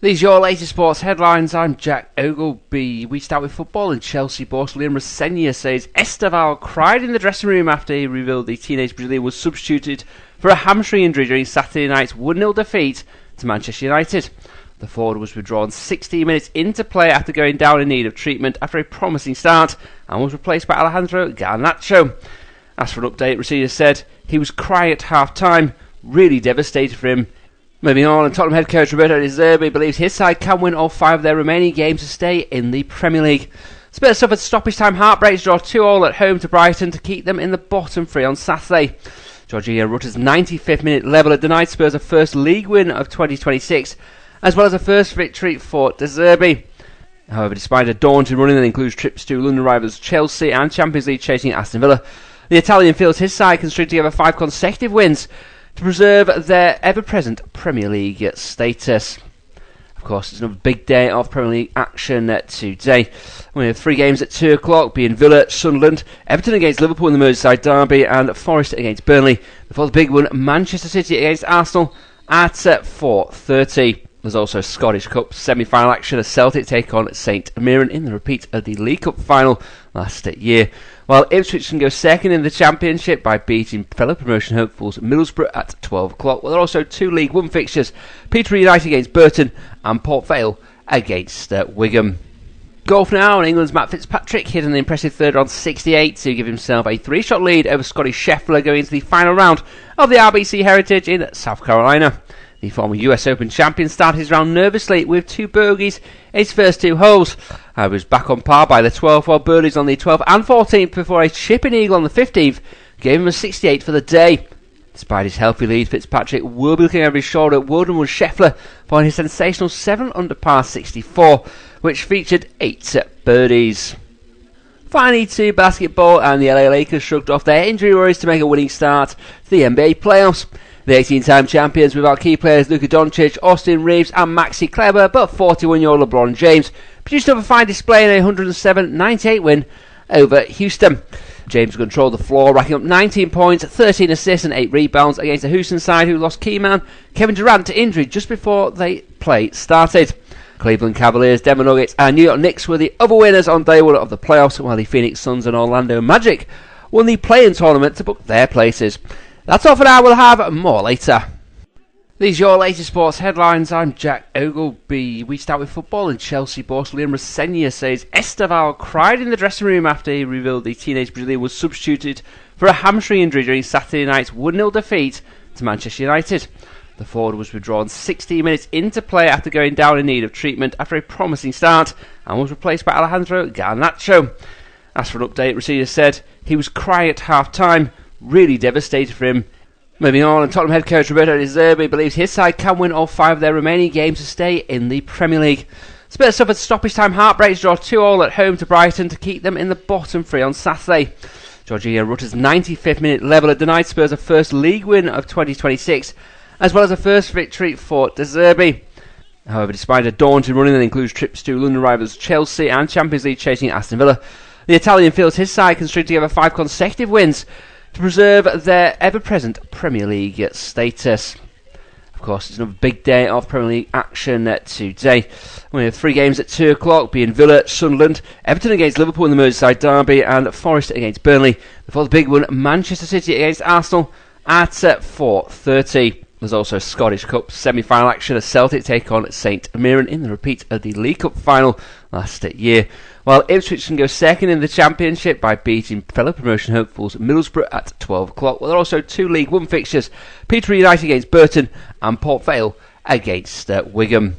These are your latest sports headlines. I'm Jack Ogleby. We start with football, and Chelsea boss Liam Rosenior says Esteval cried in the dressing room after he revealed the teenage Brazilian was substituted for a hamstring injury during Saturday night's 1-0 defeat to Manchester United. The forward was withdrawn 16 minutes into play after going down in need of treatment after a promising start and was replaced by Alejandro Garnacho. As for an update, Rosenior said he was crying at half-time, really devastated for him. Moving on, and Tottenham head coach Roberto De Zerbi believes his side can win all 5 of their remaining games to stay in the Premier League. Spurs suffered stoppage time heartbreaks, draw 2-2 at home to Brighton to keep them in the bottom 3 on Saturday. Jorginho Rutter's 95th minute leveller denied Spurs a first league win of 2026, as well as a first victory for De Zerbi. However, despite a daunting running that includes trips to London rivals Chelsea and Champions League chasing Aston Villa, the Italian feels his side can string together 5 consecutive wins to preserve their ever-present Premier League status. Of course, it's another big day of Premier League action today. We have 3 games at 2 o'clock, being Villa, Sunderland, Everton against Liverpool in the Merseyside derby, and Forest against Burnley. Before the big one, Manchester City against Arsenal at 4:30. There's also Scottish Cup semi-final action as Celtic take on St Mirren in the repeat of the League Cup final last year, while Ipswich can go second in the Championship by beating fellow promotion hopefuls Middlesbrough at 12 o'clock. Well, there are also 2 League One fixtures, Peterborough United against Burton and Port Vale against Wigan. Golf now, and England's Matt Fitzpatrick hit an impressive third on 68 to give himself a 3-shot lead over Scottish Scheffler going into the final round of the RBC Heritage in South Carolina. The former US Open champion started his round nervously with 2 bogeys in his first 2 holes. He was back on par by the 12th, while birdies on the 12th and 14th before a chipping eagle on the 15th gave him a 68 for the day. Despite his healthy lead, Fitzpatrick will be looking over his shoulder at Woden with Scheffler following his sensational 7 under par 64, which featured 8 birdies. Finally, to basketball, and the LA Lakers shrugged off their injury worries to make a winning start to the NBA playoffs. The 18-time champions without key players Luka Doncic, Austin Reeves and Maxi Kleber, but 41-year-old LeBron James produced another fine display in a 107-98 win over Houston. James controlled the floor, racking up 19 points, 13 assists and 8 rebounds against a Houston side who lost key man Kevin Durant to injury just before the play started. Cleveland Cavaliers, Denver Nuggets and New York Knicks were the other winners on day 1 of the playoffs, while the Phoenix Suns and Orlando Magic won the play-in tournament to book their places. That's all for now, we'll have more later. These are your latest sports headlines. I'm Jack Ogleby. We start with football, and Chelsea boss Liam Rosenior says Esteval cried in the dressing room after he revealed the teenage Brazilian was substituted for a hamstring injury during Saturday night's 1-0 defeat to Manchester United. The forward was withdrawn 16 minutes into play after going down in need of treatment after a promising start and was replaced by Alejandro Garnacho. As for an update, Rosenior said he was crying at half-time, really devastated for him. Moving on, and Tottenham head coach Roberto De Zerbi believes his side can win all 5 of their remaining games to stay in the Premier League. Spurs suffered stoppage time heartbreaks, draw 2-2 at home to Brighton to keep them in the bottom 3 on Saturday. Jorginho Rutter's 95th minute leveller denied Spurs a first league win of 2026, as well as a first victory for De Zerbi. However, despite a daunting running that includes trips to London rivals Chelsea and Champions League chasing Aston Villa, the Italian feels his side can string together 5 consecutive wins to preserve their ever-present Premier League status. Of course, it's another big day of Premier League action today. We have 3 games at 2 o'clock, being Villa, Sunderland, Everton against Liverpool in the Merseyside derby, and Forest against Burnley. Before the big one, Manchester City against Arsenal at 4:30. There's also Scottish Cup semi-final action as Celtic take on St Mirren in the repeat of the League Cup final last year, while Ipswich can go second in the Championship by beating fellow promotion hopefuls Middlesbrough at 12 o'clock. Well, there are also 2 League One fixtures, Peterborough United against Burton and Port Vale against Wigan.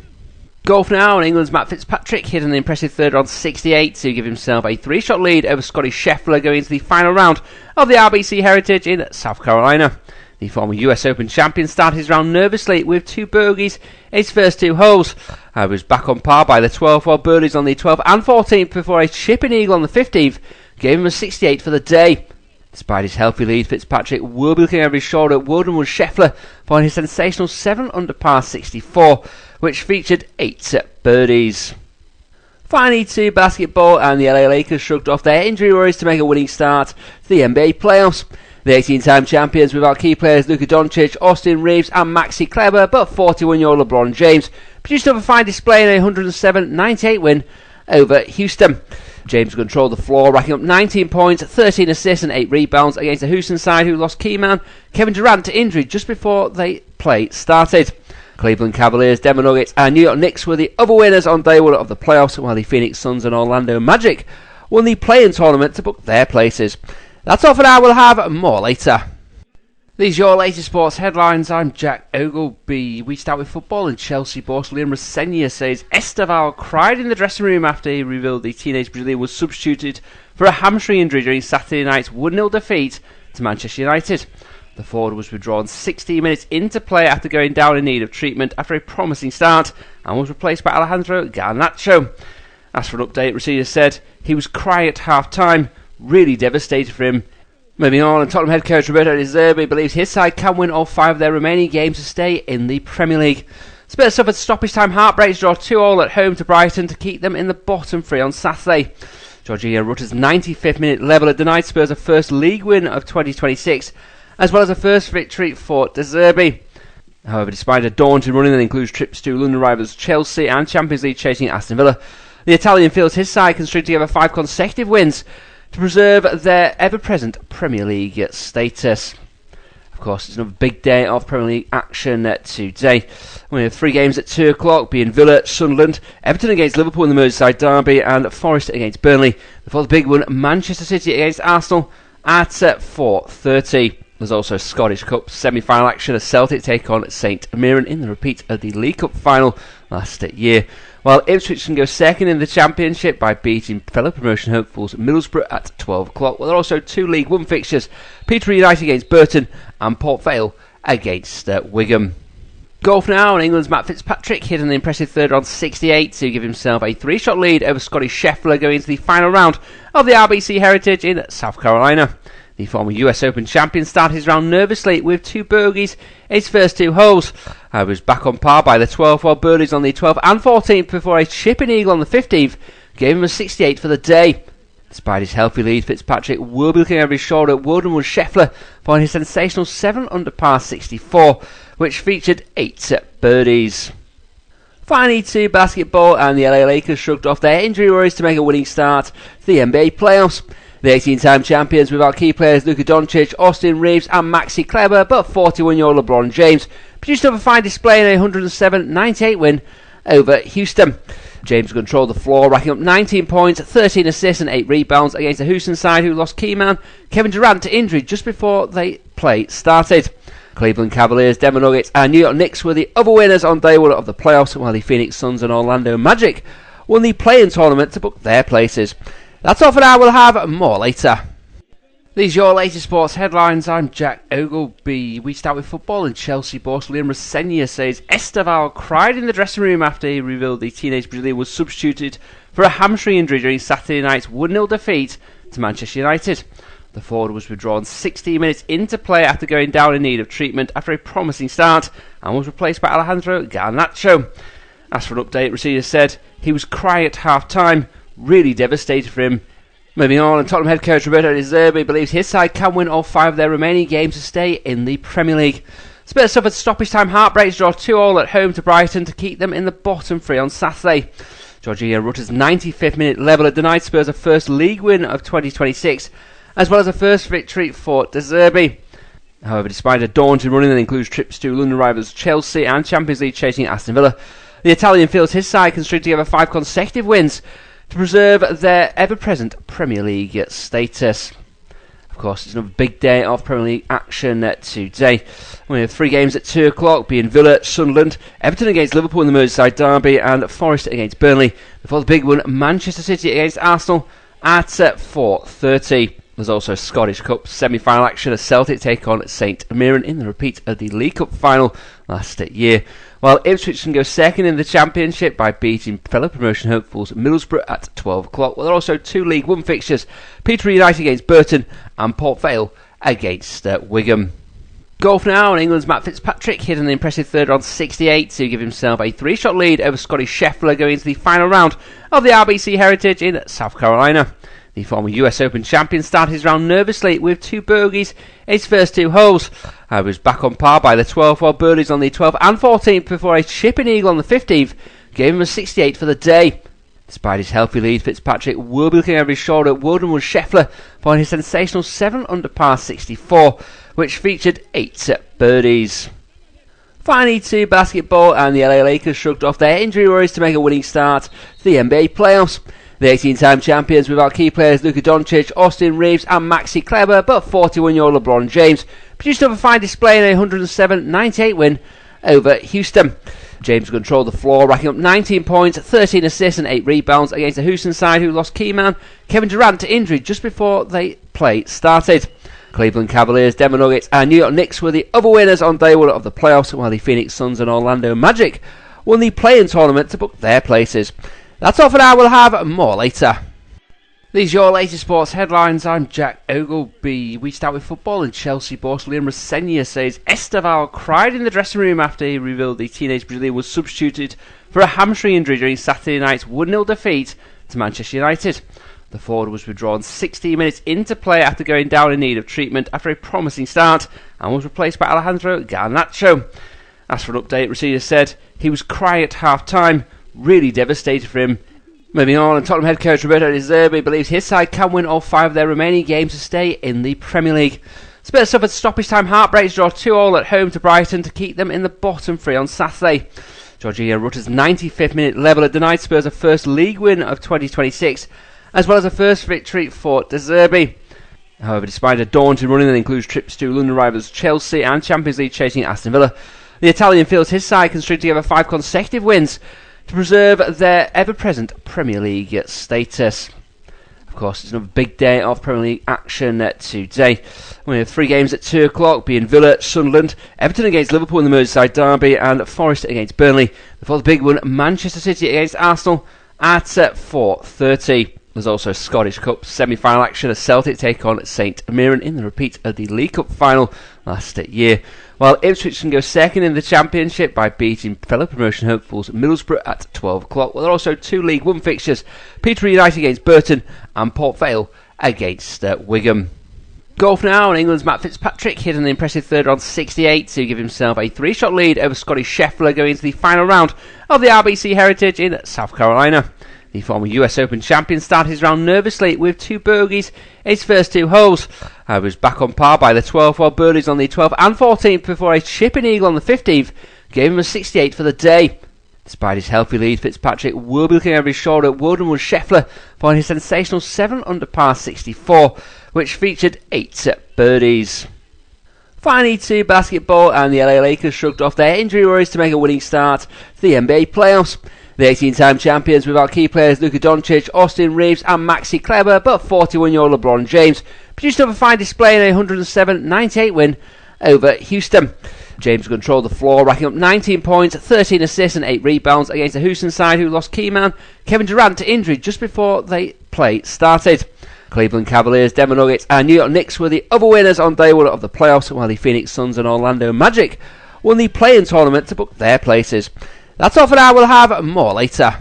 Golf now, and England's Matt Fitzpatrick hit an impressive third on 68 to give himself a 3-shot lead over Scottish Scheffler going into the final round of the RBC Heritage in South Carolina. The former US Open champion started his round nervously with 2 bogeys in his first 2 holes. He was back on par by the 12th, while birdies on the 12th and 14th before a chipping eagle on the 15th gave him a 68 for the day. Despite his healthy lead, Fitzpatrick will be looking over his shoulder at Woden with Scheffler following his sensational 7 under par 64, which featured 8 birdies. Finally, to basketball, and the LA Lakers shrugged off their injury worries to make a winning start to the NBA playoffs. The 18-time champions without key players Luka Doncic, Austin Reeves and Maxi Kleber, but 41-year-old LeBron James produced another fine display in a 107-98 win over Houston. James controlled the floor, racking up 19 points, 13 assists and 8 rebounds against a Houston side who lost key man Kevin Durant to injury just before the play started. Cleveland Cavaliers, Denver Nuggets and New York Knicks were the other winners on day one of the playoffs, while the Phoenix Suns and Orlando Magic won the play-in tournament to book their places. That's all for now, we'll have more later. These are your latest sports headlines. I'm Jack Ogleby. We start with football, and Chelsea boss Liam Rosenior says Esteval cried in the dressing room after he revealed the teenage Brazilian was substituted for a hamstring injury during Saturday night's 1-0 defeat to Manchester United. The forward was withdrawn 16 minutes into play after going down in need of treatment after a promising start and was replaced by Alejandro Garnacho. As for an update, Rosenior said he was crying at half-time, really devastated for him. Moving on, and Tottenham head coach Roberto De Zerbi believes his side can win all 5 of their remaining games to stay in the Premier League. Spurs suffered stoppage time heartbreaks, draw 2-2 at home to Brighton to keep them in the bottom 3 on Saturday. Jorginho Rutter's 95th minute leveller denied Spurs a first league win of 2026, as well as a first victory for De Zerbi. However, despite a daunting running that includes trips to London rivals Chelsea and Champions League chasing Aston Villa, the Italian feels his side can string together 5 consecutive wins to preserve their ever-present Premier League status. Of course, it's another big day of Premier League action today. We have 3 games at 2 o'clock, being Villa, Sunderland, Everton against Liverpool in the Merseyside derby, and Forest against Burnley. Before the big one, Manchester City against Arsenal at 4:30. There's also Scottish Cup semi-final action as Celtic take on St Mirren in the repeat of the League Cup final last year, while Ipswich can go second in the Championship by beating fellow promotion hopefuls Middlesbrough at 12 o'clock. Well, there are also 2 League 1 fixtures, Peterborough United against Burton and Port Vale against Wigan. Golf now, and England's Matt Fitzpatrick hit an impressive third on 68 to give himself a 3-shot lead over Scottish Scheffler going into the final round of the RBC Heritage in South Carolina. The former US Open champion started his round nervously with 2 bogeys in his first 2 holes. He was back on par by the 12th, while birdies on the 12th and 14th before a chipping eagle on the 15th gave him a 68 for the day. Despite his healthy lead, Fitzpatrick will be looking over his shoulder at Woden with Scheffler for his sensational 7 under par 64, which featured 8 birdies. Finally to basketball, and the LA Lakers shrugged off their injury worries to make a winning start to the NBA playoffs. The 18-time champions without key players Luka Doncic, Austin Reeves and Maxi Kleber, but 41-year-old LeBron James produced another fine display in a 107-98 win over Houston. James controlled the floor, racking up 19 points, 13 assists and 8 rebounds against a Houston side who lost key man Kevin Durant to injury just before the play started. Cleveland Cavaliers, Denver Nuggets and New York Knicks were the other winners on day one of the playoffs, while the Phoenix Suns and Orlando Magic won the play-in tournament to book their places. That's all for now, we'll have more later. These are your latest sports headlines. I'm Jack Ogleby. We start with football, and Chelsea boss Liam Rosenior says Esteval cried in the dressing room after he revealed the teenage Brazilian was substituted for a hamstring injury during Saturday night's 1-0 defeat to Manchester United. The forward was withdrawn 16 minutes into play after going down in need of treatment after a promising start and was replaced by Alejandro Garnacho. As for an update, Rosenior said he was crying at half-time, really devastated for him. Moving on, and Tottenham head coach Roberto De Zerbi believes his side can win all 5 of their remaining games to stay in the Premier League. Spurs suffered stoppage time heartbreaks, draw 2-2 at home to Brighton to keep them in the bottom 3 on Saturday. Jorginho Rutter's 95th minute leveller denied Spurs a first league win of 2026, as well as a first victory for De Zerbi. However, despite a daunting running that includes trips to London rivals Chelsea and Champions League chasing Aston Villa, the Italian feels his side can string together 5 consecutive wins to preserve their ever-present Premier League status. Of course, it's another big day of Premier League action today. We have 3 games at 2 o'clock, being Villa, Sunderland, Everton against Liverpool in the Merseyside derby, and Forest against Burnley. Before the big one, Manchester City against Arsenal at 4:30. There's also Scottish Cup semi-final action as Celtic take on St Mirren in the repeat of the League Cup final last year, while Ipswich can go second in the Championship by beating fellow promotion hopefuls Middlesbrough at 12 o'clock. Well, there are also 2 League 1 fixtures, Peterborough United against Burton and Port Vale against Wigan. Golf now, and England's Matt Fitzpatrick hit an impressive third on 68 to give himself a 3-shot lead over Scottish Scheffler going into the final round of the RBC Heritage in South Carolina. The former US Open champion started his round nervously with 2 bogeys in his first 2 holes. He was back on par by the 12th, while birdies on the 12th and 14th before a chipping eagle on the 15th gave him a 68 for the day. Despite his healthy lead, Fitzpatrick will be looking over his shoulder at Woden was Scheffler following his sensational 7 under par 64, which featured 8 birdies. Finally to basketball, and the LA Lakers shrugged off their injury worries to make a winning start to the NBA playoffs. The 18-time champions without key players Luka Doncic, Austin Reeves and Maxi Kleber, but 41-year-old LeBron James produced another fine display in a 107-98 win over Houston. James controlled the floor, racking up 19 points, 13 assists and 8 rebounds against the Houston side, who lost key man Kevin Durant to injury just before the play started. Cleveland Cavaliers, Denver Nuggets and New York Knicks were the other winners on day 1 of the playoffs, while the Phoenix Suns and Orlando Magic won the play-in tournament to book their places. That's all for now, we'll have more later. These are your latest sports headlines. I'm Jack Ogleby. We start with football, and Chelsea boss Liam Rosenior says Esteval cried in the dressing room after he revealed the teenage Brazilian was substituted for a hamstring injury during Saturday night's 1-0 defeat to Manchester United. The forward was withdrawn 16 minutes into play after going down in need of treatment after a promising start and was replaced by Alejandro Garnacho. As for an update, Rosenior said he was crying at half-time, really devastated for him. Moving on, and Tottenham head coach Roberto De Zerbi believes his side can win all 5 of their remaining games to stay in the Premier League. Spurs suffered stoppage time heartbreaks, draw 2-2 at home to Brighton to keep them in the bottom 3 on Saturday. Georginio Rutter's 95th minute leveller denied Spurs a first league win of 2026, as well as a first victory for De Zerbi. However, despite a daunting running that includes trips to London rivals Chelsea and Champions League chasing Aston Villa, the Italian feels his side can string together 5 consecutive wins to preserve their ever-present Premier League status. Of course, it's another big day of Premier League action today. We have 3 games at 2 o'clock, being Villa, Sunderland, Everton against Liverpool in the Merseyside derby, and Forest against Burnley. Before the big one, Manchester City against Arsenal at 4:30. There's also Scottish Cup semi-final action as Celtic take on St Mirren in the repeat of the League Cup final last year, while Ipswich can go second in the Championship by beating fellow promotion hopefuls Middlesbrough at 12 o'clock. Well, there are also 2 League One fixtures, Peterborough United against Burton and Port Vale against Wigan. Golf now, and England's Matt Fitzpatrick hit an impressive third on 68 to give himself a 3-shot lead over Scottish Scheffler going into the final round of the RBC Heritage in South Carolina. The former US Open champion started his round nervously with 2 bogeys in his first 2 holes. He was back on par by the 12th, while birdies on the 12th and 14th before a chipping eagle on the 15th gave him a 68 for the day. Despite his healthy lead, Fitzpatrick will be looking over his shoulder at Woden was Scheffler following his sensational 7 under par 64, which featured 8 birdies. Finally to basketball, and the LA Lakers shrugged off their injury worries to make a winning start to the NBA playoffs. The 18-time champions without key players Luka Doncic, Austin Reeves and Maxi Kleber, but 41-year-old LeBron James produced another fine display in a 107-98 win over Houston. James controlled the floor, racking up 19 points, 13 assists and 8 rebounds against the Houston side, who lost key man Kevin Durant to injury just before the play started. Cleveland Cavaliers, Denver Nuggets and New York Knicks were the other winners on day 1 of the playoffs, while the Phoenix Suns and Orlando Magic won the play-in tournament to book their places. That's all for now, we'll have more later.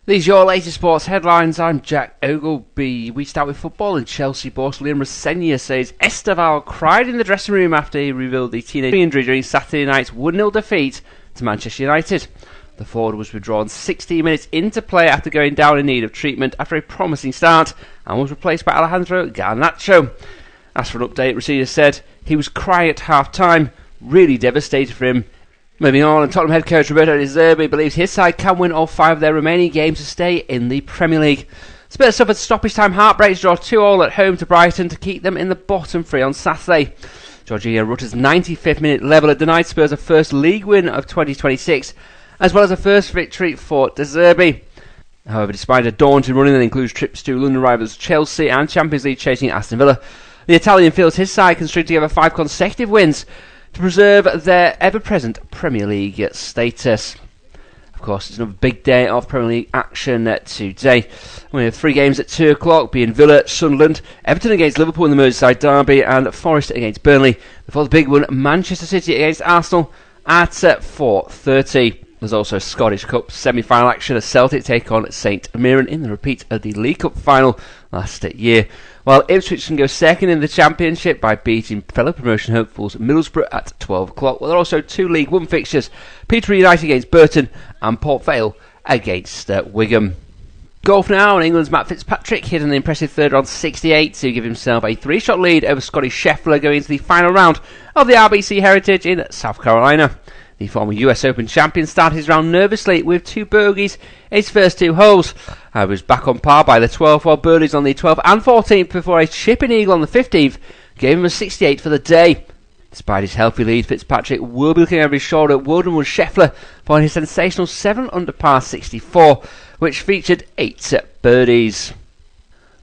These are your latest sports headlines. I'm Jack Ogleby. We start with football, and Chelsea boss Liam Rosenior says Esteval cried in the dressing room after he revealed the teenage injury during Saturday night's 1-0 defeat to Manchester United. The forward was withdrawn 16 minutes into play after going down in need of treatment after a promising start and was replaced by Alejandro Garnacho. As for an update, Rosenior said he was crying at half-time, really devastated for him. Moving on, and Tottenham head coach Roberto De Zerbi believes his side can win all 5 of their remaining games to stay in the Premier League. Spurs suffered stoppage time heartbreaks, draw 2-2 at home to Brighton to keep them in the bottom 3 on Saturday. Georginio Rutter's 95th minute leveller denied Spurs a first league win of 2026, as well as a first victory for De Zerbi. However, despite a daunting running that includes trips to London rivals Chelsea and Champions League chasing Aston Villa, the Italian feels his side can string together 5 consecutive wins to preserve their ever-present Premier League status. Of course, it's another big day of Premier League action today. We have 3 games at 2 o'clock, being Villa, Sunderland, Everton against Liverpool in the Merseyside derby, and Forest against Burnley. Before the big one, Manchester City against Arsenal at 4:30. There's also Scottish Cup semi-final action as Celtic take on St Mirren in the repeat of the League Cup final last year, while Ipswich can go second in the Championship by beating fellow promotion hopefuls Middlesbrough at 12 o'clock. Well, there are also two League One fixtures: Peterborough United against Burton and Port Vale against Wigan. Golf now, and England's Matt Fitzpatrick hit an impressive third on 68 to give himself a 3-shot lead over Scottish Scheffler going into the final round of the RBC Heritage in South Carolina. The former US Open champion started his round nervously with 2 bogeys in his first 2 holes. He was back on par by the 12th, while birdies on the 12th and 14th before a chipping eagle on the 15th gave him a 68 for the day. Despite his healthy lead, Fitzpatrick will be looking over his shoulder at Woden with Scheffler for his sensational 7 under par 64, which featured 8 birdies.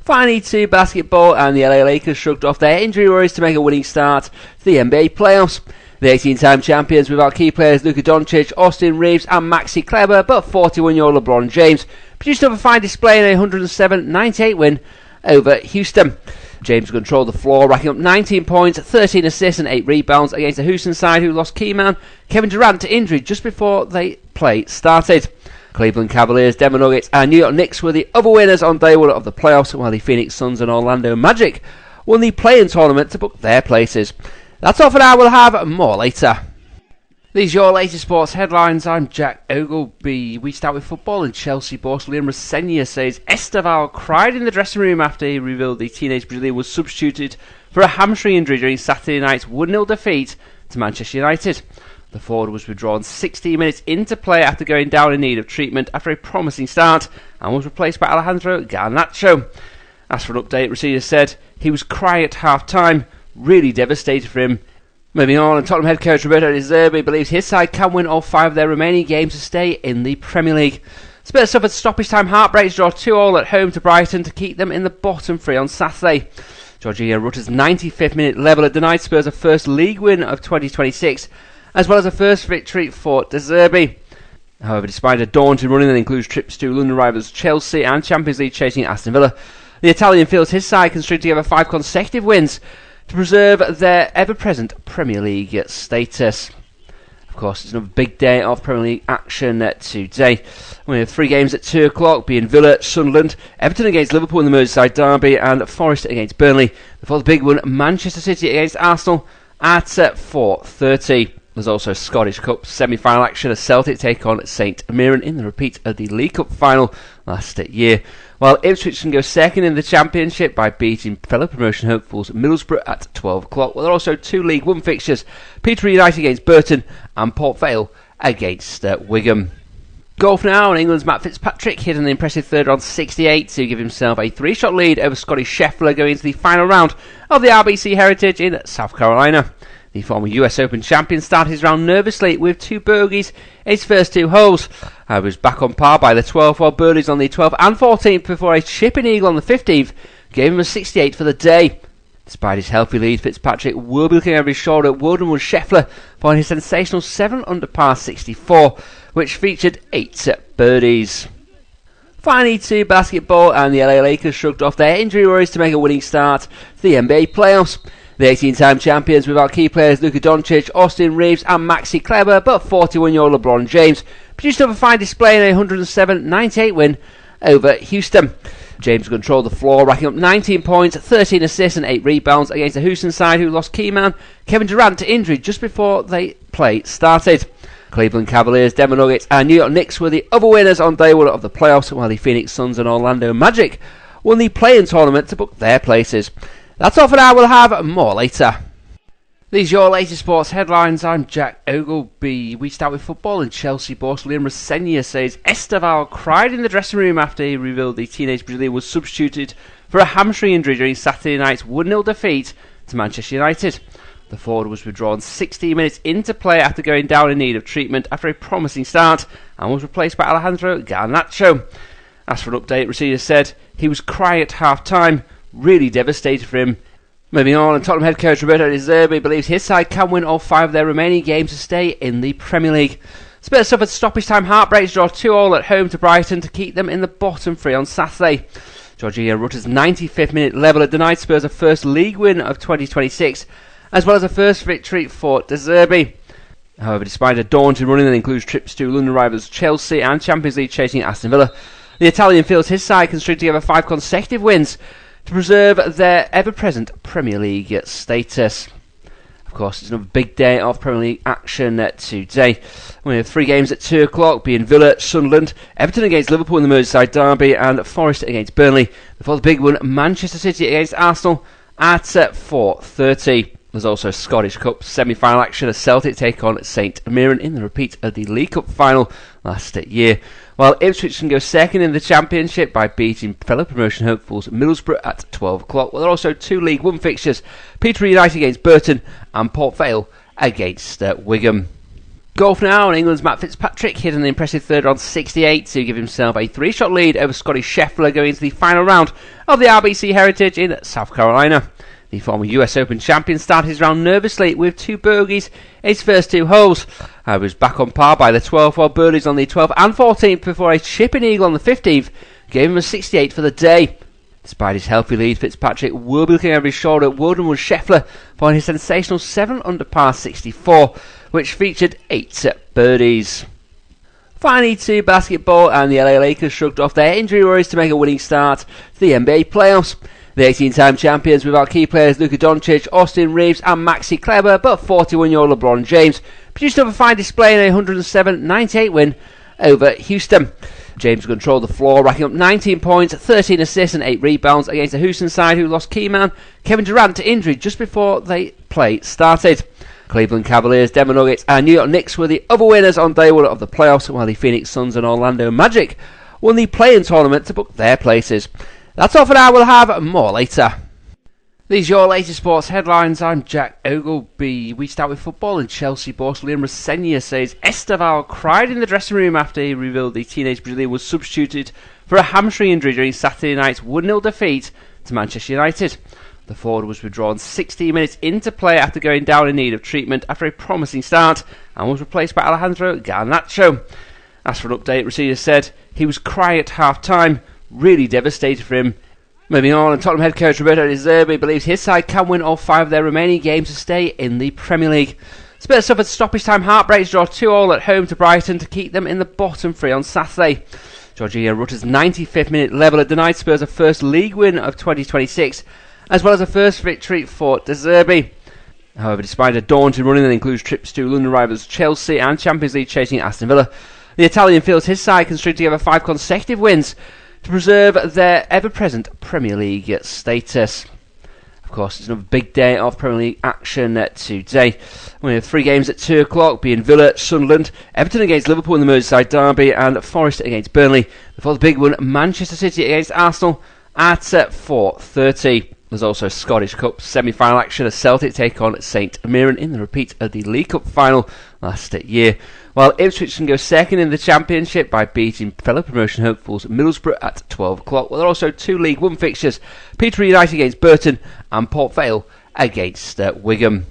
Finally to basketball, and the LA Lakers shrugged off their injury worries to make a winning start to the NBA playoffs. The 18-time champions without key players Luka Doncic, Austin Reeves and Maxi Kleber, but 41-year-old LeBron James produced another fine display in a 107-98 win over Houston. James controlled the floor, racking up 19 points, 13 assists and 8 rebounds against a Houston side who lost key man Kevin Durant to injury just before the play started. Cleveland Cavaliers, Denver Nuggets and New York Knicks were the other winners on day 1 of the playoffs, while the Phoenix Suns and Orlando Magic won the play-in tournament to book their places. That's all for now, we'll have more later. These are your latest sports headlines. I'm Jack Ogleby. We start with football, and Chelsea boss Liam Rosenior says Esteval cried in the dressing room after he revealed the teenage Brazilian was substituted for a hamstring injury during Saturday night's 1-0 defeat to Manchester United. The forward was withdrawn 16 minutes into play after going down in need of treatment after a promising start and was replaced by Alejandro Garnacho. As for an update, Rosenior said he was crying at half-time, really devastated for him. Moving on, and Tottenham head coach Roberto De Zerbi believes his side can win all 5 of their remaining games to stay in the Premier League. Spurs suffered stoppage time heartbreaks, draw 2-2 at home to Brighton to keep them in the bottom 3 on Saturday. Jorginho Rutter's 95th minute leveller denied Spurs a first league win of 2026, as well as a first victory for De Zerbi. However, despite a daunting running that includes trips to London rivals Chelsea and Champions League chasing Aston Villa, the Italian feels his side can string together 5 consecutive wins to preserve their ever-present Premier League status. Of course, it's another big day of Premier League action today. We have 3 games at 2 o'clock, being Villa, Sunderland, Everton against Liverpool in the Merseyside derby, and Forest against Burnley, before the big one, Manchester City against Arsenal at 4:30. There's also Scottish Cup semi-final action as Celtic take on St Mirren in the repeat of the League Cup final last year, while Ipswich can go second in the Championship by beating fellow promotion hopefuls Middlesbrough at 12 o'clock. Well, there are also two League One fixtures: Peterborough United against Burton and Port Vale against Wigan. Golf now, and England's Matt Fitzpatrick hit an impressive third on 68 to give himself a 3-shot lead over Scottish Scheffler going into the final round of the RBC Heritage in South Carolina. The former US Open champion started his round nervously with 2 bogeys in his first 2 holes. He was back on par by the 12th, while birdies on the 12th and 14th before a chipping eagle on the 15th gave him a 68 for the day. Despite his healthy lead, Fitzpatrick will be looking over his shoulder at Woden with Scheffler for his sensational 7 under par 64, which featured 8 birdies. Finally to basketball, and the LA Lakers shrugged off their injury worries to make a winning start to the NBA playoffs. The 18-time champions without key players Luka Doncic, Austin Reeves and Maxi Kleber, but 41-year-old LeBron James produced another fine display in a 107-98 win over Houston. James controlled the floor, racking up 19 points, 13 assists and 8 rebounds against a Houston side who lost key man Kevin Durant to injury just before the play started. Cleveland Cavaliers, Denver Nuggets and New York Knicks were the other winners on day 1 of the playoffs, while the Phoenix Suns and Orlando Magic won the play-in tournament to book their places. That's all for now, we'll have more later. These are your latest sports headlines. I'm Jack Ogleby. We start with football, and Chelsea boss Liam Rosenior says Esteval cried in the dressing room after he revealed the teenage Brazilian was substituted for a hamstring injury during Saturday night's 1-0 defeat to Manchester United. The forward was withdrawn 16 minutes into play after going down in need of treatment after a promising start and was replaced by Alejandro Garnacho. As for an update, Rosenior said he was crying at half-time, really devastated for him. Moving on, and Tottenham head coach Roberto De Zerbi believes his side can win all 5 of their remaining games to stay in the Premier League. Spurs suffered stoppage time heartbreaks, draw 2-2 at home to Brighton to keep them in the bottom 3 on Saturday. Jorginho Rutter's 95th minute leveller denied Spurs a first league win of 2026, as well as a first victory for De Zerbi. However, despite a daunting running that includes trips to London rivals Chelsea and Champions League chasing Aston Villa, the Italian feels his side can string together 5 consecutive wins to preserve their ever-present Premier League status. Of course, it's another big day of Premier League action today. We have 3 games at 2 o'clock, being Villa, Sunderland, Everton against Liverpool in the Merseyside derby, and Forest against Burnley. Before the big one, Manchester City against Arsenal at 4:30. There's also Scottish Cup semi-final action as Celtic take on St Mirren in the repeat of the League Cup final last year. While Ipswich can go second in the Championship by beating fellow promotion hopefuls Middlesbrough at 12 o'clock. Well, there are also 2 League 1 fixtures, Peterborough United against Burton and Port Vale against Wigan. Golf now, and England's Matt Fitzpatrick hit an impressive third on 68 to give himself a 3-shot lead over Scottish Scheffler going into the final round of the RBC Heritage in South Carolina. The former US Open champion started his round nervously with 2 bogeys in his first 2 holes. He was back on par by the 12th, while birdies on the 12th and 14th before a chipping eagle on the 15th gave him a 68 for the day. Despite his healthy lead, Fitzpatrick will be looking over his shoulder at Wodenwood Scheffler for his sensational 7 under par 64, which featured 8 birdies. Finally to basketball, and the LA Lakers shrugged off their injury worries to make a winning start to the NBA playoffs. The 18-time champions without key players Luka Doncic, Austin Reeves and Maxi Kleber, but 41-year-old LeBron James produced another fine display in a 107-98 win over Houston. James controlled the floor, racking up 19 points, 13 assists and 8 rebounds against a Houston side who lost key man Kevin Durant to injury just before the play started. Cleveland Cavaliers, Denver Nuggets and New York Knicks were the other winners on day 1 of the playoffs, while the Phoenix Suns and Orlando Magic won the play-in tournament to book their places. That's all for now, we'll have more later. These are your latest sports headlines. I'm Jack Ogleby. We start with football, and Chelsea boss Liam Rosenior says Esteval cried in the dressing room after he revealed the teenage Brazilian was substituted for a hamstring injury during Saturday night's 1-0 defeat to Manchester United. The forward was withdrawn 16 minutes into play after going down in need of treatment after a promising start and was replaced by Alejandro Garnacho. As for an update, Rosenior said he was crying at half-time, really devastated for him. Moving on, and Tottenham head coach Roberto De Zerbi believes his side can win all 5 of their remaining games to stay in the Premier League. Spurs suffered stoppage time heartbreaks, draw 2-2 at home to Brighton to keep them in the bottom 3 on Saturday. Georginio Rutter's 95th minute leveller denied Spurs a first league win of 2026, as well as a first victory for De Zerbi. However, despite a daunting running that includes trips to London rivals Chelsea and Champions League chasing Aston Villa, the Italian feels his side can string together 5 consecutive wins to preserve their ever-present Premier League status. Of course, it's another big day of Premier League action today. We have 3 games at 2 o'clock, being Villa, Sunderland, Everton against Liverpool in the Merseyside derby, and Forest against Burnley. Before the big one, Manchester City against Arsenal at 4:30. There's also Scottish Cup semi-final action as Celtic take on St Mirren in the repeat of the League Cup final last year. While Ipswich can go second in the Championship by beating fellow promotion hopefuls Middlesbrough at 12 o'clock. Well, there are also 2 League 1 fixtures, Peterborough United against Burton and Port Vale against Wigan.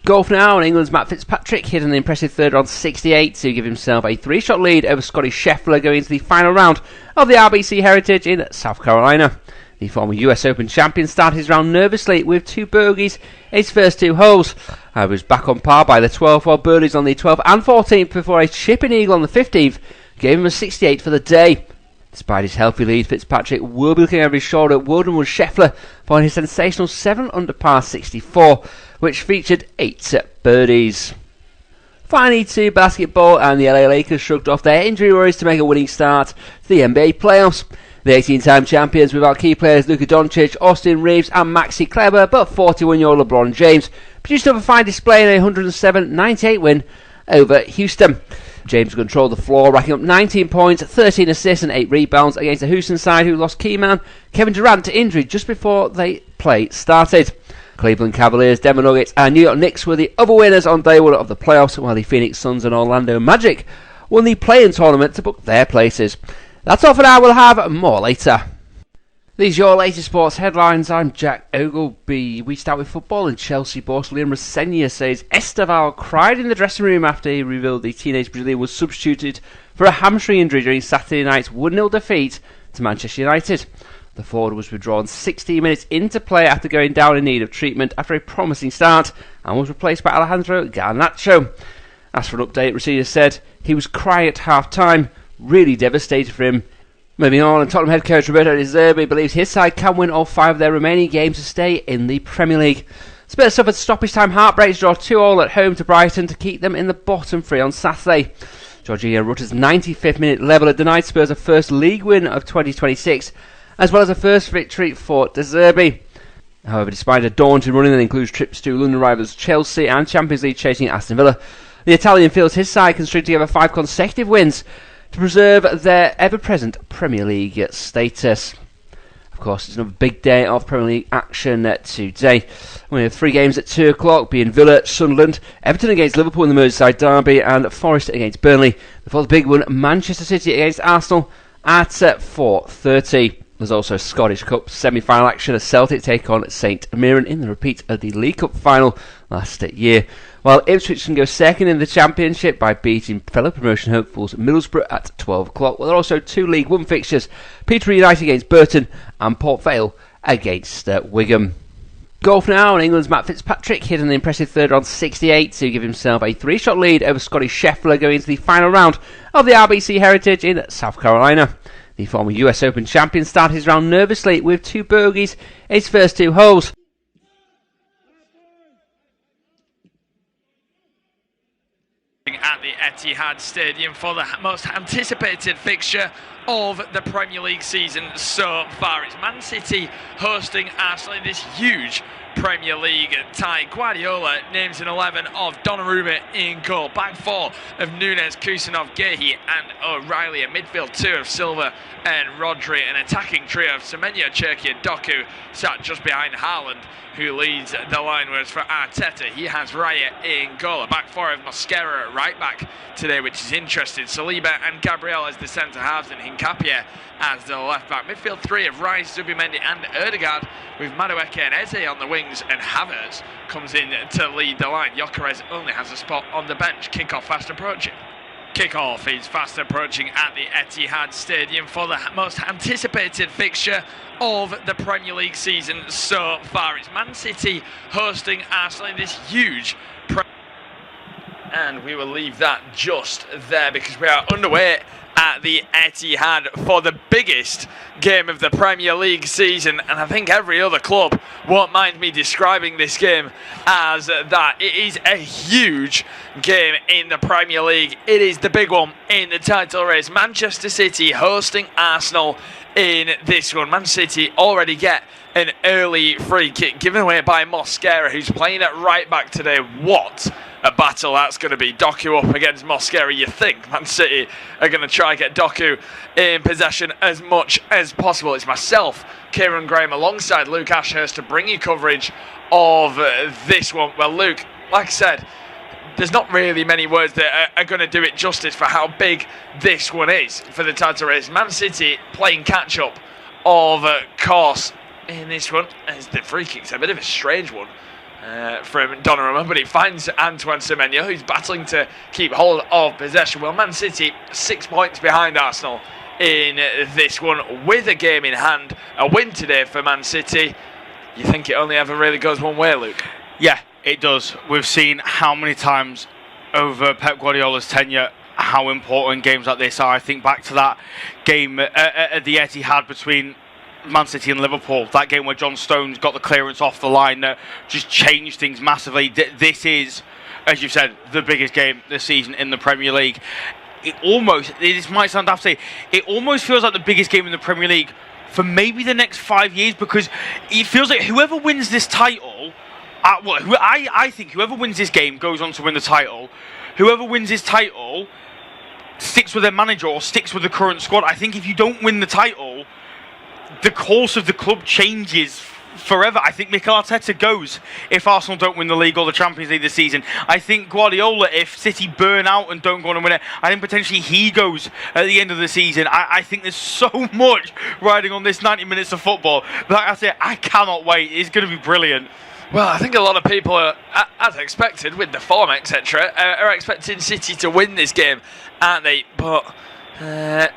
Golf now, and England's Matt Fitzpatrick hit an impressive third on 68 to give himself a 3-shot lead over Scottish Scheffler going into the final round of the RBC Heritage in South Carolina. The former US Open champion started his round nervously with 2 bogeys in his first 2 holes. He was back on par by the 12th, while birdies on the 12th and 14th before a chipping eagle on the 15th gave him a 68 for the day. Despite his healthy lead, Fitzpatrick will be looking over his shoulder at Wodenwood Scheffler for his sensational 7 under par 64, which featured 8 birdies. Finally to basketball, and the LA Lakers shrugged off their injury worries to make a winning start to the NBA playoffs. The 18-time champions without key players Luka Doncic, Austin Reeves and Maxi Kleber, but 41-year-old LeBron James produced another fine display in a 107-98 win over Houston. James controlled the floor, racking up 19 points, 13 assists and 8 rebounds against a Houston side who lost key man Kevin Durant to injury just before the play started. Cleveland Cavaliers, Denver Nuggets and New York Knicks were the other winners on day 1 of the playoffs, while the Phoenix Suns and Orlando Magic won the play-in tournament to book their places. That's all for now, we'll have more later. These are your latest sports headlines. I'm Jack Ogleby. We start with football, and Chelsea boss Liam Rosenior says Esteval cried in the dressing room after he revealed the teenage Brazilian was substituted for a hamstring injury during Saturday night's 1-0 defeat to Manchester United. The forward was withdrawn 16 minutes into play after going down in need of treatment after a promising start and was replaced by Alejandro Garnacho. As for an update, Rosenior said he was crying at half-time, really devastated for him. Moving on, and Tottenham head coach Roberto De Zerbi believes his side can win all 5 of their remaining games to stay in the Premier League. Spurs suffered stoppage time heartbreaks, draw 2-2 at home to Brighton to keep them in the bottom 3 on Saturday. Georginio Rutter's 95th minute leveller denied Spurs a first league win of 2026, as well as a first victory for De Zerbi. However, despite a daunting running that includes trips to London rivals Chelsea and Champions League chasing Aston Villa, the Italian feels his side can string together 5 consecutive wins to preserve their ever-present Premier League status. Of course, it's another big day of Premier League action today. We have 3 games at 2 o'clock, being Villa, Sunderland, Everton against Liverpool in the Merseyside derby, and Forest against Burnley. Before the big one, Manchester City against Arsenal at 4:30. There's also Scottish Cup semi-final action as Celtic take on St Mirren in the repeat of the League Cup final last year. While Ipswich can go second in the Championship by beating fellow promotion hopefuls Middlesbrough at 12 o'clock. Well, there are also 2 League One fixtures, Peterborough United against Burton and Port Vale against Wigan. Golf now, and England's Matt Fitzpatrick hit an impressive third on 68 to give himself a 3-shot lead over Scottish Scheffler going into the final round of the RBC Heritage in South Carolina. The former US Open champion started his round nervously with 2 bogeys in his first 2 holes. At the Etihad Stadium for the most anticipated fixture of the Premier League season so far. It's Man City hosting Arsenal in this huge Premier League tie. Guardiola names an 11 of Donnarumma in goal. Back 4 of Nunes, Kusanov, Gehi and O'Reilly. A midfield 2 of Silva and Rodri. An attacking trio of Semenyo, Cherki and Doku sat just behind Haaland, who leads the line, whereas for Arteta, he has Raya in goal. A back 4 of Mosquera at right back today, which is interesting. Saliba and Gabriel as the centre-halves, and Hincapie as the left-back. Midfield 3 of Rice, Zubimendi and Ødegaard, with Madueke and Eze on the wings, and Havertz comes in to lead the line. Gyökeres only has a spot on the bench. Kick-off fast approaching. Kick-off is fast approaching at the Etihad Stadium for the most anticipated fixture of the Premier League season so far. It's Man City hosting Arsenal in this huge and we will leave that just there because we are underway at the Etihad for the biggest game of the Premier League season, and I think every other club won't mind me describing this game as that. It is a huge game in the Premier League. It is the big one in the title race. Manchester City hosting Arsenal in this one. Man City already get an early free kick given away by Mosquera, who's playing at right back today. What a battle that's going to be. Doku up against Mosquera. You think Man City are going to try and get Doku in possession as much as possible. It's myself, Kieran Graham, alongside Luke Ashurst to bring you coverage of this one. Well, Luke, like I said, there's not really many words that are going to do it justice for how big this one is for the title race. Man City playing catch-up, of course, in this one, as the free kick's a bit of a strange one from Donnarumma, but it finds Antoine Semenyo, who's battling to keep hold of possession. Well, Man City 6 points behind Arsenal in this one, with a game in hand. A win today for Man City. You think it only ever really goes one way, Luke? Yeah, it does. We've seen how many times over Pep Guardiola's tenure how important games like this are. I think back to that game at the Etihad between Man City and Liverpool, that game where John Stones got the clearance off the line that just changed things massively. This is, as you've said, the biggest game this season in the Premier League. This might sound daft to say, it almost feels like the biggest game in the Premier League for maybe the next 5 years, because it feels like whoever wins this title, I think whoever wins this game goes on to win the title. Whoever wins this title sticks with their manager or sticks with the current squad. I think if you don't win the title, the course of the club changes forever. I think Mikel Arteta goes if Arsenal don't win the league or the Champions League this season. I think Guardiola, if City burn out and don't go on and win it, I think potentially he goes at the end of the season. I think there's so much riding on this 90 minutes of football. Like I say, I cannot wait. It's going to be brilliant. Well, I think a lot of people are, as expected, with the form, etc., are expecting City to win this game, aren't they? But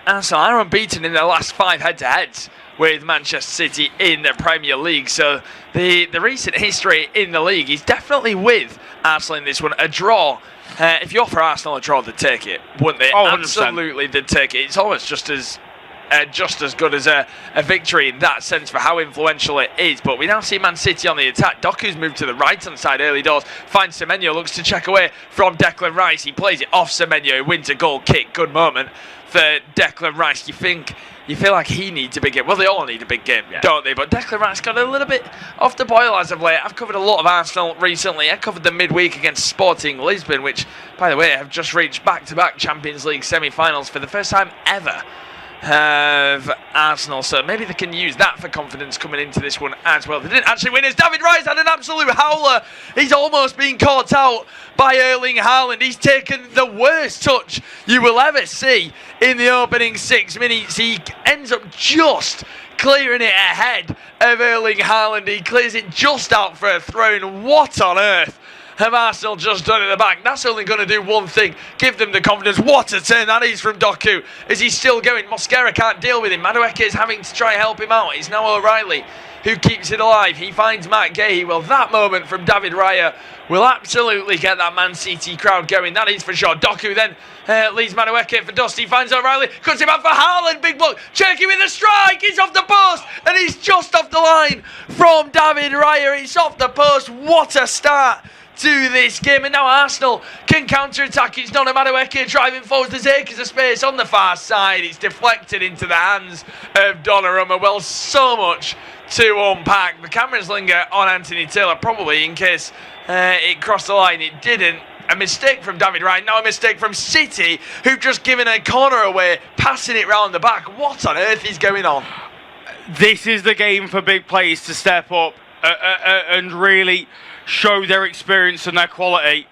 Arsenal are unbeaten in their last 5 head-to-heads with Manchester City in the Premier League. So the recent history in the league is definitely with Arsenal in this one. A draw If you're for Arsenal, a draw, they'd take it, wouldn't they? Oh, 100%. Absolutely, they'd take it. It's almost just as good as a victory in that sense for how influential it is. But we now see Man City on the attack. Doku's moved to the right-hand side early doors. Finds Semenyo, looks to check away from Declan Rice. He plays it off Semenyo, wins a goal kick. Good moment for Declan Rice. You feel like he needs a big game. Well, they all need a big game, don't they? But Declan Rice got a little bit off the boil as of late. I've covered a lot of Arsenal recently. I covered the midweek against Sporting Lisbon, which, by the way, have just reached back-to-back Champions League semi-finals for the first time ever. Have Arsenal, so maybe they can use that for confidence coming into this one as well. They didn't actually win as David Rice had an absolute howler. He's almost been caught out by Erling Haaland. He's taken the worst touch you will ever see in the opening 6 minutes. He ends up just clearing it ahead of Erling Haaland. He clears it just out for a throw in. What on earth have Arsenal just done at the back? That's only going to do one thing, give them the confidence. What a turn that is from Doku. Is he still going? Mosquera can't deal with him. Madueke is having to try and help him out. It's now O'Reilly who keeps it alive. He finds Matt Gahey. Well, that moment from David Raya will absolutely get that Man City crowd going. That is for sure. Doku then leads Madueke for Dust. He finds O'Reilly, cuts him out for Haaland. Big block. Cherky with a strike. He's off the post and he's just off the line from David Raya. It's off the post. What a start to this game, and now Arsenal can counter-attack. It's not a Madueke driving forward. There's acres of space on the far side. It's deflected into the hands of Donnarumma. Well, so much to unpack. The cameras linger on Anthony Taylor, probably in case it crossed the line. It didn't. A mistake from David Raya, now a mistake from City, who've just given a corner away, passing it round the back. What on earth is going on? This is the game for big players to step up and really show their experience and their quality.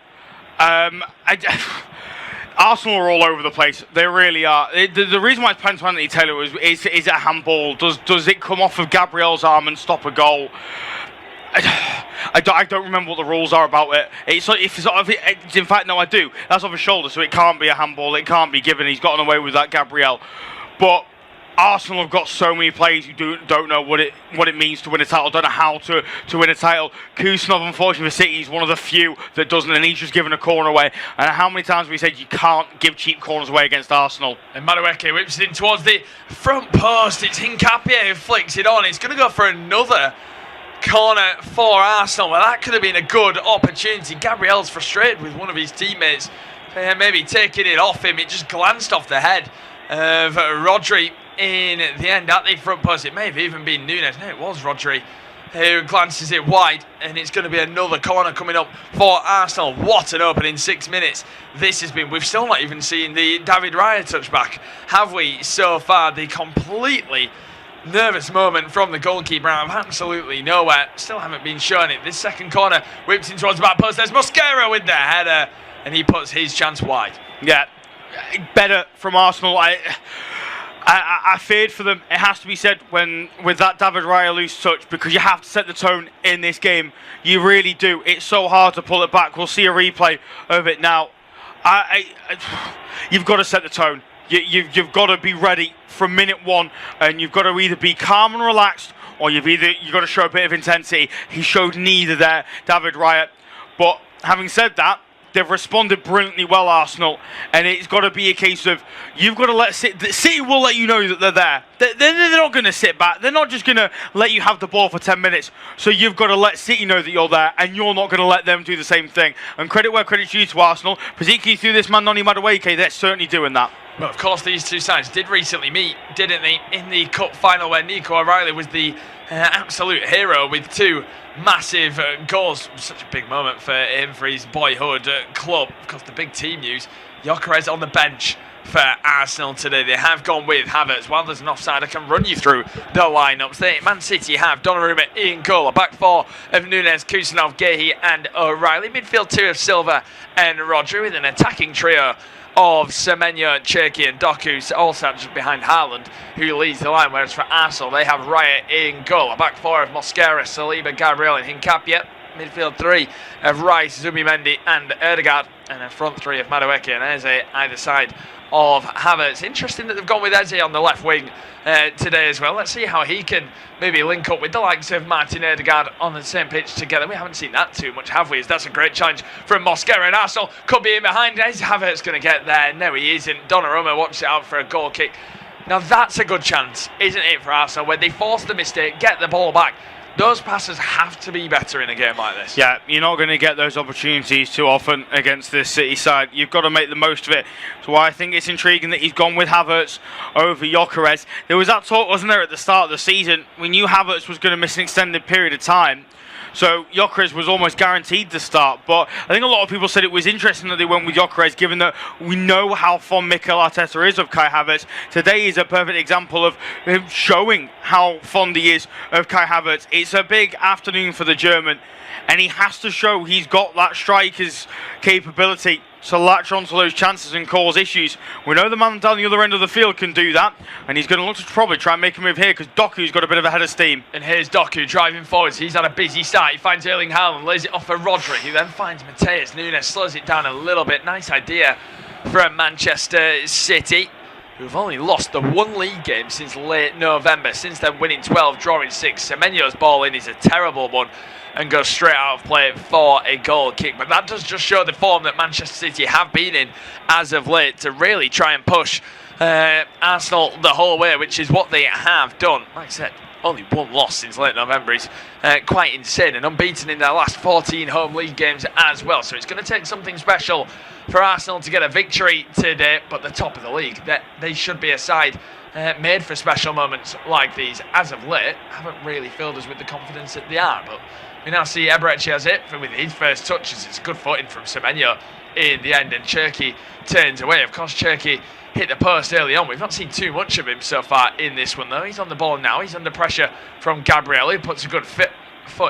Arsenal are all over the place. They really are. The reason why it's pen to Anthony Taylor is it a handball? Does it come off of Gabriel's arm and stop a goal? I don't remember what the rules are about it. In fact, no, I do. That's off his shoulder, so it can't be a handball. It can't be given. He's gotten away with that, Gabriel. But Arsenal have got so many players who don't know what it means to win a title, don't know how to win a title. Kusanov, unfortunately for City, is one of the few that doesn't, and he's just given a corner away. And how many times have we said you can't give cheap corners away against Arsenal? And Madueke whips it in towards the front post. It's Hincapie who flicks it on. It's going to go for another corner for Arsenal. Well, that could have been a good opportunity. Gabriel's frustrated with one of his teammates, maybe taking it off him. It just glanced off the head of Rodri in the end at the front post. It may have even been Nunes. No, it was Rodri who glances it wide, and it's going to be another corner coming up for Arsenal. What an opening 6 minutes this has been. We've still not even seen the David Raya touchback, have we, so far? The completely nervous moment from the goalkeeper out of absolutely nowhere. Still haven't been shown it. This second corner whips in towards the back post. There's Mosquera with the header, and he puts his chance wide. Yeah, better from Arsenal. I feared for them. It has to be said with that David Raya loose touch, because you have to set the tone in this game. You really do. It's so hard to pull it back. We'll see a replay of it now. You've got to set the tone. You've got to be ready from minute one, and you've got to either be calm and relaxed, or you've got to show a bit of intensity. He showed neither there, David Raya. But having said that, they've responded brilliantly well, Arsenal, and it's got to be a case of you've got to let City will let you know that they're there. They're not going to sit back. They're not just going to let you have the ball for 10 minutes. So you've got to let City know that you're there, and you're not going to let them do the same thing. And credit where credit's due to Arsenal, particularly through this man Noni Madueke. They're certainly doing that. Well, of course, these two sides did recently meet, didn't they, in the cup final where Nico O'Reilly was the absolute hero with two massive goals. Such a big moment for him, for his boyhood club. Of course, the big team news, Gyökeres on the bench for Arsenal today. They have gone with Havertz. While there's an offside, I can run you through the lineups. Man City have Donnarumma, Ian Cole, a back four of Nunes, Kusanov, Gahey and O'Reilly. Midfield two of Silva and Rodri, with an attacking trio of Semenyo, Cherky and Doku, all sat just behind Haaland, who leads the line. Whereas for Arsenal, they have Raya in goal, a back four of Mosquera, Saliba, Gabriel and Hincapie. midfield three of Rice, Zubimendi and Ødegaard, and a front three of Madueke and Eze either side of Havertz. Interesting that they've gone with Eze on the left wing today as well. Let's see how he can maybe link up with the likes of Martin Ødegaard on the same pitch together. We haven't seen that too much, have we? As that's a great challenge from Mosquera, and Arsenal could be in behind. Is Havertz going to get there? No, he isn't. Donnarumma watches it out for a goal kick. Now that's a good chance, isn't it, for Arsenal, where they force the mistake, get the ball back. Those passes have to be better in a game like this. Yeah, you're not going to get those opportunities too often against this City side. You've got to make the most of it. So I think it's intriguing that he's gone with Havertz over Gyökeres. There was that talk, wasn't there, at the start of the season? We knew Havertz was going to miss an extended period of time. So Gyökeres was almost guaranteed to start, but I think a lot of people said it was interesting that they went with Gyökeres, given that we know how fond Mikel Arteta is of Kai Havertz. Today is a perfect example of him showing how fond he is of Kai Havertz. It's a big afternoon for the German, and he has to show he's got that striker's capability to latch onto those chances and cause issues. We know the man down the other end of the field can do that, and he's going to look to probably try and make a move here because Doku's got a bit of a head of steam. And here's Doku driving forwards. He's had a busy start. He finds Erling Haaland, lays it off for Rodri, who then finds Mateus Nunes, slows it down a little bit. Nice idea from Manchester City, who've only lost the one league game since late November. Since then, winning 12, drawing 6. Semenyo's ball in is a terrible one and goes straight out of play for a goal kick. But that does just show the form that Manchester City have been in as of late to really try and push Arsenal the whole way, which is what they have done. Like I said, only one loss since late November is quite insane, and unbeaten in their last 14 home league games as well. So it's going to take something special for Arsenal to get a victory today, but the top of the league, they should be a side made for special moments like these. As of late, haven't really filled us with the confidence that they are, but we now see Eberechi has it with his first touches. It's good footing from Semenyo in the end, and Cherki turns away. Of course, Cherki hit the post early on. We've not seen too much of him so far in this one, though. He's on the ball now. He's under pressure from Gabriel, who puts a good foot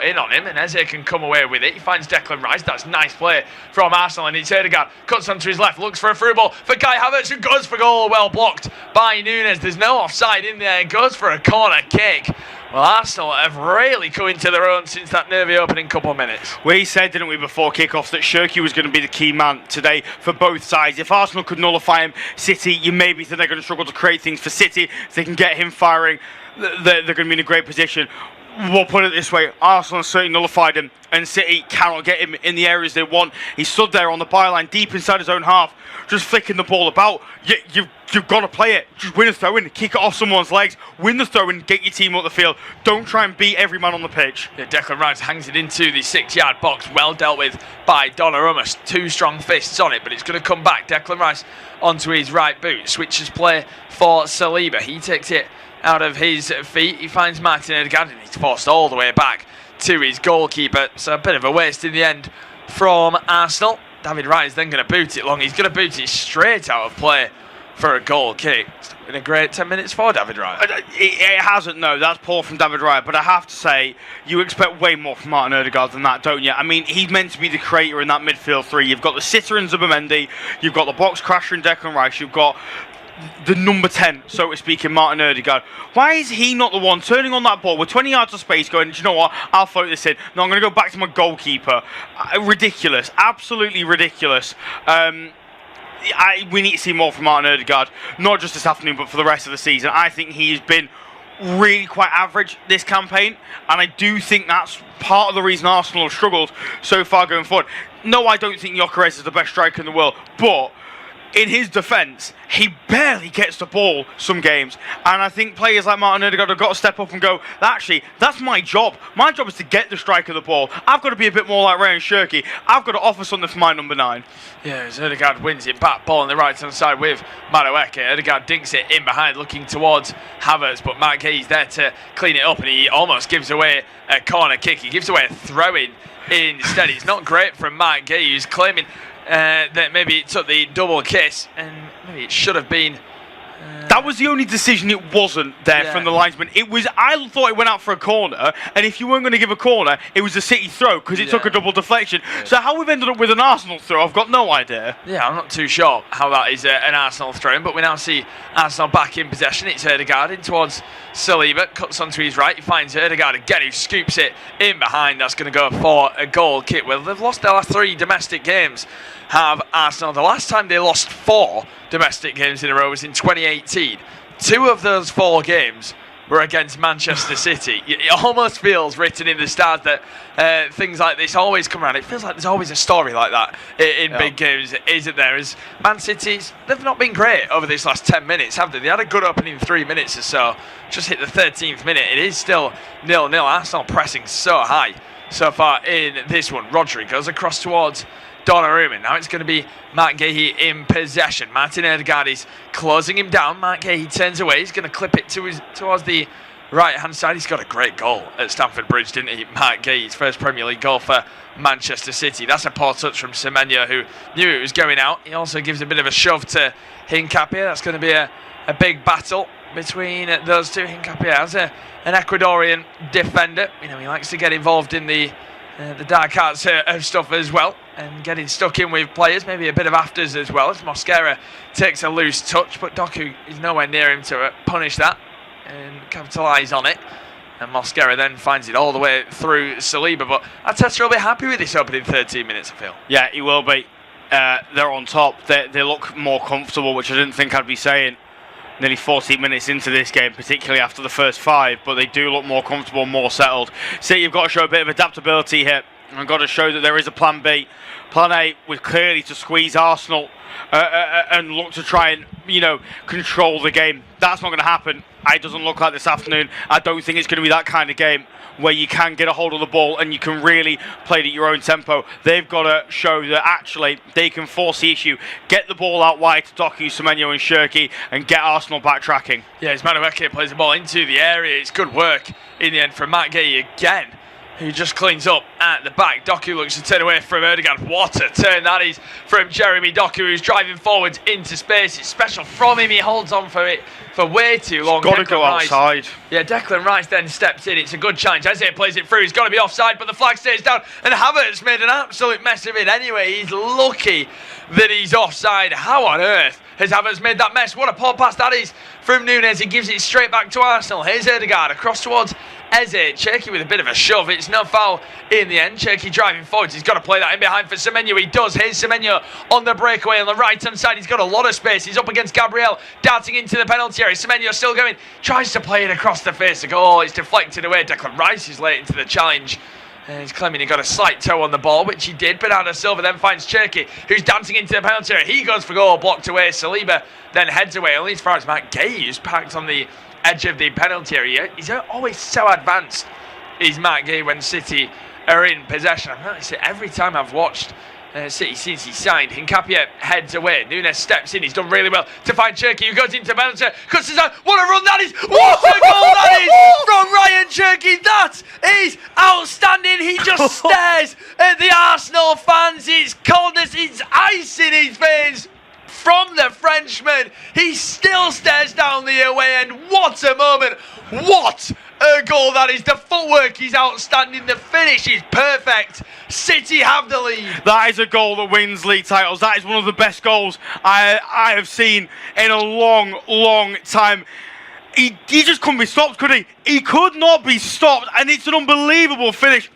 in on him, and Eze can come away with it. He finds Declan Rice. That's nice play from Arsenal, and it's Ødegaard. Cuts onto his left, looks for a through ball for Kai Havertz, who goes for goal. Well blocked by Nunes. There's no offside in there. Goes for a corner kick. Well, Arsenal have really come into their own since that nervy opening couple of minutes. We said, didn't we, before kick-off that Cherki was going to be the key man today for both sides. If Arsenal could nullify him, City, you maybe think they're going to struggle to create things for City. If they can get him firing, they're going to be in a great position. We'll put it this way, Arsenal certainly nullified him, and City cannot get him in the areas they want. He stood there on the byline, deep inside his own half, just flicking the ball about. You've got to play it. Just win a throw-in, kick it off someone's legs, win the throw-in, get your team up the field. Don't try and beat every man on the pitch. Yeah, Declan Rice hangs it into the 6-yard box, well dealt with by Donnarumma. 2 strong fists on it, but it's going to come back. Declan Rice onto his right boot, switches play for Saliba. He takes it out of his feet. He finds Martin Ødegaard, and he's forced all the way back to his goalkeeper. So a bit of a waste in the end from Arsenal. David Wright is then going to boot it long. He's going to boot it straight out of play for a goal kick. It's been a great 10 minutes for David Wright. It hasn't, no. That's poor from David Wright. But I have to say, you expect way more from Martin Ødegaard than that, don't you? I mean, he's meant to be the creator in that midfield three. You've got the sitter in Zubimendi. You've got the box crasher in Declan Rice. You've got the number 10, so to speak, in Martin Ødegaard. Why is he not the one turning on that ball with 20 yards of space going, do you know what, I'll float this in. No, I'm going to go back to my goalkeeper. Ridiculous. Absolutely ridiculous. We need to see more from Martin Ødegaard, not just this afternoon, but for the rest of the season. I think he's been really quite average this campaign, and I do think that's part of the reason Arsenal have struggled so far going forward. No, I don't think Gyökeres is the best striker in the world, but in his defence, he barely gets the ball some games. And I think players like Martin Ødegaard have got to step up and go, actually, that's my job. My job is to get the striker the ball. I've got to be a bit more like Ryan Cherki. I've got to offer something for my number 9. Yeah, as Ødegaard wins it back, ball on the right-hand side with Madueke. Ødegaard dinks it in behind, looking towards Havertz, but Matt Gay's there to clean it up, and he almost gives away a corner kick. He gives away a throw-in instead. It's not great from Matt Gay, who's claiming that maybe it took the double kiss, and maybe it should have been That was the only decision it wasn't there from the linesman. I thought it went out for a corner, and if you weren't going to give a corner, it was a City throw because it took a double deflection. So how we've ended up with an Arsenal throw, I've got no idea. Yeah, I'm not too sure how that is an Arsenal throw, but we now see Arsenal back in possession. It's Ødegaard in towards Saliba, cuts onto his right. He finds Ødegaard again, who scoops it in behind. That's going to go for a goal kick. Well, they've lost their last 3 domestic games, have Arsenal. The last time they lost 4 domestic games in a row was in 2018. 2 of those 4 games were against Manchester City. It almost feels written in the stars that things like this always come around. It feels like there's always a story like that in big games, isn't there? As Man City's, they've not been great over these last 10 minutes, have they? They had a good opening 3 minutes or so. Just hit the 13th minute. It is still 0-0. Arsenal pressing so high so far in this one. Rodri goes across towards Donnarumma. Now it's going to be Mark Gahey in possession. Martin Ødegaard is closing him down. Mark Gahey turns away. He's going to clip it towards the right-hand side. He's got a great goal at Stamford Bridge, didn't he? Mark Gahey's first Premier League goal for Manchester City. That's a poor touch from Semenyo, who knew it was going out. He also gives a bit of a shove to Hincapié. That's going to be a big battle between those two. Hincapié has an Ecuadorian defender. You know, he likes to get involved in the dark arts of stuff as well, and getting stuck in with players, maybe a bit of afters as well, as Mosquera takes a loose touch, but Doku is nowhere near him to punish that and capitalise on it. And Mosquera then finds it all the way through Saliba, but Arteta will be happy with this opening 13 minutes, I feel. Yeah, he will be. They're on top. They look more comfortable, which I didn't think I'd be saying nearly 40 minutes into this game, particularly after the first 5, but they do look more comfortable, more settled. So you've got to show a bit of adaptability here, and got to show that there is a plan B. Plan A was clearly to squeeze Arsenal and look to try and, control the game. That's not going to happen. It doesn't look like this afternoon. I don't think it's going to be that kind of game where you can get a hold of the ball and you can really play it at your own tempo. They've got to show that actually they can force the issue, get the ball out wide to Doku, Semenyo and Shirky, and get Arsenal backtracking. Yeah, as Madueke plays the ball into the area. It's good work in the end from Matt Gahey again, who just cleans up at the back. Doku looks to turn away from Ødegaard. What a turn that is from Jeremy Doku, who's driving forwards into space. It's special from him. He holds on for it for way too long. He's got to go outside. Yeah, Declan Rice then steps in. It's a good challenge. Eze plays it through. He's got to be offside, but the flag stays down. And Havertz made an absolute mess of it anyway. He's lucky that he's offside. How on earth has Havertz made that mess? What a poor pass that is from Núñez. He gives it straight back to Arsenal. Here's Ødegaard across towards Eze. Cherky with a bit of a shove. It's no foul in the end. Cherky driving forwards. He's got to play that in behind for Semenyo. He does. Here's Semenyo on the breakaway on the right-hand side. He's got a lot of space. He's up against Gabriel, darting into the penalty area. Semenyo still going. Tries to play it across the face of goal. It's deflected away. Declan Rice is late into the challenge. He's claiming he got a slight toe on the ball, which he did. Bernardo Silva then finds Cherky, who's dancing into the penalty area. He goes for goal, blocked away. Saliba then heads away. Only as far as Matt Gahey, who's packed on the edge of the penalty area. He's always so advanced, is Matt Gahey, when City are in possession. I've noticed it every time I've watched City since he signed. Hincapié heads away. Núñez steps in. He's done really well to find Cherky, who goes into the penalty area. Cuts his out. What a run that is! What a goal that is from Ryan Cherky! That is outstanding. He just stares at the Arsenal fans. It's coldness. It's ice in his veins. From the Frenchman, he still stares down the away end. What a moment! What a goal that is! The footwork is outstanding. The finish is perfect. City have the lead. That is a goal that wins league titles. That is one of the best goals I have seen in a long time. He just couldn't be stopped, could he? He could not be stopped, and it's an unbelievable finish.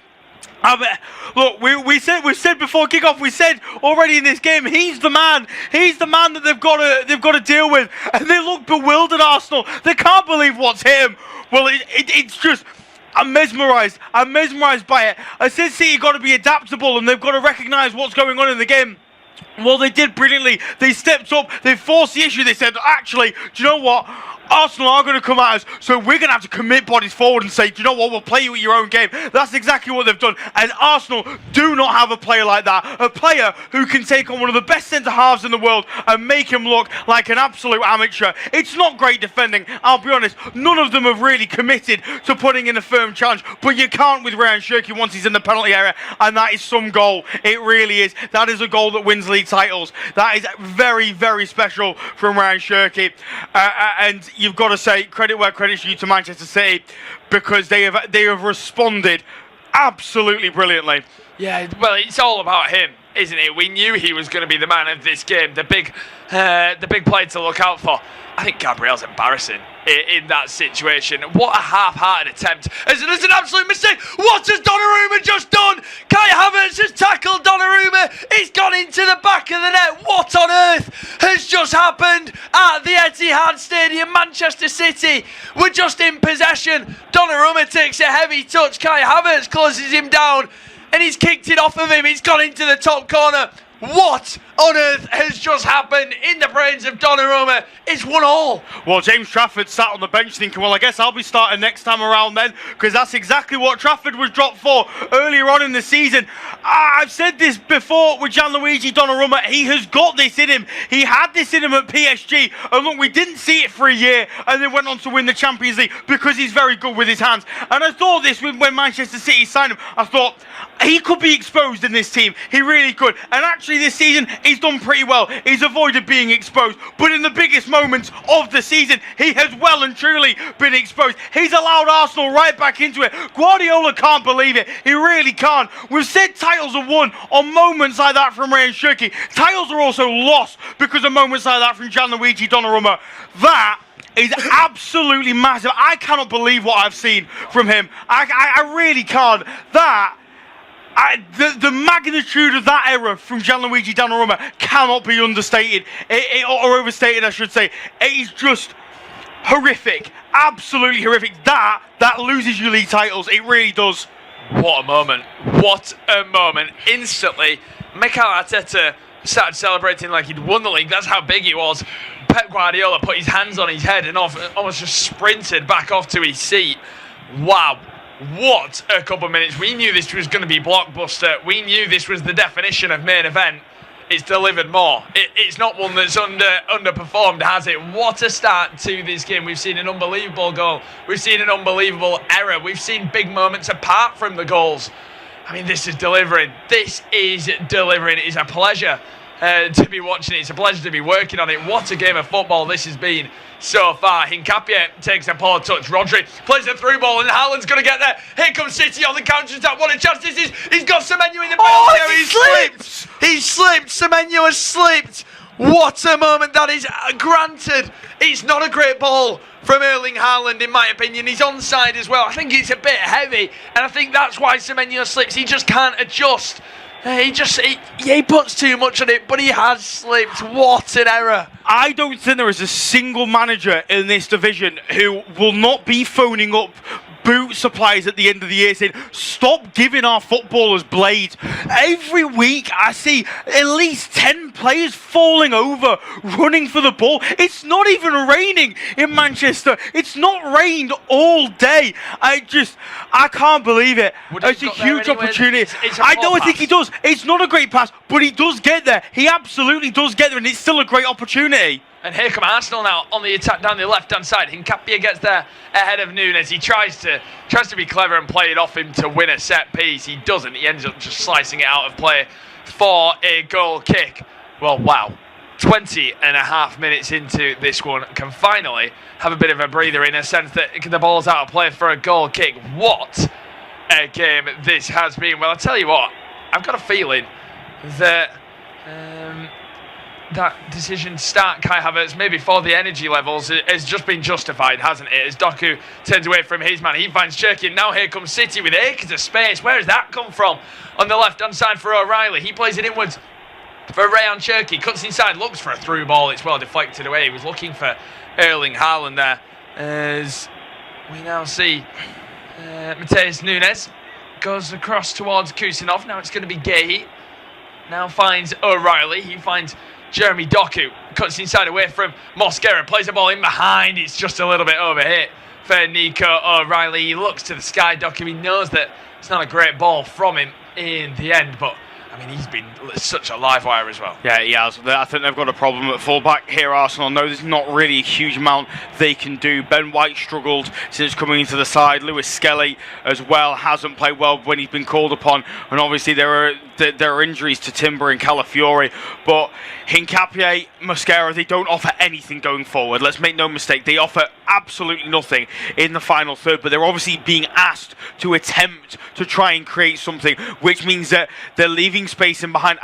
Look, we've said before kickoff, we said already in this game, he's the man that they've got to deal with, and they look bewildered, Arsenal. They can't believe what's hit him. Well, it's just, I'm mesmerised by it. I said City got to be adaptable, and they've got to recognise what's going on in the game. Well, they did brilliantly. They stepped up, they forced the issue. They said, actually, do you know what? Arsenal are going to come at us, so we're going to have to commit bodies forward and say, do you know what, we'll play you at your own game. That's exactly what they've done. And Arsenal do not have a player like that. A player who can take on one of the best centre-halves in the world and make him look like an absolute amateur. It's not great defending, I'll be honest. None of them have really committed to putting in a firm challenge, but you can't with Ryan Shirky once he's in the penalty area, and that is some goal. It really is. That is a goal that wins league titles. That is very, very special from Ryan Shirky. And you've got to say credit where credit's due to Manchester City, because they have responded absolutely brilliantly. Yeah, well, it's all about him, isn't it? We knew he was going to be the man of this game, the big player to look out for. I think Gabriel's embarrassing in that situation. What a half-hearted attempt. As it is an absolute mistake. What has Donnarumma just done? Kai Havertz has tackled Donnarumma. It's gone into the back of the net. What on earth has just happened at the Etihad Stadium? Manchester City were just in possession. Donnarumma takes a heavy touch. Kai Havertz closes him down, and he's kicked it off of him. It's gone into the top corner. What on earth has just happened in the brains of Donnarumma? It's 1-1. Well, James Trafford sat on the bench thinking, well, I guess I'll be starting next time around then, because that's exactly what Trafford was dropped for earlier on in the season. I've said this before with Gianluigi Donnarumma. He has got this in him. He had this in him at PSG, and look, we didn't see it for a year, and then went on to win the Champions League because he's very good with his hands. And I thought this when Manchester City signed him. I thought he could be exposed in this team. He really could. And actually this season, he's done pretty well. He's avoided being exposed. But in the biggest moments of the season, he has well and truly been exposed. He's allowed Arsenal right back into it. Guardiola can't believe it. He really can't. We've said titles are won on moments like that from Ryan Shirky. Titles are also lost because of moments like that from Gianluigi Donnarumma. That is absolutely massive. I cannot believe what I've seen from him. I really can't. The magnitude of that error from Gianluigi Donnarumma cannot be understated, or overstated, I should say. It is just horrific, absolutely horrific. That loses you league titles. It really does. What a moment! What a moment! Instantly, Mikel Arteta started celebrating like he'd won the league. That's how big it was. Pep Guardiola put his hands on his head and almost just sprinted back off to his seat. Wow. What a couple of minutes. We knew this was going to be blockbuster. We knew this was the definition of main event. It's delivered more. It's not one that's underperformed, has it? What a start to this game. We've seen an unbelievable goal. We've seen an unbelievable error. We've seen big moments apart from the goals. I mean, this is delivering. This is delivering. It is a pleasure to be watching it. It's a pleasure to be working on it. What a game of football this has been so far. Hincapié takes a poor touch. Rodri plays a through ball, and Haaland's going to get there. Here comes City on the counter attack. What a chance this is. He's got Semenyo in the penalty area. He slipped. He slipped. Semenyo has slipped. What a moment that is. Granted, it's not a great ball from Erling Haaland, in my opinion. He's onside as well. I think it's a bit heavy, and I think that's why Semenyo slips. He just can't adjust. He puts too much on it, but he has slipped. What an error. I don't think there is a single manager in this division who will not be phoning up boot supplies at the end of the year saying, stop giving our footballers blades. Every week I see at least 10 players falling over, running for the ball. It's not even raining in Manchester. It's not rained all day. I can't believe it. It's a huge opportunity. I think he does. It's not a great pass, but he does get there. He absolutely does get there, and it's still a great opportunity. And here come Arsenal now on the attack down the left-hand side. Hincapié gets there ahead of Nunes. He tries to be clever and play it off him to win a set piece. He doesn't. He ends up just slicing it out of play for a goal kick. Well, wow. 20 and a half minutes into this one, can finally have a bit of a breather in a sense that the ball's out of play for a goal kick. What a game this has been. Well, I'll tell you what. I've got a feeling that that decision to start Kai Havertz, maybe for the energy levels, has just been justified, hasn't it? As Doku turns away from his man, he finds Cherky, and now here comes City with acres of space. Where has that come from? On the left-hand side for O'Reilly. He plays it inwards for Rayan Cherky. Cuts inside, looks for a through ball. It's well deflected away. He was looking for Erling Haaland there. As we now see Matheus Nunes goes across towards Kusinov. Now it's going to be Gehi. Now finds O'Reilly. He finds Jeremy Doku cuts inside away from Mosquera, plays the ball in behind. It's just a little bit overhit for Nico O'Reilly. He looks to the sky, Doku. He knows that it's not a great ball from him in the end, but I mean, he's been such a live wire as well. Yeah, he has. I think they've got a problem at fullback here, Arsenal. No, there's not really a huge amount they can do. Ben White struggled since coming into the side. Lewis Skelly as well hasn't played well when he's been called upon. And obviously there are injuries to Timber and Calafiore. But Hincapié, Mosquera, they don't offer anything going forward. Let's make no mistake. They offer absolutely nothing in the final third. But they're obviously being asked to attempt to try and create something, which means that they're leaving space in behind.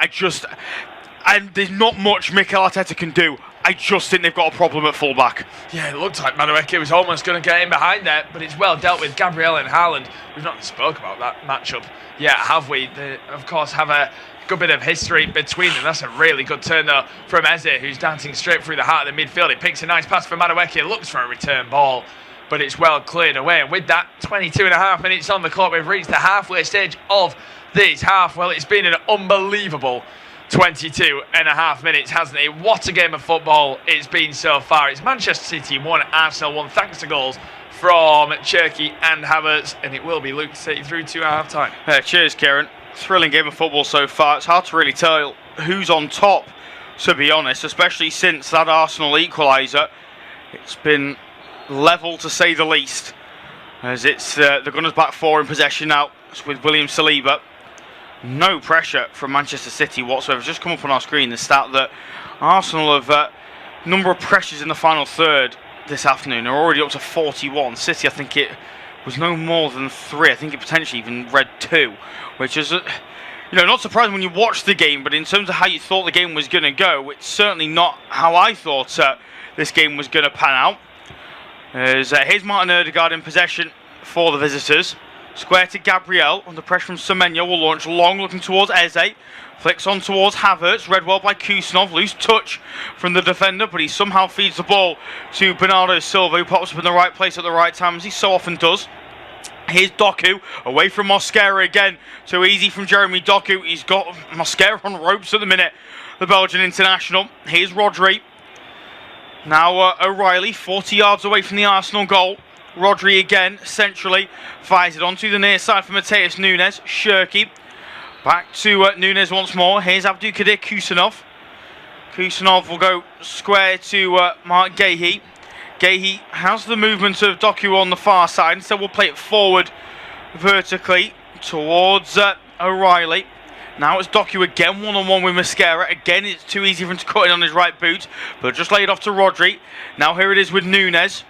And there's not much Mikel Arteta can do. I just think they've got a problem at fullback. Yeah, it looked like Madueke was almost going to get in behind there, but it's well dealt with. Gabriel and Haaland, we've not spoke about that matchup yet, have we? They, of course, have a good bit of history between them. That's a really good turn, though, from Eze, who's dancing straight through the heart of the midfield. He picks a nice pass for Madueke, looks for a return ball, but it's well cleared away. And with that, 22.5 minutes on the clock, we've reached the halfway stage of this half. Well, it's been an unbelievable 22.5 minutes, hasn't it? What a game of football it's been so far. It's Manchester City 1, Arsenal 1, thanks to goals from Cherki and Havertz, and it will be Luke to take you through to half time. Cheers, Kieran. Thrilling game of football so far. It's hard to really tell who's on top, to be honest, especially since that Arsenal equaliser. It's been level, to say the least, as it's the Gunners' back four in possession now. It's with William Saliba. No pressure from Manchester City whatsoever. It's just come up on our screen, the stat that Arsenal have number of pressures in the final third this afternoon are already up to 41. City, I think it was no more than 3. I think it potentially even read 2, which is not surprising when you watch the game, but in terms of how you thought the game was going to go, it's certainly not how I thought this game was going to pan out. Here's Martin Odegaard in possession for the visitors. Square to Gabriel, under pressure from Semenyo, will launch long, looking towards Eze. Flicks on towards Havertz, read well by Kusanov. Loose touch from the defender, but he somehow feeds the ball to Bernardo Silva, who pops up in the right place at the right time, as he so often does. Here's Doku, away from Mosquera again. Too easy from Jeremy Doku. He's got Mosquera on ropes at the minute, the Belgian international. Here's Rodri. Now O'Reilly, 40 yards away from the Arsenal goal. Rodri again, centrally, fires it onto the near side for Mateus Nunes. Cherki, back to Nunes once more. Here's Abdulkadir Kusanov. Kusanov will go square to Mark Guéhi. Guéhi has the movement of Doku on the far side, so we'll play it forward vertically towards O'Reilly. Now it's Doku again, one-on-one with Mosquera. Again, it's too easy for him to cut in on his right boot, but just laid off to Rodri. Now here it is with Nunes.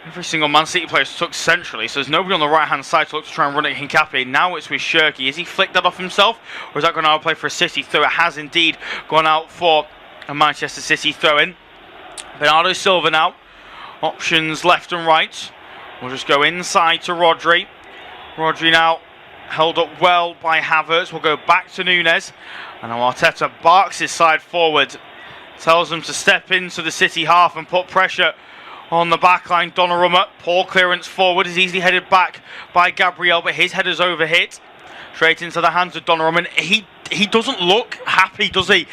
Every single Man City player is tucked centrally, so there's nobody on the right-hand side to look to try and run at Hincapié. Now it's with Cherki. Has he flicked that off himself, or is that going to outplay for a City throw? It has indeed gone out for a Manchester City throw-in. Bernardo Silva now. Options left and right. We'll just go inside to Rodri. Rodri now held up well by Havertz. We'll go back to Nunes. And now Arteta barks his side forward. Tells them to step into the City half and put pressure on the back line. Donnarumma, poor clearance forward, is easily headed back by Gabriel, but his header's overhit. Straight into the hands of Donnarumma. He doesn't look happy, does he?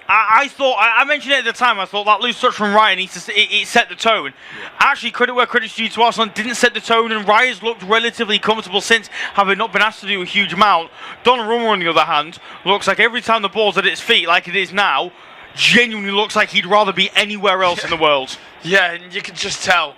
I thought, I mentioned it at the time, I thought that loose touch from Ryan, it set the tone. Actually, credit where credit's due to Arsenal, didn't set the tone, and Ryan's looked relatively comfortable since, having not been asked to do a huge amount. Donnarumma, on the other hand, looks like every time the ball's at its feet, like it is now, genuinely looks like he'd rather be anywhere else in the world. Yeah, and you can just tell,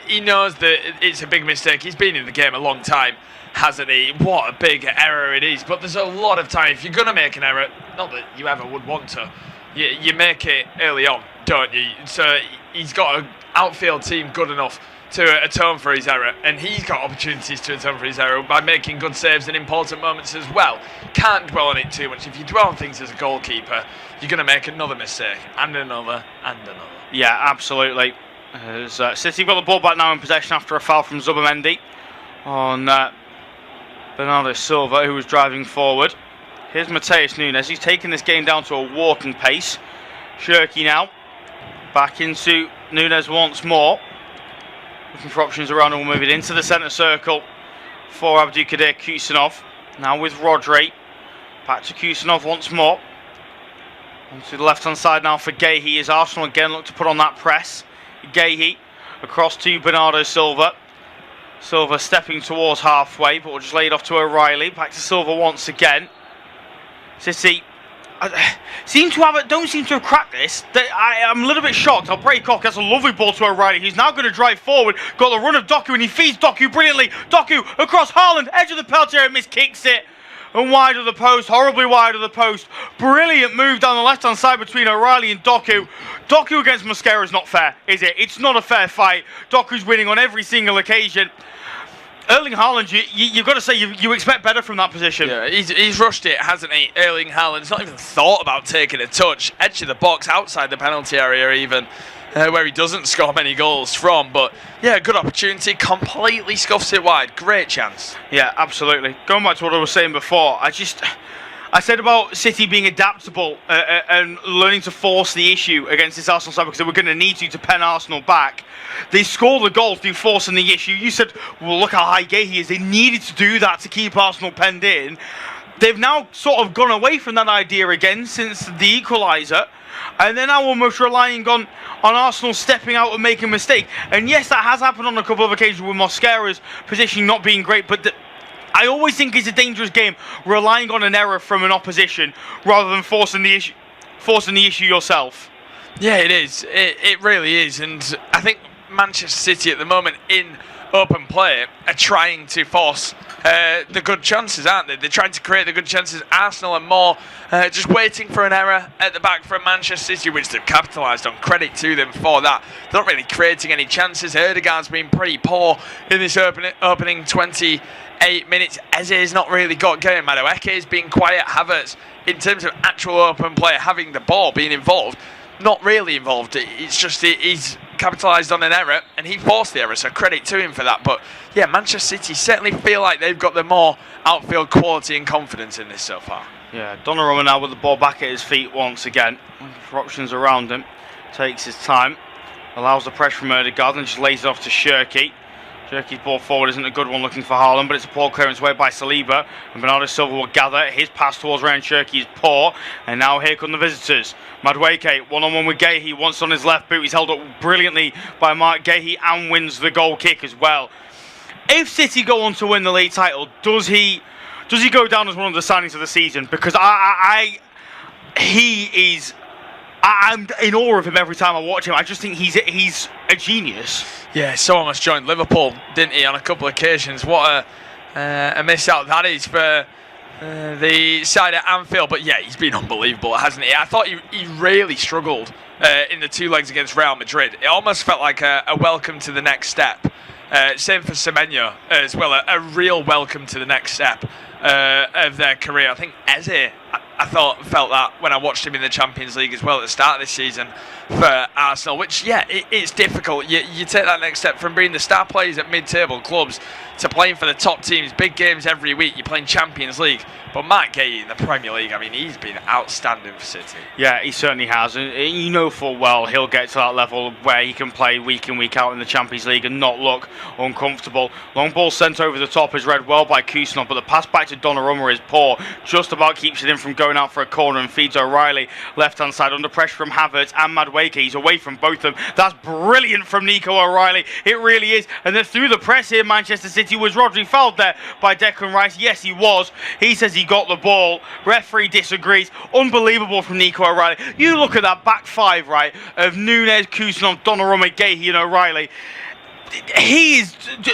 he knows that it's a big mistake. He's been in the game a long time, hasn't he? What a big error it is. But there's a lot of time, if you're going to make an error, not that you ever would want to, you make it early on, don't you? So he's got an outfield team good enough to atone for his error, and he's got opportunities to atone for his error by making good saves in important moments as well. Can't dwell on it too much. If you dwell on things as a goalkeeper, you're going to make another mistake, and another, and another. Yeah, absolutely. As City got the ball back now in possession after a foul from Zubamendi on Bernardo Silva, who was driving forward. Here's Mateus Nunes. He's taken this game down to a walking pace. Cherki now. Back into Nunes once more. Looking for options around, and we'll move it into the centre circle for To the left-hand side now for Gahey as Arsenal again look to put on that press. Gahey across to Bernardo Silva. Silva stepping towards halfway, but we'll just lay it off to O'Reilly. Back to Silva once again. City don't seem to have cracked this. I'm a little bit shocked. I'll break off. That's a lovely ball to O'Reilly. He's now going to drive forward. Got the run of Doku, and he feeds Doku brilliantly. Doku across Haaland, edge of the penalty area, miskicks it. And wide of the post, horribly wide of the post. Brilliant move down the left-hand side between O'Reilly and Doku. Doku against Mosquera is not fair, is it? It's not a fair fight. Doku's winning on every single occasion. Erling Haaland, you've got to say you expect better from that position. Yeah, he's rushed it, hasn't he? Erling Haaland's not even thought about taking a touch. Edge of the box, outside the penalty area even, where he doesn't score many goals from. But yeah, good opportunity, completely scuffs it wide. Great chance. Yeah, absolutely. Going back to what I was saying before, I said about City being adaptable and learning to force the issue against this Arsenal side because they were going to need to pen Arsenal back. They scored the goal through forcing the issue. You said, well, look how high Gahey is. They needed to do that to keep Arsenal penned in. They've now sort of gone away from that idea again since the equaliser. And they're now almost relying on Arsenal stepping out and making a mistake. And yes, that has happened on a couple of occasions with Mosquera's positioning not being great, but I always think it's a dangerous game relying on an error from an opposition rather than forcing the issue yourself. Yeah, it is. It really is. And I think Manchester City at the moment in open play are trying to force the good chances, aren't they? They're trying to create the good chances. Arsenal are more just waiting for an error at the back from Manchester City, which they've capitalised on. Credit to them for that. They're not really creating any chances. Ødegaard's been pretty poor in this opening 28 minutes. Eze's not really got going. Madueke's been quiet. Havertz, in terms of actual open play, having the ball, being involved, not really involved. It's just he's capitalised on an error and he forced the error, so credit to him for that. But yeah, Manchester City certainly feel like they've got the more outfield quality and confidence in this so far. Yeah, Donnarumma now with the ball back at his feet once again. For options around him, takes his time, allows the pressure from Ødegaard and just lays it off to Shirky. Shirky's ball forward isn't a good one, looking for Haaland, but it's a poor clearance away by Saliba. And Bernardo Silva will gather. His pass towards Ryan Shirky is poor. And now here come the visitors. Madueke, one-on-one with Gahey, once on his left boot. He's held up brilliantly by Mark Gahey and wins the goal kick as well. If City go on to win the league title, does he go down as one of the signings of the season? Because I'm in awe of him every time I watch him. I just think he's a genius. Yeah, so almost joined Liverpool, didn't he, on a couple of occasions? What a miss out that is for the side at Anfield. But yeah, he's been unbelievable, hasn't he? I thought he really struggled in the two legs against Real Madrid. It almost felt like a welcome to the next step. Same for Semenyo as well, a real welcome to the next step of their career. I think Eze, I felt that when I watched him in the Champions League as well at the start of this season for Arsenal, which, yeah, it's difficult. You take that next step from being the star players at mid-table clubs to playing for the top teams, big games every week. You're playing Champions League. But Mark Gahey in the Premier League, I mean, he's been outstanding for City. Yeah, he certainly has. And you know full well he'll get to that level where he can play week in, week out in the Champions League and not look uncomfortable. Long ball sent over the top is read well by Kusanov, but the pass back to Donnarumma is poor. Just about keeps it in from going out for a corner and feeds O'Reilly left-hand side under pressure from Havertz and Madueke. He's away from both of them. That's brilliant from Nico O'Reilly. It really is. And then through the press here, Manchester City, was Rodri fouled there by Declan Rice? Yes, he was. He says he got the ball. Referee disagrees. Unbelievable from Nico O'Reilly. You look at that back five, right, of Núñez, Kusanov, Donnarumma, Gahey and O'Reilly. He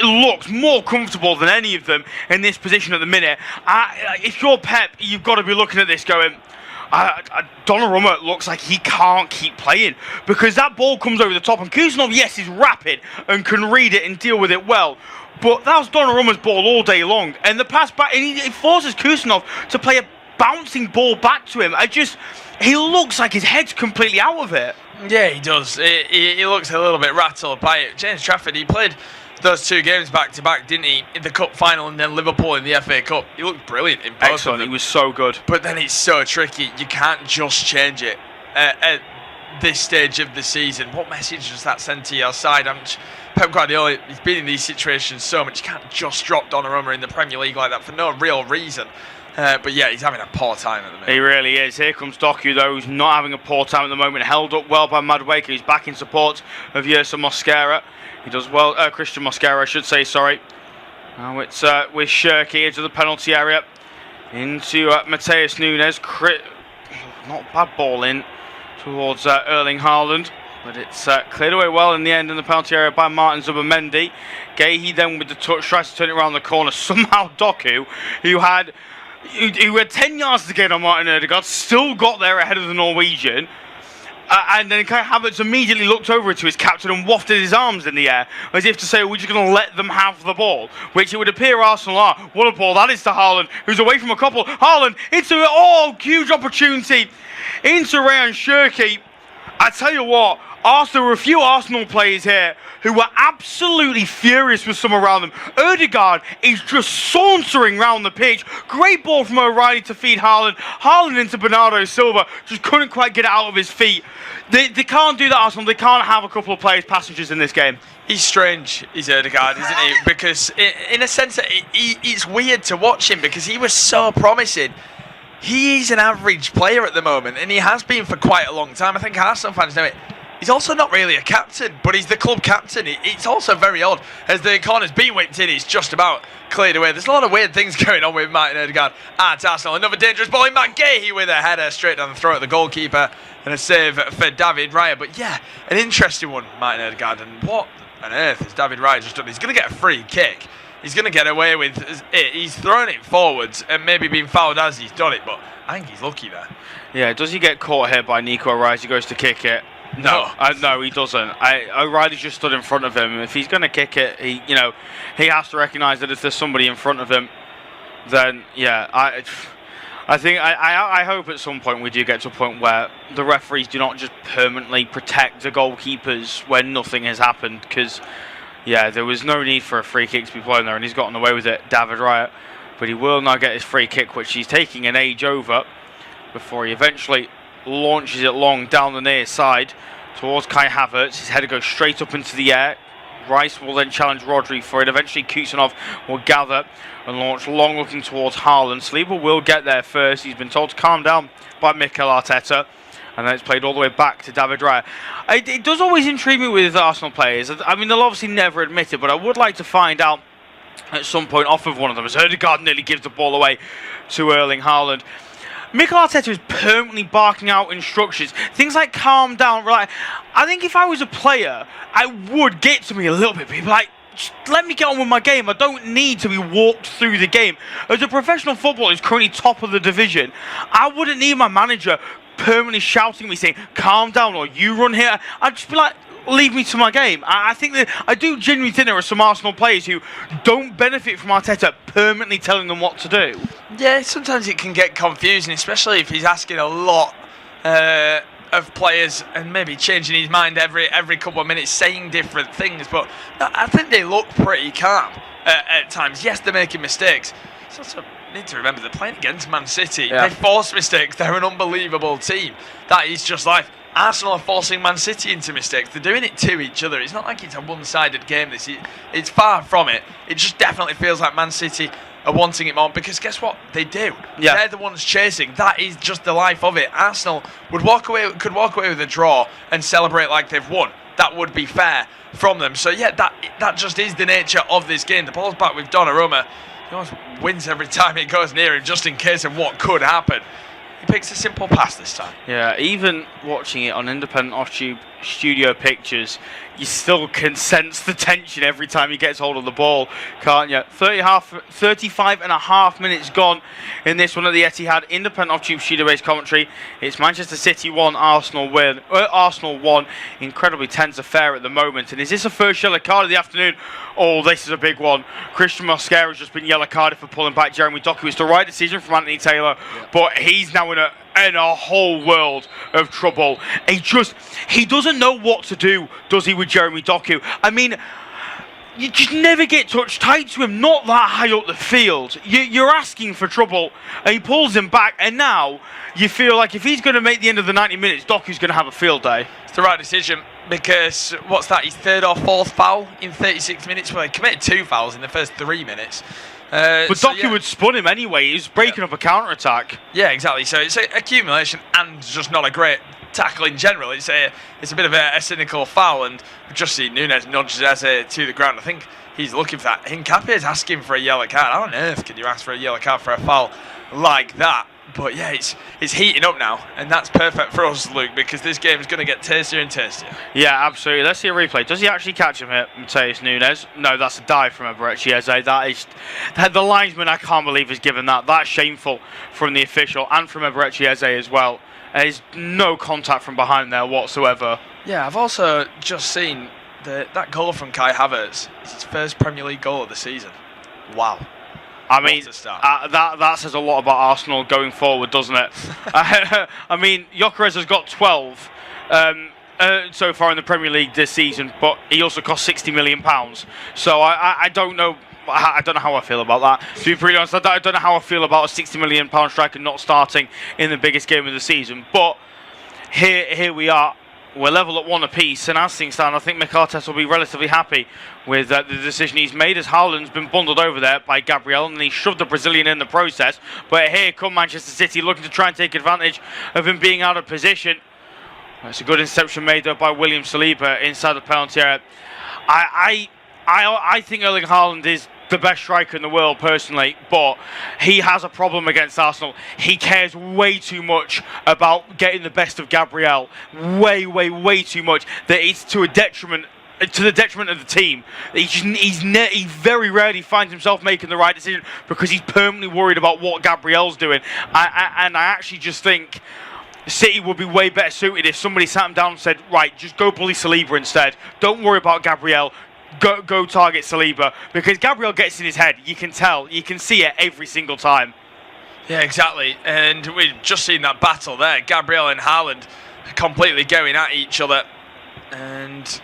looks more comfortable than any of them in this position at the minute. If you're Pep, you've got to be looking at this going, Donnarumma looks like he can't keep playing because that ball comes over the top and Kusanov, yes, is rapid and can read it and deal with it well. But that was Donnarumma's ball all day long. And the pass back, and he forces Kusanov to play a bouncing ball back to him. He looks like his head's completely out of it. Yeah, he does. He looks a little bit rattled by it. James Trafford, he played those two games back to back, didn't he? In the Cup final and then Liverpool in the FA Cup. He looked brilliant in both Excellent. of them. He was so good. But then it's so tricky. You can't just change it at this stage of the season. What message does that send to your side? Pep Guardiola, he's been in these situations so much. You can't just drop Donnarumma in the Premier League like that for no real reason. But yeah, he's having a poor time at the minute. He really is. Here comes Doku, though, who's not having a poor time at the moment. Held up well by Matchday, who's back in support of Yersa Mosquera. He does well. Christian Mosquera, I should say, sorry. Now it's with Shirky into the penalty area. Into Mateus Nunes. Not bad ball in towards Erling Haaland. But it's cleared away well in the end in the penalty area by Martin Zubamendi. Gahey then with the touch tries to turn it around the corner. Somehow Doku, who had 10 yards to gain on Martin Ødegaard, still got there ahead of the Norwegian. And then Kai Havertz immediately looked over to his captain and wafted his arms in the air as if to say, we're just going to let them have the ball. Which it would appear Arsenal are. What a ball that is to Haaland, who's away from a couple. Haaland into huge opportunity into Ryan Shirky. I tell you what, there were a few Arsenal players here who were absolutely furious with some around them. Ødegaard is just sauntering round the pitch. Great ball from O'Reilly to feed Haaland. Haaland into Bernardo Silva. Just couldn't quite get it out of his feet. They can't do that, Arsenal. They can't have a couple of players passengers in this game. He's strange, he's Ødegaard, isn't he? Because in a sense, it's weird to watch him because he was so promising. He's an average player at the moment, and he has been for quite a long time. I think Arsenal fans know it. He's also not really a captain, but he's the club captain. It's also very odd. As the corner's been whipped in, it's just about cleared away. There's a lot of weird things going on with Martin Ødegaard at Arsenal. Another dangerous ball in Matt Gahey with a header straight down the throat of the goalkeeper and a save for David Raya. But yeah, an interesting one, Martin Ødegaard. And what on earth has David Raya just done? He's going to get a free kick. He's going to get away with it. He's thrown it forwards and maybe been fouled as he's done it, but I think he's lucky there. Yeah, does he get caught here by Nico O'Reilly as he goes to kick it? No. No, he doesn't. O'Reilly's just stood in front of him. If he's going to kick it, he has to recognise that if there's somebody in front of him, then yeah, I hope at some point we do get to a point where the referees do not just permanently protect the goalkeepers when nothing has happened, because yeah, there was no need for a free kick to be playing there, and he's gotten away with it, David Raya. But he will now get his free kick, which he's taking an age over, before he eventually launches it long down the near side towards Kai Havertz. His header goes straight up into the air. Rice will then challenge Rodri for it. Eventually Kusanov will gather and launch long looking towards Haaland. Saliba will get there first. He's been told to calm down by Mikel Arteta. And then it's played all the way back to David Raya. It does always intrigue me with Arsenal players. I mean, they'll obviously never admit it, but I would like to find out at some point off of one of them, as Ødegaard nearly gives the ball away to Erling Haaland. Mikel Arteta is permanently barking out instructions. Things like calm down, right? I think if I was a player, I would get to me a little bit. People like, just let me get on with my game. I don't need to be walked through the game. As a professional footballer who's currently top of the division, I wouldn't need my manager permanently shouting at me saying, calm down, or you run here. I'd just be like, leave me to my game. I think that I do genuinely think there are some Arsenal players who don't benefit from Arteta permanently telling them what to do. Yeah, sometimes it can get confusing, especially if he's asking a lot of players and maybe changing his mind every couple of minutes, saying different things. But I think they look pretty calm at times. Yes, they're making mistakes. So need to remember they're playing against Man City. Yeah. They force mistakes. They're an unbelievable team. That is just life. Arsenal are forcing Man City into mistakes. They're doing it to each other. It's not like it's a one-sided game. It's far from it. It just definitely feels like Man City are wanting it more, because guess what? They do. Yeah. They're the ones chasing. That is just the life of it. Arsenal could walk away with a draw and celebrate like they've won. That would be fair from them. So yeah, that just is the nature of this game. The ball's back with Donnarumma. He always wins every time it goes near him, just in case of what could happen. He picks a simple pass this time. Yeah, even watching it on independent off-tube studio pictures, you still can sense the tension every time he gets hold of the ball, can't you? 35 and a half minutes gone in this one at the Etihad. Independent off-tube studio-based commentary. It's Manchester City 1, Arsenal 1. Incredibly tense affair at the moment. And is this a first yellow card of the afternoon? Oh, this is a big one. Christian Mosquera has just been yellow carded for pulling back Jeremy Doku. It's the right decision from Anthony Taylor, but he's now in a whole world of trouble. He doesn't know what to do, does he, with Jeremy Doku? I mean, you just never get touched tight to him, not that high up the field. You're asking for trouble, and he pulls him back, and now you feel like if he's going to make the end of the 90 minutes, Doku's going to have a field day. It's the right decision, because what's that, his third or fourth foul in 36 minutes? Well, he committed 2 fouls in the first 3 minutes. But Doku had spun him anyway. He was breaking up a counter-attack. Yeah, exactly. So it's accumulation and just not a great tackle in general. It's a bit of a cynical foul, and we've just seen Nunes nudge Eze to the ground. I think he's looking for that. Hincapié is asking for a yellow card. How on earth can you ask for a yellow card for a foul like that? But yeah, it's heating up now, and that's perfect for us, Luke, because this game is going to get tastier and tastier. Yeah, absolutely. Let's see a replay. Does he actually catch him here, Mateus Nunes? No, that's a dive from Eberechi Eze. The linesman, I can't believe, has given that. That's shameful from the official and from Eberechi Eze as well. There's no contact from behind there whatsoever. Yeah, I've also just seen that goal from Kai Havertz is his first Premier League goal of the season. Wow. I mean, that says a lot about Arsenal going forward, doesn't it? I mean, Gyökeres has got 12 so far in the Premier League this season, but he also cost £60 million. So I don't know. I don't know how I feel about that. To be pretty honest, I don't know how I feel about a £60 million striker not starting in the biggest game of the season. But here we are. We're level at 1 apiece, and as things stand, I think Mikel Arteta will be relatively happy with the decision he's made, as Haaland's been bundled over there by Gabriel, and he shoved the Brazilian in the process. But here come Manchester City looking to try and take advantage of him being out of position. It's a good interception made though by William Saliba inside the penalty area. I think Erling Haaland is the best striker in the world personally, but he has a problem against Arsenal. He cares way too much about getting the best of Gabriel, way too much, that it's to the detriment of the team. He very rarely finds himself making the right decision because he's permanently worried about what Gabriel's doing. And I actually just think City would be way better suited if somebody sat him down and said, right, just go bully Saliba instead. Don't worry about Gabriel. Go target Saliba, because Gabriel gets in his head. You can tell, you can see it every single time. Yeah, exactly. And we've just seen that battle there. Gabriel and Haaland completely going at each other. And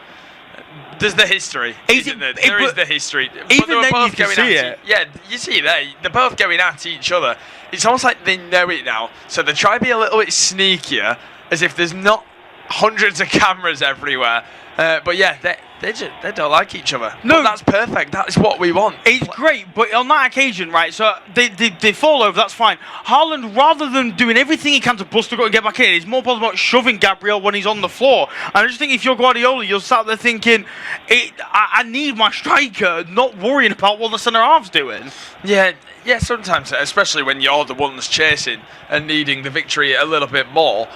there's the history, isn't there? There is the history. Even then you can see it. Yeah, you see there. They're both going at each other. It's almost like they know it now. So they try to be a little bit sneakier, as if there's not hundreds of cameras everywhere. But yeah, they don't like each other. No, but that's perfect. That's what we want. It's great, but on that occasion, right, so they fall over, that's fine. Haaland, rather than doing everything he can to bust the goal and get back in, he's more bothered about shoving Gabriel when he's on the floor. And I just think if you're Guardiola, you'll sat there thinking, I need my striker, not worrying about what the centre-half's doing. Yeah, sometimes, especially when you're the ones chasing and needing the victory a little bit more.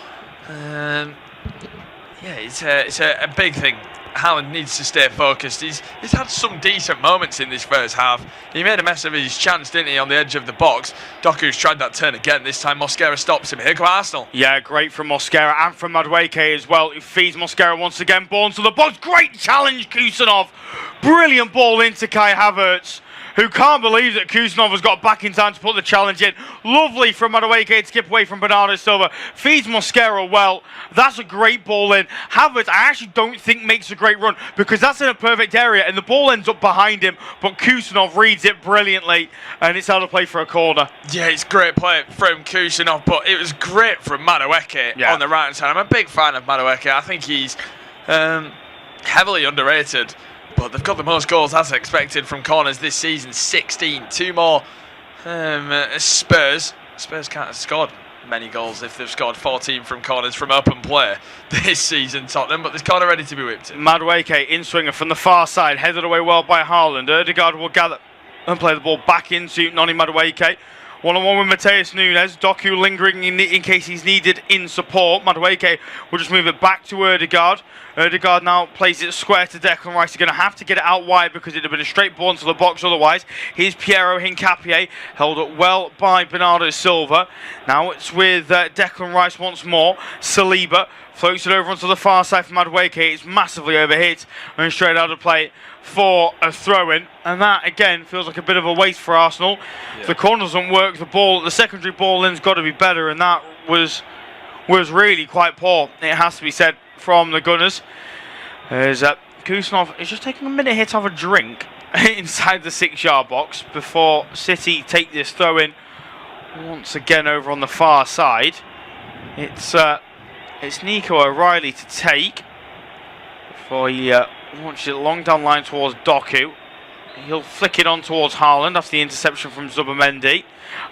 Yeah, it's a big thing. Haaland needs to stay focused. He's had some decent moments in this first half. He made a mess of his chance, didn't he, on the edge of the box. Doku's tried that turn again. This time Mosquera stops him. Here come Arsenal. Yeah, great from Mosquera and from Madueke as well. He feeds Mosquera once again. Ball into the box. Great challenge, Kusanov. Brilliant ball into Kai Havertz, who can't believe that Kusanov has got back in time to put the challenge in. Lovely from Madueke to skip away from Bernardo Silva. Feeds Mosquera well. That's a great ball in. Havertz, I actually don't think makes a great run because that's in a perfect area and the ball ends up behind him, but Kusanov reads it brilliantly and it's out of play for a corner. Yeah, it's great play from Kusanov, but it was great from Madueke on the right hand side. I'm a big fan of Madueke. I think he's heavily underrated. But they've got the most goals as expected from corners this season, 16. 2 more Spurs. Spurs can't have scored many goals if they've scored 14 from corners from open play this season, Tottenham. But this corner ready to be whipped in. Madueke in swinger from the far side, headed away well by Haaland. Ødegaard will gather and play the ball back into Noni Madueke. One-on-one with Mateus Nunes. Doku lingering in case he's needed in support. Madueke will just move it back to Ødegaard. Ødegaard now plays it square to Declan Rice. He's going to have to get it out wide because it would have been a straight ball into the box otherwise. Here's Piero Hincapié, held up well by Bernardo Silva. Now it's with Declan Rice once more. Saliba floats it over onto the far side for Madueke. It's massively overhit and straight out of play for a throw-in, and that again feels like a bit of a waste for Arsenal. If the corner doesn't work, the secondary ball in's got to be better, and that was really quite poor, it has to be said, from the Gunners. As Kusanov is just taking a minute hit of a drink inside the 6-yard box before City take this throw-in once again over on the far side. It's Nico O'Reilly to take before he launches it long down line towards Doku. He'll flick it on towards Haaland after the interception from Zubimendi.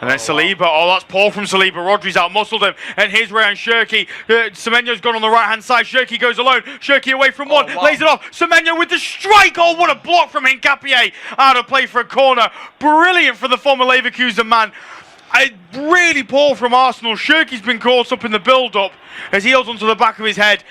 And then Saliba, that's poor from Saliba. Rodri's out-muscled him. And here's Rayan Cherki. Semenyo's gone on the right-hand side. Cherki goes alone. Cherki away from one. Lays it off. Semenyo with the strike. Oh, what a block from Hincapié. Out of play for a corner. Brilliant for the former Leverkusen man. Really poor from Arsenal. Cherki's been caught up in the build-up as he holds onto the back of his head.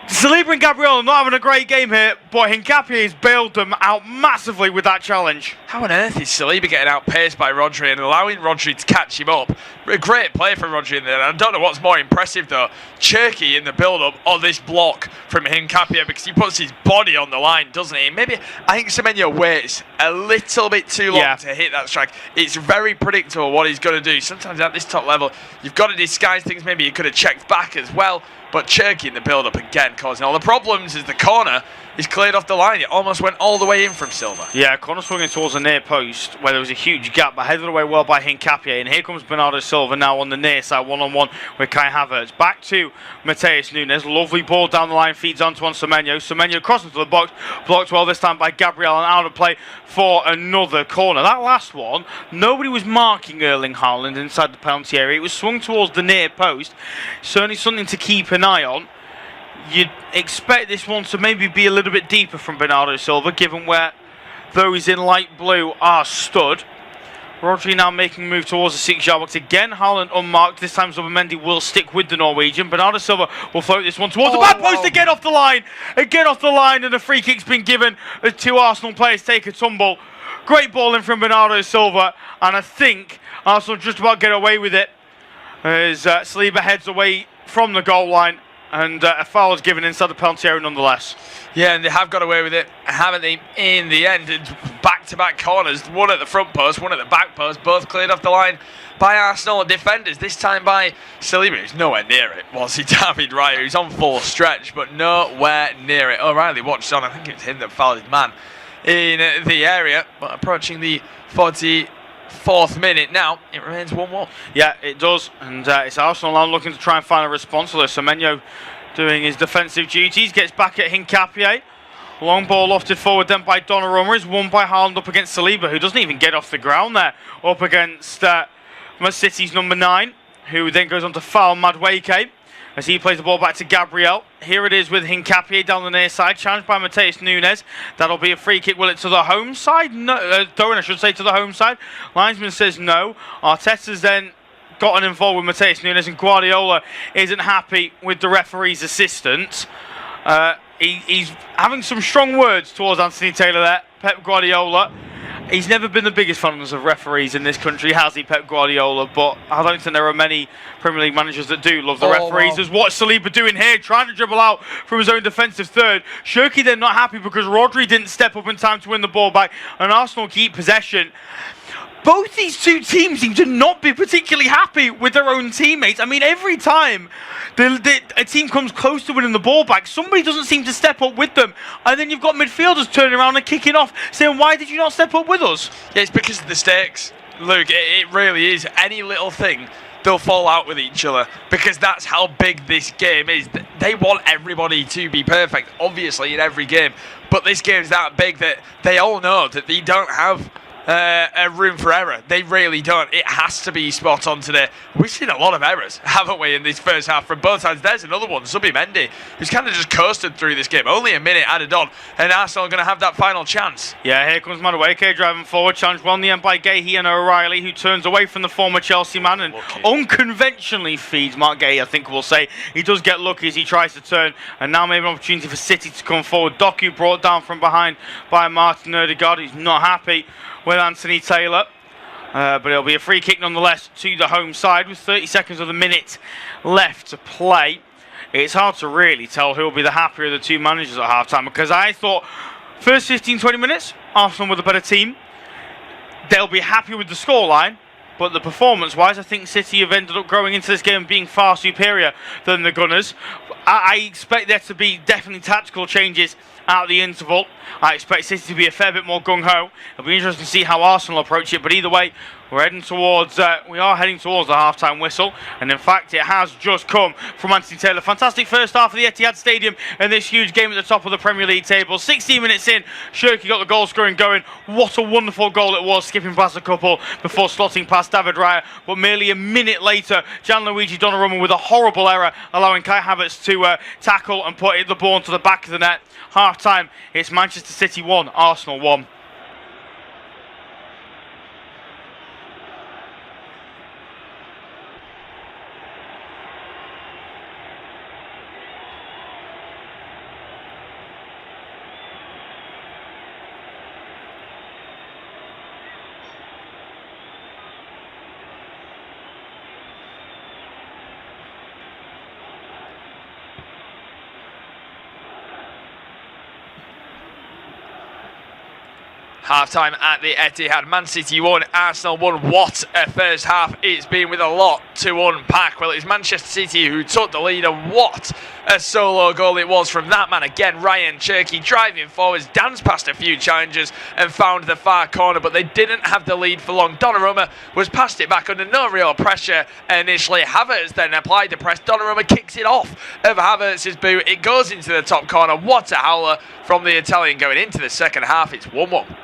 Saliba and Gabriel are not having a great game here, but Hincapié has bailed them out massively with that challenge. How on earth is Saliba getting outpaced by Rodri and allowing Rodri to catch him up? A great play from Rodri in there. I don't know what's more impressive though, Cherki in the build-up or this block from Hincapié, because he puts his body on the line, doesn't he? Maybe I think Semenyo waits a little bit too long to hit that strike. It's very predictable what he's going to do. Sometimes at this top level, you've got to disguise things. Maybe he could have checked back as well. But Cherki in the build-up again causing all the problems as the corner is cleared off the line. It almost went all the way in from Silva. Yeah, corner swinging towards the near post where there was a huge gap, but headed away well by Hincapié. And here comes Bernardo Silva now on the near side, one-on-one with Kai Havertz. Back to Matheus Nunes. Lovely ball down the line, feeds onto Semenyo. Semenyo crosses to the box, blocked well this time by Gabriel and out of play for another corner. That last one, nobody was marking Erling Haaland inside the penalty area. It was swung towards the near post. Certainly something to keep an eye on. You'd expect this one to maybe be a little bit deeper from Bernardo Silva, given where those in light blue are stood. Rodri now making a move towards the 6-yard box. Again, Haaland unmarked. This time Zubimendi will stick with the Norwegian. Bernardo Silva will float this one towards the back post. Again off the line. Again off the line, and a free kick's been given as two Arsenal players take a tumble. Great ball in from Bernardo Silva, and I think Arsenal just about get away with it as Saliba heads away from the goal line. And a foul is given inside the penalty area nonetheless. Yeah, and they have got away with it, haven't they, in the end? Back-to-back corners, one at the front post, one at the back post, both cleared off the line by Arsenal defenders, this time by Saliba, who's nowhere near it, was he? David Raya, who's on full stretch, but nowhere near it. O'Reilly watched on, I think it was him that fouled his man in the area, but approaching the 44th minute now, it remains 1-1. Yeah, it does, and it's Arsenal now looking to try and find a response to this. Semenyo doing his defensive duties, gets back at Hincapié. Long ball lofted forward then by Donnarumma, is won by Haaland up against Saliba, who doesn't even get off the ground there, up against Man City's number 9, who then goes on to foul Madueke as he plays the ball back to Gabriel. Here it is with Hincapié down the near side, challenged by Matheus Nunes. That'll be a free kick. Will it to the home side? No, Doran, I should say, to the home side. Linesman says no. Arteta's then gotten involved with Matheus Nunes, and Guardiola isn't happy with the referee's assistant. He's having some strong words towards Anthony Taylor there, Pep Guardiola. He's never been the biggest fan of referees in this country, has he, Pep Guardiola? But I don't think there are many Premier League managers that do love the referees. There's what Saliba doing here, trying to dribble out from his own defensive third. Cherki then not happy because Rodri didn't step up in time to win the ball back, and Arsenal keep possession. Both these two teams seem to not be particularly happy with their own teammates. I mean, every time a team comes close to winning the ball back, somebody doesn't seem to step up with them. And then you've got midfielders turning around and kicking off, saying, why did you not step up with us? Yeah, it's because of the stakes, Luke. It really is. Any little thing, they'll fall out with each other, because that's how big this game is. They want everybody to be perfect, obviously, in every game. But this game's that big that they all know that they don't have a room for error. They really don't. It has to be spot on today. We've seen a lot of errors, haven't we, in this first half from both sides. There's another one, Zubimendi, who's kind of just coasted through this game. Only a minute added on, and Arsenal are going to have that final chance. Yeah, here comes Madueke driving forward, challenged well in the end by Gahey and O'Reilly, who turns away from the former Chelsea man and unconventionally feeds Mark Gahey, I think we'll say. He does get lucky as he tries to turn, and now maybe an opportunity for City to come forward. Doku brought down from behind by Martin Ødegaard, who's not happy with Anthony Taylor, but it'll be a free kick nonetheless to the home side with 30 seconds of the minute left to play. It's hard to really tell who will be the happier of the two managers at half-time, because I thought first 15-20 minutes Arsenal were the better team. They'll be happy with the scoreline, but the performance-wise, I think City have ended up growing into this game being far superior than the Gunners. I expect there to be definitely tactical changes at the interval. I expect City to be a fair bit more gung-ho. It'll be interesting to see how Arsenal approach it, but either way, we are heading towards the half-time whistle, and in fact it has just come from Anthony Taylor. Fantastic first half of the Etihad Stadium in this huge game at the top of the Premier League table. 16 minutes in, Shirky got the goal scoring going. What a wonderful goal it was, skipping past a couple before slotting past David Raya, but merely a minute later, Gianluigi Donnarumma with a horrible error, allowing Kai Havertz to tackle and put the ball into the back of the net. Half-time, it's Manchester City 1, Arsenal 1. Half-time at the Etihad, Man City 1, Arsenal 1. What a first half it's been, with a lot to unpack. Well, it's Manchester City who took the lead, and what a solo goal it was from that man again. Ryan Cherky driving forwards, danced past a few challengers and found the far corner, but they didn't have the lead for long. Donnarumma was passed it back under no real pressure initially. Havertz then applied the press. Donnarumma kicks it off of Havertz's boot. It goes into the top corner. What a howler from the Italian going into the second half. It's 1-1.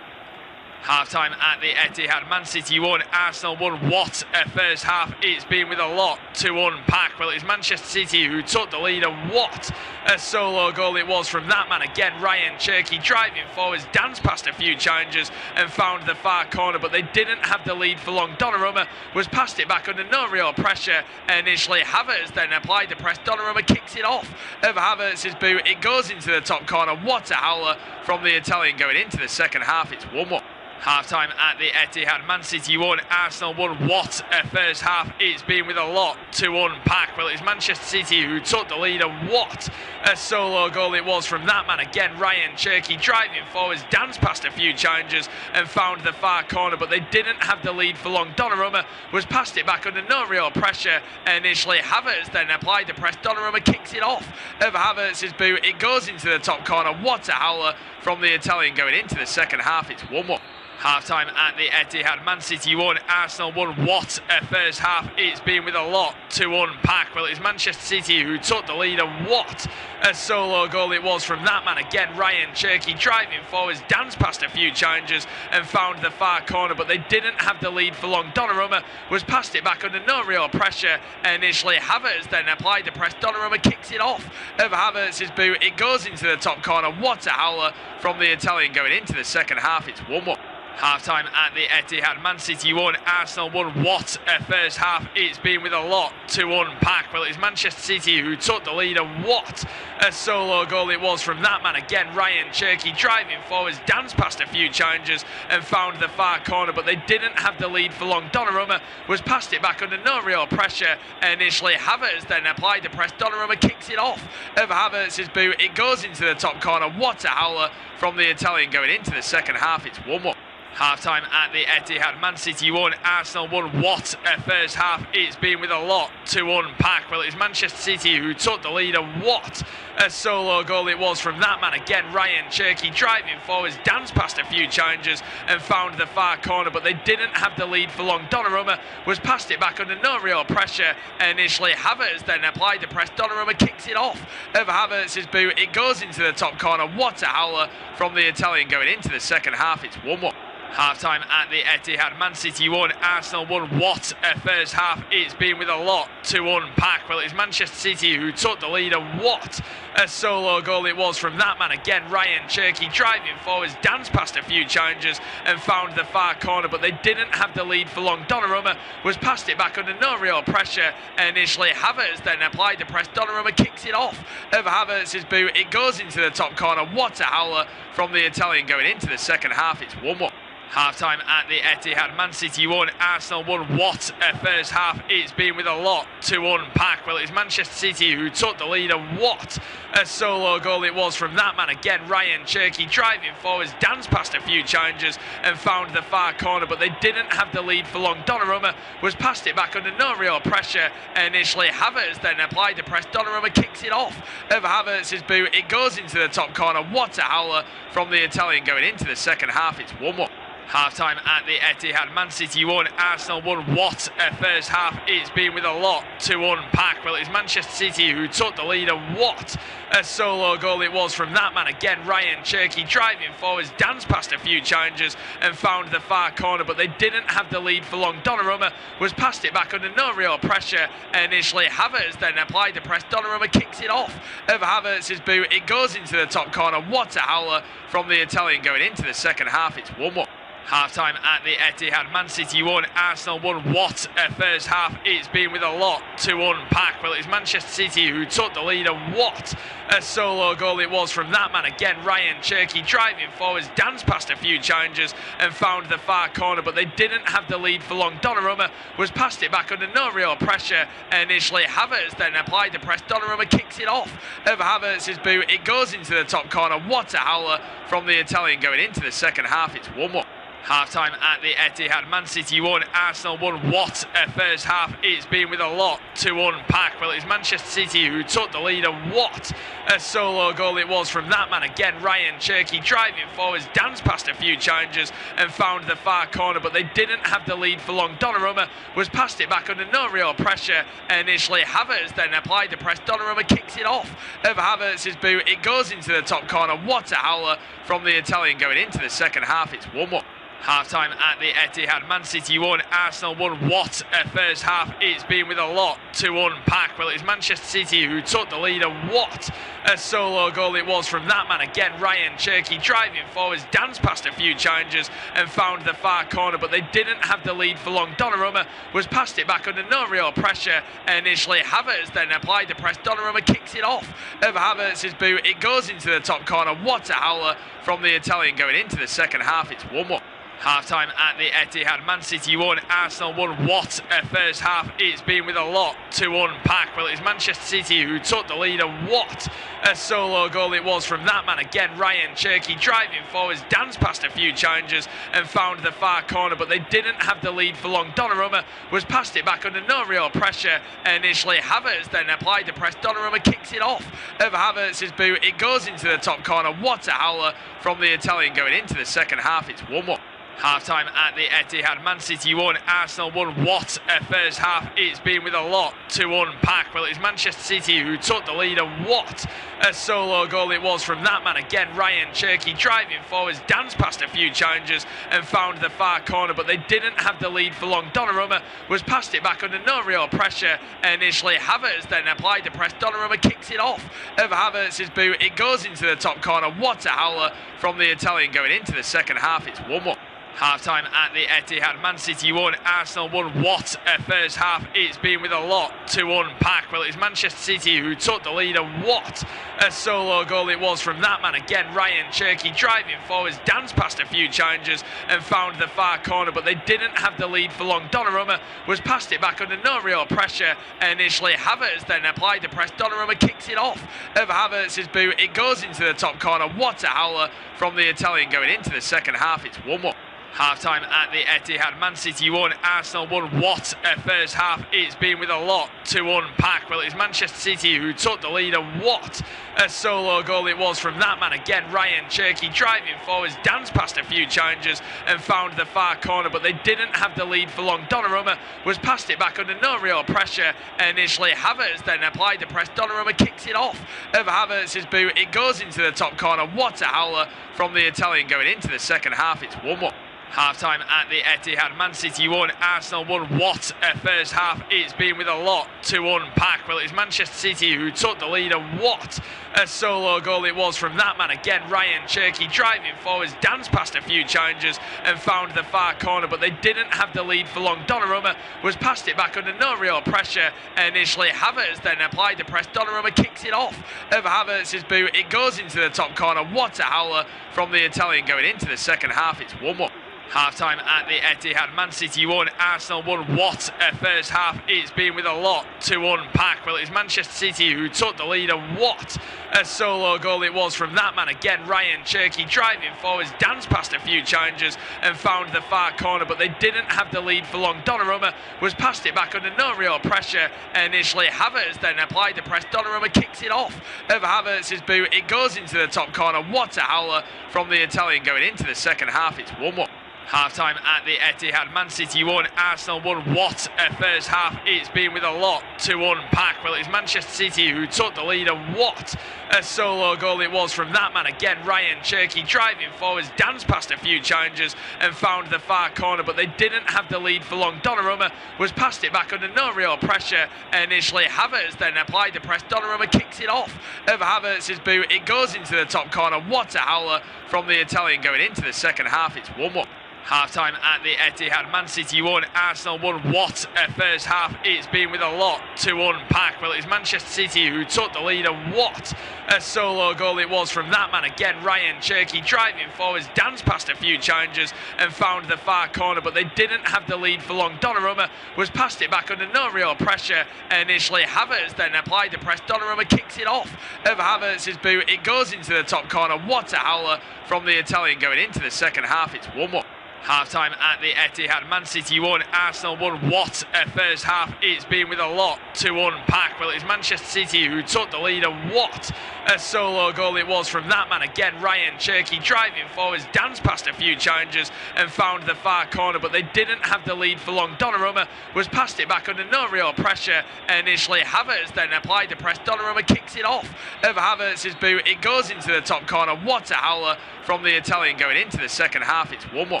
Half-time at the Etihad, Man City 1, Arsenal 1. What a first half it's been, with a lot to unpack. Well, it's Manchester City who took the lead, and what a solo goal it was from that man again. Ryan Cherky driving forwards, danced past a few challengers and found the far corner, but they didn't have the lead for long. Donnarumma was passed it back under no real pressure initially. Havertz then applied the press. Donnarumma kicks it off of Havertz's boot. It goes into the top corner. What a howler from the Italian going into the second half. It's 1-1. Half-time at the Etihad, Man City 1, Arsenal 1. What a first half it's been, with a lot to unpack. Well, it's Manchester City who took the lead, and what a solo goal it was from that man again. Ryan Cherky driving forwards, danced past a few challengers and found the far corner, but they didn't have the lead for long. Donnarumma was passed it back under no real pressure initially. Havertz then applied the press. Donnarumma kicks it off of Havertz's boot. It goes into the top corner. What a howler from the Italian going into the second half. It's 1-1. Half-time at the Etihad, Man City 1, Arsenal 1. What a first half it's been, with a lot to unpack. Well, it's Manchester City who took the lead, and what a solo goal it was from that man again. Ryan Cherky driving forwards, danced past a few challengers and found the far corner, but they didn't have the lead for long. Donnarumma was passed it back under no real pressure initially. Havertz then applied the press. Donnarumma kicks it off of Havertz's boot. It goes into the top corner. What a howler from the Italian going into the second half. It's 1-1. Half-time at the Etihad, Man City 1, Arsenal 1. What a first half it's been, with a lot to unpack. Well, it's Manchester City who took the lead, and what a solo goal it was from that man again. Ryan Cherky driving forwards, danced past a few challengers and found the far corner, but they didn't have the lead for long. Donnarumma was passed it back under no real pressure initially. Havertz then applied the press. Donnarumma kicks it off of Havertz's boot. It goes into the top corner. What a howler from the Italian going into the second half. It's 1-1. Half-time at the Etihad, Man City 1, Arsenal 1. What a first half it's been, with a lot to unpack. Well, it's Manchester City who took the lead, and what a solo goal it was from that man again. Ryan Cherky driving forwards, danced past a few challengers and found the far corner, but they didn't have the lead for long. Donnarumma was passed it back under no real pressure initially. Havertz then applied the press. Donnarumma kicks it off of Havertz's boot. It goes into the top corner. What a howler from the Italian going into the second half. It's 1-1. Half-time at the Etihad, Man City 1, Arsenal 1. What a first half it's been, with a lot to unpack. Well, it's Manchester City who took the lead, and what a solo goal it was from that man again. Ryan Cherky driving forwards, danced past a few challengers and found the far corner, but they didn't have the lead for long. Donnarumma was passed it back under no real pressure initially. Havertz then applied the press. Donnarumma kicks it off of Havertz's boot. It goes into the top corner. What a howler from the Italian going into the second half. It's 1-1. Half-time at the Etihad. Man City 1, Arsenal 1. What a first half it's been, with a lot to unpack. Well, it's Manchester City who took the lead, and what a solo goal it was from that man again. Ryan Cherky driving forwards, danced past a few challengers and found the far corner, but they didn't have the lead for long. Donnarumma was passed it back under no real pressure initially. Havertz then applied the press. Donnarumma kicks it off of Havertz's boot. It goes into the top corner. What a howler from the Italian going into the second half. It's 1-1. Half-time at the Etihad. Man City 1, Arsenal 1. What a first half it's been, with a lot to unpack. Well, it's Manchester City who took the lead, and what a solo goal it was from that man again. Ryan Cherky driving forwards, danced past a few challengers and found the far corner, but they didn't have the lead for long. Donnarumma was passed it back under no real pressure initially. Havertz then applied the press. Donnarumma kicks it off of Havertz's boot. It goes into the top corner. What a howler from the Italian going into the second half. It's 1-1. Half-time at the Etihad. Man City 1, Arsenal 1. What a first half it's been, with a lot to unpack. Well, it's Manchester City who took the lead, and what a solo goal it was from that man again. Ryan Cherky driving forwards, danced past a few challengers and found the far corner, but they didn't have the lead for long. Donnarumma was passed it back under no real pressure initially. Havertz then applied the press. Donnarumma kicks it off of Havertz's boot. It goes into the top corner. What a howler from the Italian going into the second half. It's 1-1. Half-time at the Etihad. Man City 1, Arsenal 1. What a first half it's been, with a lot to unpack. Well, it's Manchester City who took the lead, and what a solo goal it was from that man again. Ryan Cherky driving forwards, danced past a few challengers and found the far corner, but they didn't have the lead for long. Donnarumma was passed it back under no real pressure initially. Havertz then applied the press. Donnarumma kicks it off of Havertz's boot. It goes into the top corner. What a howler from the Italian going into the second half. It's 1-1. Half-time at the Etihad. Man City 1, Arsenal 1. What a first half it's been, with a lot to unpack. Well, it's Manchester City who took the lead, and what a solo goal it was from that man again. Ryan Cherky driving forwards, danced past a few challengers and found the far corner, but they didn't have the lead for long. Donnarumma was passed it back under no real pressure initially. Havertz then applied the press. Donnarumma kicks it off of Havertz's boot. It goes into the top corner. What a howler from the Italian going into the second half. It's 1-1. Half-time at the Etihad. Man City 1, Arsenal 1. What a first half it's been, with a lot to unpack. Well, it's Manchester City who took the lead, and what a solo goal it was from that man again. Ryan Cherky driving forwards, danced past a few challengers and found the far corner, but they didn't have the lead for long. Donnarumma was passed it back under no real pressure initially. Havertz then applied the press. Donnarumma kicks it off of Havertz's boot. It goes into the top corner. What a howler from the Italian going into the second half. It's 1-1. Half-time at the Etihad. Man City 1, Arsenal 1. What a first half it's been, with a lot to unpack. Well, it's Manchester City who took the lead, and what a solo goal it was from that man again. Ryan Cherky driving forwards, danced past a few challengers and found the far corner, but they didn't have the lead for long. Donnarumma was passed it back under no real pressure initially. Havertz then applied the press. Donnarumma kicks it off of Havertz's boot. It goes into the top corner. What a howler from the Italian going into the second half. It's 1-1. Half-time at the Etihad. Man City 1, Arsenal 1. What a first half it's been, with a lot to unpack. Well, it's Manchester City who took the lead, and what a solo goal it was from that man again. Ryan Cherky driving forwards, danced past a few challengers and found the far corner, but they didn't have the lead for long. Donnarumma was passed it back under no real pressure initially. Havertz then applied the press. Donnarumma kicks it off of Havertz's boot. It goes into the top corner. What a howler from the Italian going into the second half. It's 1-1. Half-time at the Etihad. Man City 1, Arsenal 1. What a first half it's been, with a lot to unpack. Well, it's Manchester City who took the lead, and what a solo goal it was from that man again. Ryan Cherky driving forwards, danced past a few challengers and found the far corner, but they didn't have the lead for long. Donnarumma was passed it back under no real pressure initially. Havertz then applied the press. Donnarumma kicks it off of Havertz's boot. It goes into the top corner. What a howler from the Italian going into the second half. It's 1-1. Half-time at the Etihad. Man City 1, Arsenal 1. What a first half it's been, with a lot to unpack. Well, it's Manchester City who took the lead, and what a solo goal it was from that man again. Ryan Cherky driving forwards, danced past a few challengers and found the far corner, but they didn't have the lead for long. Donnarumma was passed it back under no real pressure initially. Havertz then applied the press. Donnarumma kicks it off of Havertz's boot. It goes into the top corner. What a howler from the Italian going into the second half. It's 1-1. Half-time at the Etihad, Man City 1, Arsenal 1. What a first half it's been, with a lot to unpack. Well, it's Manchester City who took the lead, and what a solo goal it was from that man again. Ryan Cherky driving forwards, danced past a few challengers and found the far corner, but they didn't have the lead for long. Donnarumma was passed it back under no real pressure initially. Havertz then applied the press. Donnarumma kicks it off of Havertz's boot. It goes into the top corner. What a howler from the Italian going into the second half. It's 1-1. Half-time at the Etihad, Man City 1, Arsenal 1. What a first half it's been, with a lot to unpack. Well, it's Manchester City who took the lead, and what a solo goal it was from that man again. Ryan Cherky driving forwards, danced past a few challengers and found the far corner, but they didn't have the lead for long. Donnarumma was passed it back under no real pressure initially. Havertz then applied the press. Donnarumma kicks it off of Havertz's boot. It goes into the top corner. What a howler from the Italian going into the second half. It's 1-1. Half-time at the Etihad, Man City 1, Arsenal 1. What a first half it's been, with a lot to unpack. Well, it's Manchester City who took the lead, and what a solo goal it was from that man again. Ryan Cherky driving forwards, danced past a few challengers and found the far corner, but they didn't have the lead for long. Donnarumma was passed it back under no real pressure initially. Havertz then applied the press. Donnarumma kicks it off of Havertz's boot. It goes into the top corner. What a howler from the Italian going into the second half. It's 1-1. Half-time at the Etihad, Man City 1, Arsenal 1. What a first half it's been, with a lot to unpack. Well, it's Manchester City who took the lead, and what a solo goal it was from that man again. Ryan Cherky driving forwards, danced past a few challengers and found the far corner, but they didn't have the lead for long. Donnarumma was passed it back under no real pressure initially. Havertz then applied the press. Donnarumma kicks it off of Havertz's boot. It goes into the top corner. What a howler from the Italian going into the second half. It's 1-1.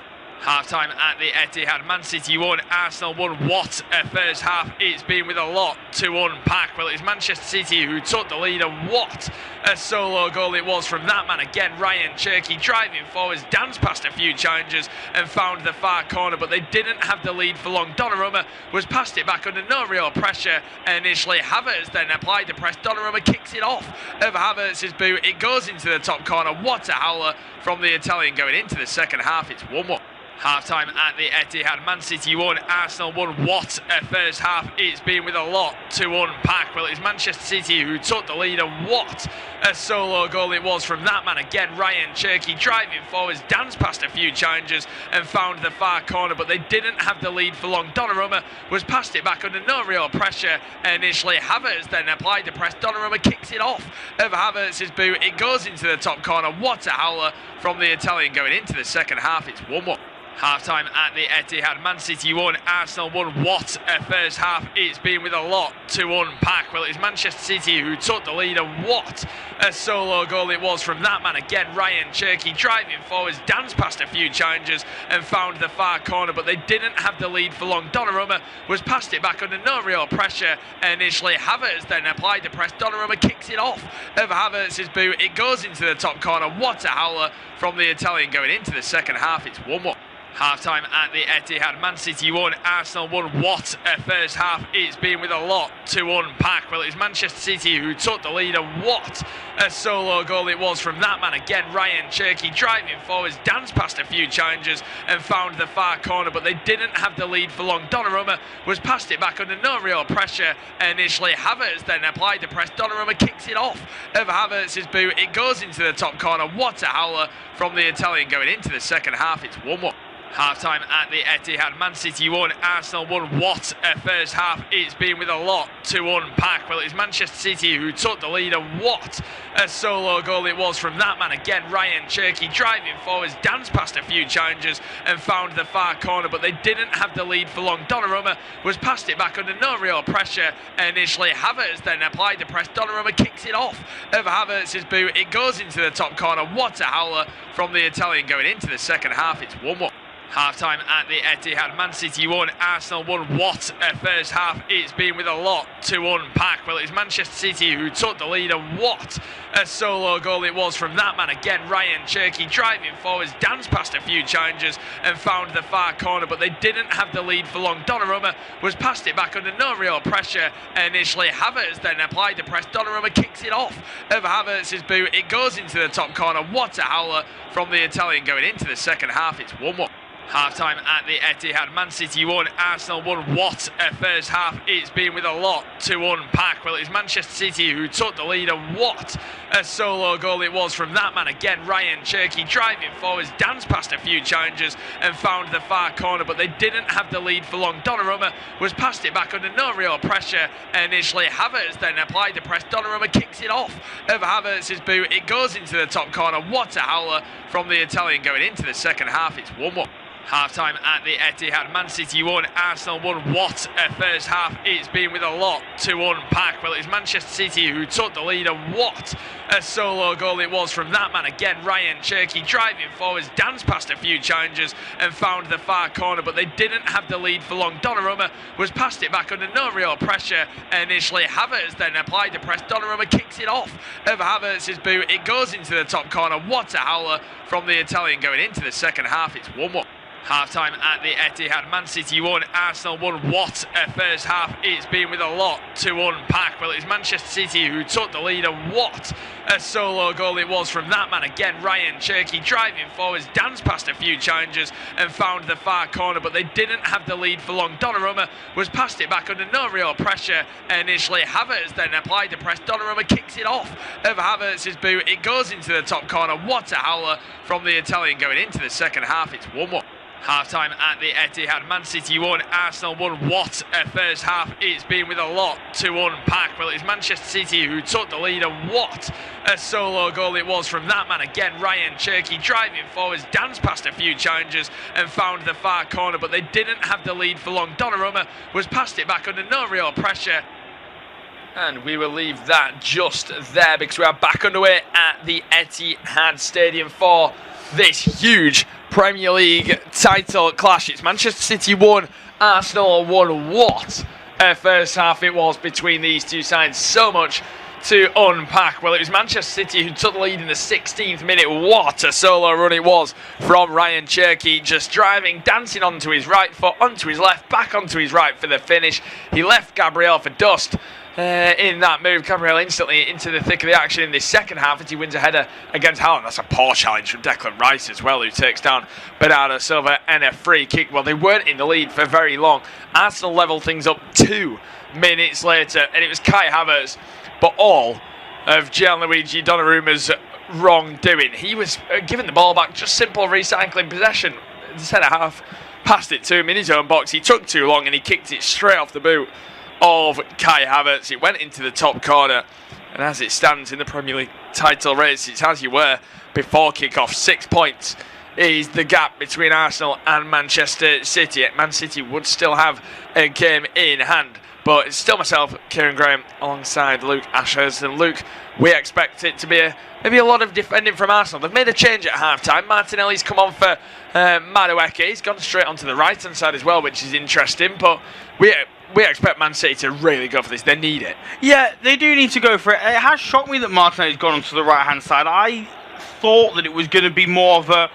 Half-time at the Etihad, Man City 1, Arsenal 1. What a first half it's been, with a lot to unpack. Well, it's Manchester City who took the lead, and what a solo goal it was from that man again. Ryan Cherky driving forwards, danced past a few challengers and found the far corner, but they didn't have the lead for long. Donnarumma was passed it back under no real pressure initially. Havertz then applied the press. Donnarumma kicks it off of Havertz's boot. It goes into the top corner. What a howler from the Italian going into the second half. It's 1-1. Half-time at the Etihad, Man City 1, Arsenal 1. What a first half it's been, with a lot to unpack. Well, it's Manchester City who took the lead, and what a solo goal it was from that man again. Ryan Cherky driving forwards, danced past a few challengers and found the far corner, but they didn't have the lead for long. Donnarumma was passed it back under no real pressure initially. Havertz then applied the press. Donnarumma kicks it off of Havertz's boot. It goes into the top corner. What a howler from the Italian going into the second half. It's 1-1. Half-time at the Etihad, Man City 1, Arsenal 1. What a first half it's been, with a lot to unpack. Well, it's Manchester City who took the lead, and what a solo goal it was from that man again. Ryan Cherky driving forwards, danced past a few challengers and found the far corner, but they didn't have the lead for long. Donnarumma was passed it back under no real pressure initially. Havertz then applied the press. Donnarumma kicks it off of Havertz's boot. It goes into the top corner. What a howler from the Italian going into the second half. It's 1-1. Half-time at the Etihad, Man City 1, Arsenal 1. What a first half it's been, with a lot to unpack. Well, it's Manchester City who took the lead, and what a solo goal it was from that man again. Ryan Cherky driving forwards, danced past a few challengers and found the far corner, but they didn't have the lead for long. Donnarumma was passed it back under no real pressure initially. Havertz then applied the press. Donnarumma kicks it off of Havertz's boot. It goes into the top corner. What a howler from the Italian going into the second half. It's 1-1. Half-time at the Etihad, Man City 1, Arsenal 1. What a first half it's been, with a lot to unpack. Well, it's Manchester City who took the lead, and what a solo goal it was from that man again. Ryan Cherky driving forwards, danced past a few challengers and found the far corner, but they didn't have the lead for long. Donnarumma was passed it back under no real pressure initially. Havertz then applied the press. Donnarumma kicks it off of Havertz's boot. It goes into the top corner. What a howler from the Italian going into the second half. It's 1-1. Half-time at the Etihad, Man City 1, Arsenal 1. What a first half it's been, with a lot to unpack. Well, it's Manchester City who took the lead, and what a solo goal it was from that man again. Ryan Cherky driving forwards, danced past a few challengers and found the far corner, but they didn't have the lead for long. Donnarumma was passed it back under no real pressure initially. Havertz then applied the press. Donnarumma kicks it off of Havertz's boot. It goes into the top corner. What a howler from the Italian going into the second half. It's 1-1. Half-time at the Etihad. Man City 1, Arsenal 1. What a first half it's been, with a lot to unpack. Well, it was Manchester City who took the lead, and what a solo goal it was from that man again, Ryan Cherky, driving forwards, danced past a few challengers and found the far corner, but they didn't have the lead for long. Donnarumma was passed it back under no real pressure initially. Havertz then applied the press. Donnarumma kicks it off of Havertz's boot. It goes into the top corner. What a howler from the Italian going into the second half. It's 1-1. Half-time at the Etihad. Man City 1, Arsenal 1. What a first half it's been, with a lot to unpack. Well, it was Manchester City who took the lead, and what a solo goal it was from that man again, Ryan Cherky, driving forwards, danced past a few challengers and found the far corner, but they didn't have the lead for long. Donnarumma was passed it back under no real pressure initially. Havertz then applied the press. Donnarumma kicks it off of Havertz's boot. It goes into the top corner. What a howler from the Italian going into the second half. It's 1-1. Half-time at the Etihad. Man City 1, Arsenal 1. What a first half it's been, with a lot to unpack. Well, it was Manchester City who took the lead, and what a solo goal it was from that man again, Ryan Cherky, driving forwards, danced past a few challengers and found the far corner, but they didn't have the lead for long. Donnarumma was passed it back under no real pressure initially. Havertz then applied the press. Donnarumma kicks it off of Havertz's boot. It goes into the top corner. What a howler from the Italian going into the second half. It's 1-1. Half-time at the Etihad. Man City 1, Arsenal 1. What a first half it's been, with a lot to unpack. Well, it was Manchester City who took the lead, and what a solo goal it was from that man again, Ryan Cherky, driving forwards, danced past a few challengers and found the far corner, but they didn't have the lead for long. Donnarumma was passed it back under no real pressure. And we will leave that just there, because we are back underway at the Etihad Stadium for this huge Premier League title clash. It's Manchester City 1, Arsenal 1. What a first half it was between these two sides. So much to unpack. Well, it was Manchester City who took the lead in the 16th minute. What a solo run it was from Ryan Cherky, just driving, dancing onto his right foot, onto his left, back onto his right for the finish. He left Gabriel for dust. In that move, Gabriel instantly into the thick of the action in this second half as he wins a header against Haaland. That's a poor challenge from Declan Rice as well, who takes down Bernardo Silva, and a free kick. Well, they weren't in the lead for very long. Arsenal level things up 2 minutes later, and it was Kai Havertz, but all of Gianluigi Donnarumma's wrongdoing. He was given the ball back, just simple recycling possession. The centre half passed it to him in his own box. He took too long and he kicked it straight off the boot of Kai Havertz. It went into the top corner, and as it stands in the Premier League title race, it's as you were before kick-off. 6 points is the gap between Arsenal and Manchester City. Man City would still have a game in hand, but it's still myself, Kieran Graham, alongside Luke Ashurst. And Luke, we expect it to be maybe a lot of defending from Arsenal. They've made a change at half-time. Martinelli's come on for Madueke. He's gone straight onto the right-hand side as well, which is interesting, but we expect Man City to really go for this. They need it. Yeah, they do need to go for it. It has shocked me that Martinelli's gone onto the right-hand side. I thought that it was going to be more of a,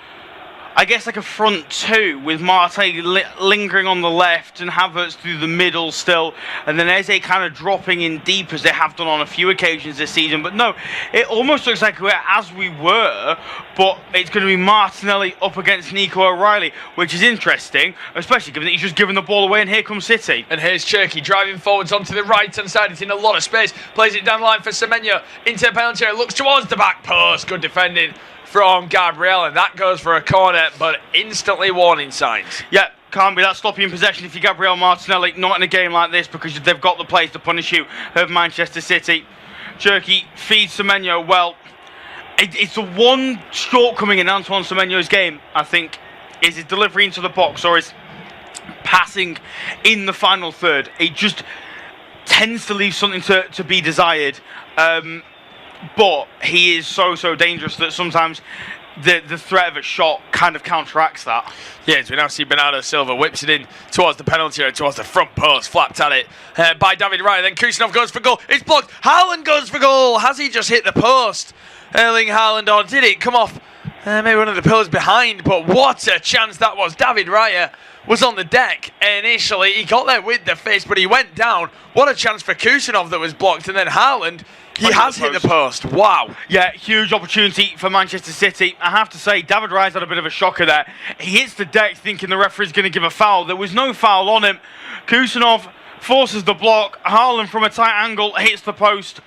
I guess, like a front two, with Martinelli lingering on the left and Havertz through the middle still, and then Eze kind of dropping in deep as they have done on a few occasions this season. But no, it almost looks like we're as we were, but it's going to be Martinelli up against Nico O'Reilly, which is interesting, especially given that he's just given the ball away and here comes City. And here's Cherky driving forwards onto the right-hand side. It's in a lot of space. Plays it down the line for Semenyo. Into the penalty area. Looks towards the back post. Good defending from Gabriel, and that goes for a corner, but instantly warning signs. Yeah, can't be that sloppy in possession if you're Gabriel Martinelli, not in a game like this, because they've got the players to punish you of Manchester City. Cherky feeds Semenyo well. It's the one shortcoming in Antoine Semenyo's game, I think, is his delivery into the box or his passing in the final third. It just tends to leave something to be desired. But he is so dangerous that sometimes the threat of a shot kind of counteracts that. Yeah, as we now see Bernardo Silva whips it in towards the penalty area, towards the front post, flapped at it by David Raya. Then Kusanov goes for goal. It's blocked. Haaland goes for goal. Has he just hit the post? Erling Haaland, or did it come off maybe one of the pillars behind, but what a chance that was. David Raya was on the deck initially. He got there with the fist, but he went down. What a chance for Kusanov that was blocked. And then Haaland, he has hit the post. Wow. Yeah, huge opportunity for Manchester City. I have to say, David Raya's had a bit of a shocker there. He hits the deck thinking the referee's going to give a foul. There was no foul on him. Kusanov forces the block. Haaland from a tight angle hits the post.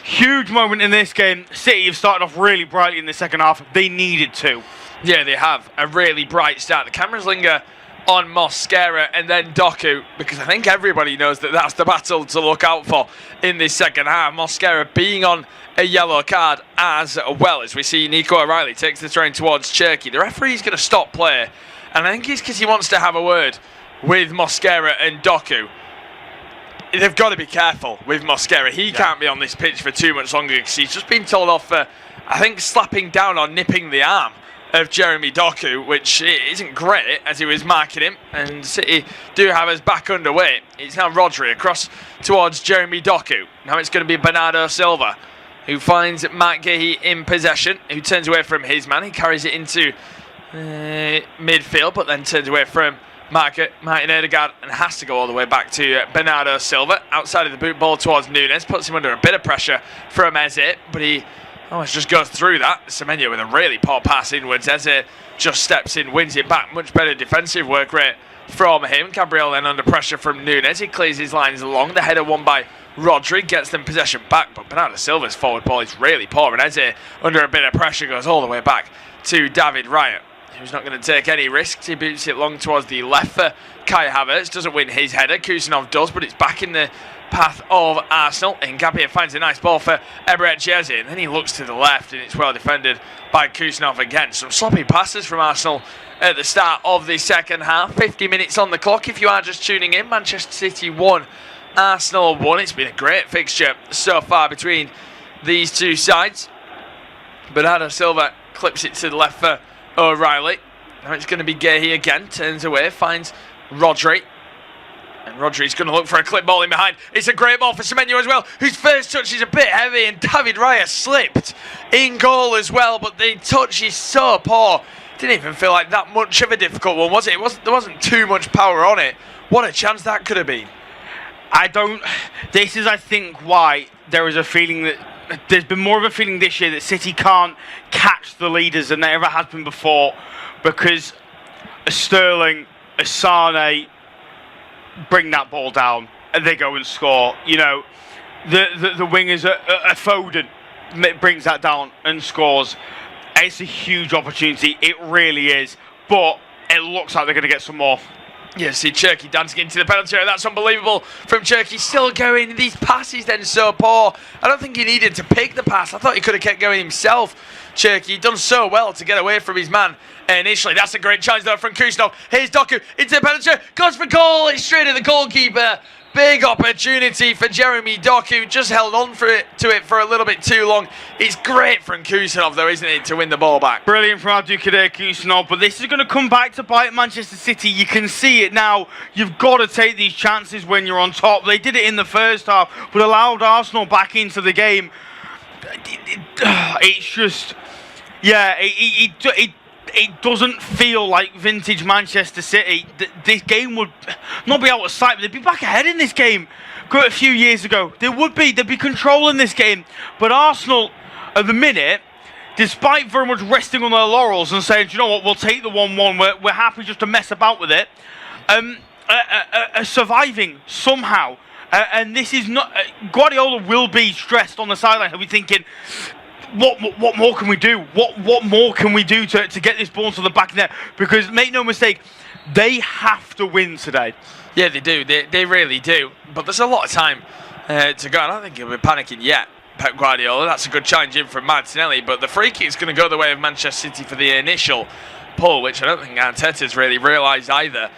Huge moment in this game. City have started off really brightly in the second half. They needed to. Yeah, they have. A really bright start. The cameras linger on Mosquera and then Doku, because I think everybody knows that that's the battle to look out for in this second half. Mosquera being on a yellow card, as well as we see Nico O'Reilly takes the train towards Cherki. The referee's going to stop play, and I think it's because he wants to have a word with Mosquera and Doku. They've got to be careful with Mosquera. He can't be on this pitch for too much longer because he's just been told off for, I think, slapping down or nipping the arm of Jeremy Doku, which isn't great as he was marking him. And City do have us back underway. It's now Rodri across towards Jeremy Doku. Now it's going to be Bernardo Silva who finds Mark Gahey in possession, who turns away from his man. He carries it into midfield, but then turns away from Martin Odegaard and has to go all the way back to Bernardo Silva. Outside of the boot ball towards Nunes, puts him under a bit of pressure from Eze, but he almost just goes through that. Semenyo with a really poor pass inwards. Eze just steps in, wins it back. Much better defensive work rate from him. Gabriel then under pressure from Nunes. He clears his lines along. The header won by Rodri, gets them possession back, but Bernardo Silva's forward ball is really poor, and Eze under a bit of pressure goes all the way back to David Raya, who's not going to take any risks. He boots it long towards the left for Kai Havertz. Doesn't win his header. Kusanov does, but it's back in the path of Arsenal. And Ngapier finds a nice ball for Eberechieze. And then he looks to the left, and it's well defended by Kusanov again. Some sloppy passes from Arsenal at the start of the second half. 50 minutes on the clock. If you are just tuning in, Manchester City 1, Arsenal 1. It's been a great fixture so far between these two sides. Bernardo Silva clips it to the left for O'Reilly. Now it's going to be Gahey again. Turns away, finds Rodri. And Rodri's going to look for a clip ball in behind. It's a great ball for Semenyo as well, whose first touch is a bit heavy, and David Raya slipped in goal as well, but the touch is so poor. Didn't even feel like that much of a difficult one, was it? There wasn't too much power on it. What a chance that could have been. This is, I think, why there is a feeling that there's been more of a feeling this year that City can't catch the leaders than there ever has been before, because a Sterling, a Sane bring that ball down and they go and score. You know, the wingers, a Foden brings that down and scores. It's a huge opportunity, it really is, but it looks like they're going to get some more. Yeah, see Cherki dancing into the penalty area. That's unbelievable from Cherki. Still going. These passes then so poor. I don't think he needed to pick the pass. I thought he could have kept going himself. Cherki done so well to get away from his man initially. That's a great challenge though from Kusanov. Here's Doku into the penalty area. Goes for goal. It's straight at the goalkeeper. Big opportunity for Jeremy Doku. Just held on to it for a little bit too long. It's great from Kusanov though, isn't it, to win the ball back? Brilliant from Abdulkader Kusanov, but this is going to come back to bite Manchester City. You can see it now. You've got to take these chances when you're on top. They did it in the first half, but allowed Arsenal back into the game. It's just, yeah, it doesn't feel like vintage Manchester City. This game would not be out of sight, but they'd be back ahead in this game quite a few years ago. They'd be controlling this game. But Arsenal, at the minute, despite very much resting on their laurels and saying, do you know what, we'll take the 1-1, we're happy just to mess about with it, are surviving somehow. And this is not... Guardiola will be stressed on the sideline. He'll be thinking... What more can we do? What more can we do to get this ball to the back of the net? Because make no mistake, they have to win today. Yeah, they do. They really do. But there's a lot of time to go. I don't think he'll be panicking yet, Pep Guardiola. That's a good challenge in from Martinelli. But the free kick is going to go the way of Manchester City for the initial pull, which I don't think Arteta's really realised either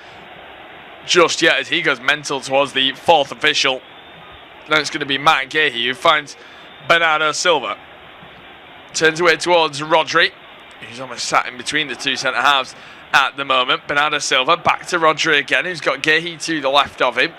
just yet, as he goes mental towards the fourth official. Now it's going to be Matt Gahey who finds Bernardo Silva. Turns away towards Rodri, who's almost sat in between the two centre-halves at the moment. Bernardo Silva back to Rodri again, who's got Gahey to the left of him.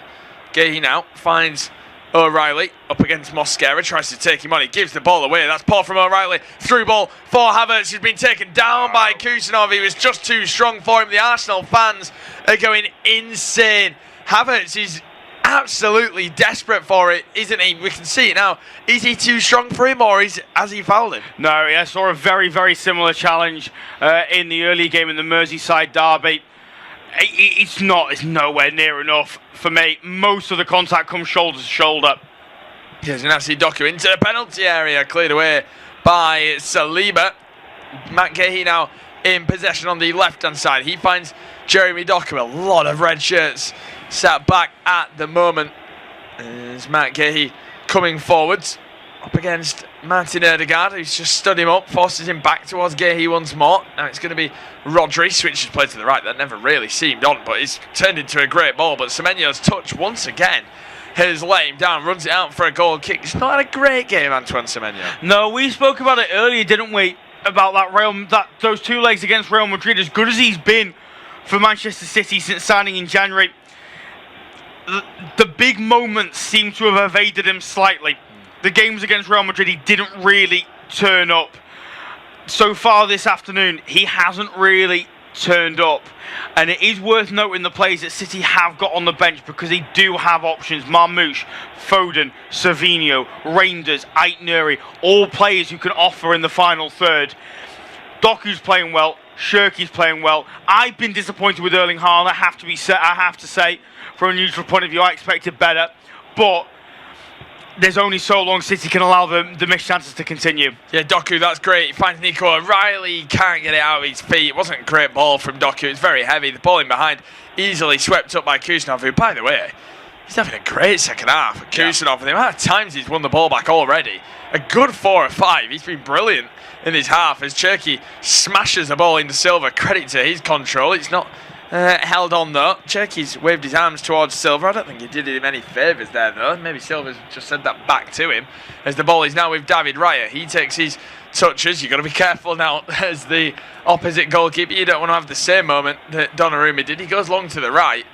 Gahey now finds O'Reilly up against Mosquera, tries to take him on, he gives the ball away. That's Paul from O'Reilly, through ball for Havertz, who's been taken down by Kusanov. He was just too strong for him. The Arsenal fans are going insane. Havertz is absolutely desperate for it, isn't he? We can see it now. Is he too strong for him, or has he fouled him? No, I saw a very, very similar challenge in the early game in the Merseyside derby. It's nowhere near enough for me. Most of the contact comes shoulder to shoulder. Yes, and that's Doku into the penalty area, cleared away by Saliba. Matt Gahey now in possession on the left-hand side. He finds Jeremy Doku. A lot of red shirts sat back at the moment. There's Matt Gahey coming forwards up against Martin Ødegaard, who's just stood him up, forces him back towards Gahey once more. Now it's going to be Rodri, switches play to the right. That never really seemed on, but it's turned into a great ball. But Semenyo's touch once again has let him down, runs it out for a goal kick. It's not had a great game, Antoine Semenyo. No, we spoke about it earlier, didn't we? About those 2 legs against Real Madrid. As good as he's been for Manchester City since signing in January, the big moments seem to have evaded him slightly. The games against Real Madrid, he didn't really turn up. So far this afternoon, he hasn't really turned up. And it is worth noting the players that City have got on the bench, because they do have options. Marmoush, Foden, Savinho, Reinders, Ait-Nouri, all players who can offer in the final third. Doku's playing well. Shirky's playing well. I've been disappointed with Erling Haaland, I have to say. From a neutral point of view, I expected better. But there's only so long City can allow the missed chances to continue. Yeah, Doku, that's great. He finds Nico O'Reilly, can't get it out of his feet. It wasn't a great ball from Doku. It's very heavy. The ball in behind, easily swept up by Kusanov, who, by the way, he's having a great second half. Kusanov, the amount of times he's won the ball back already, a good 4 or 5. He's been brilliant in his half as Cherki smashes the ball into Silva. Credit to his control. It's not held on though. Cherki's waved his arms towards Silva. I don't think he did him any favours there though. Maybe Silva's just said that back to him. As the ball is now with David Raya. He takes his touches. You've got to be careful now as the opposite goalkeeper. You don't want to have the same moment that Donnarumma did. He goes long to the right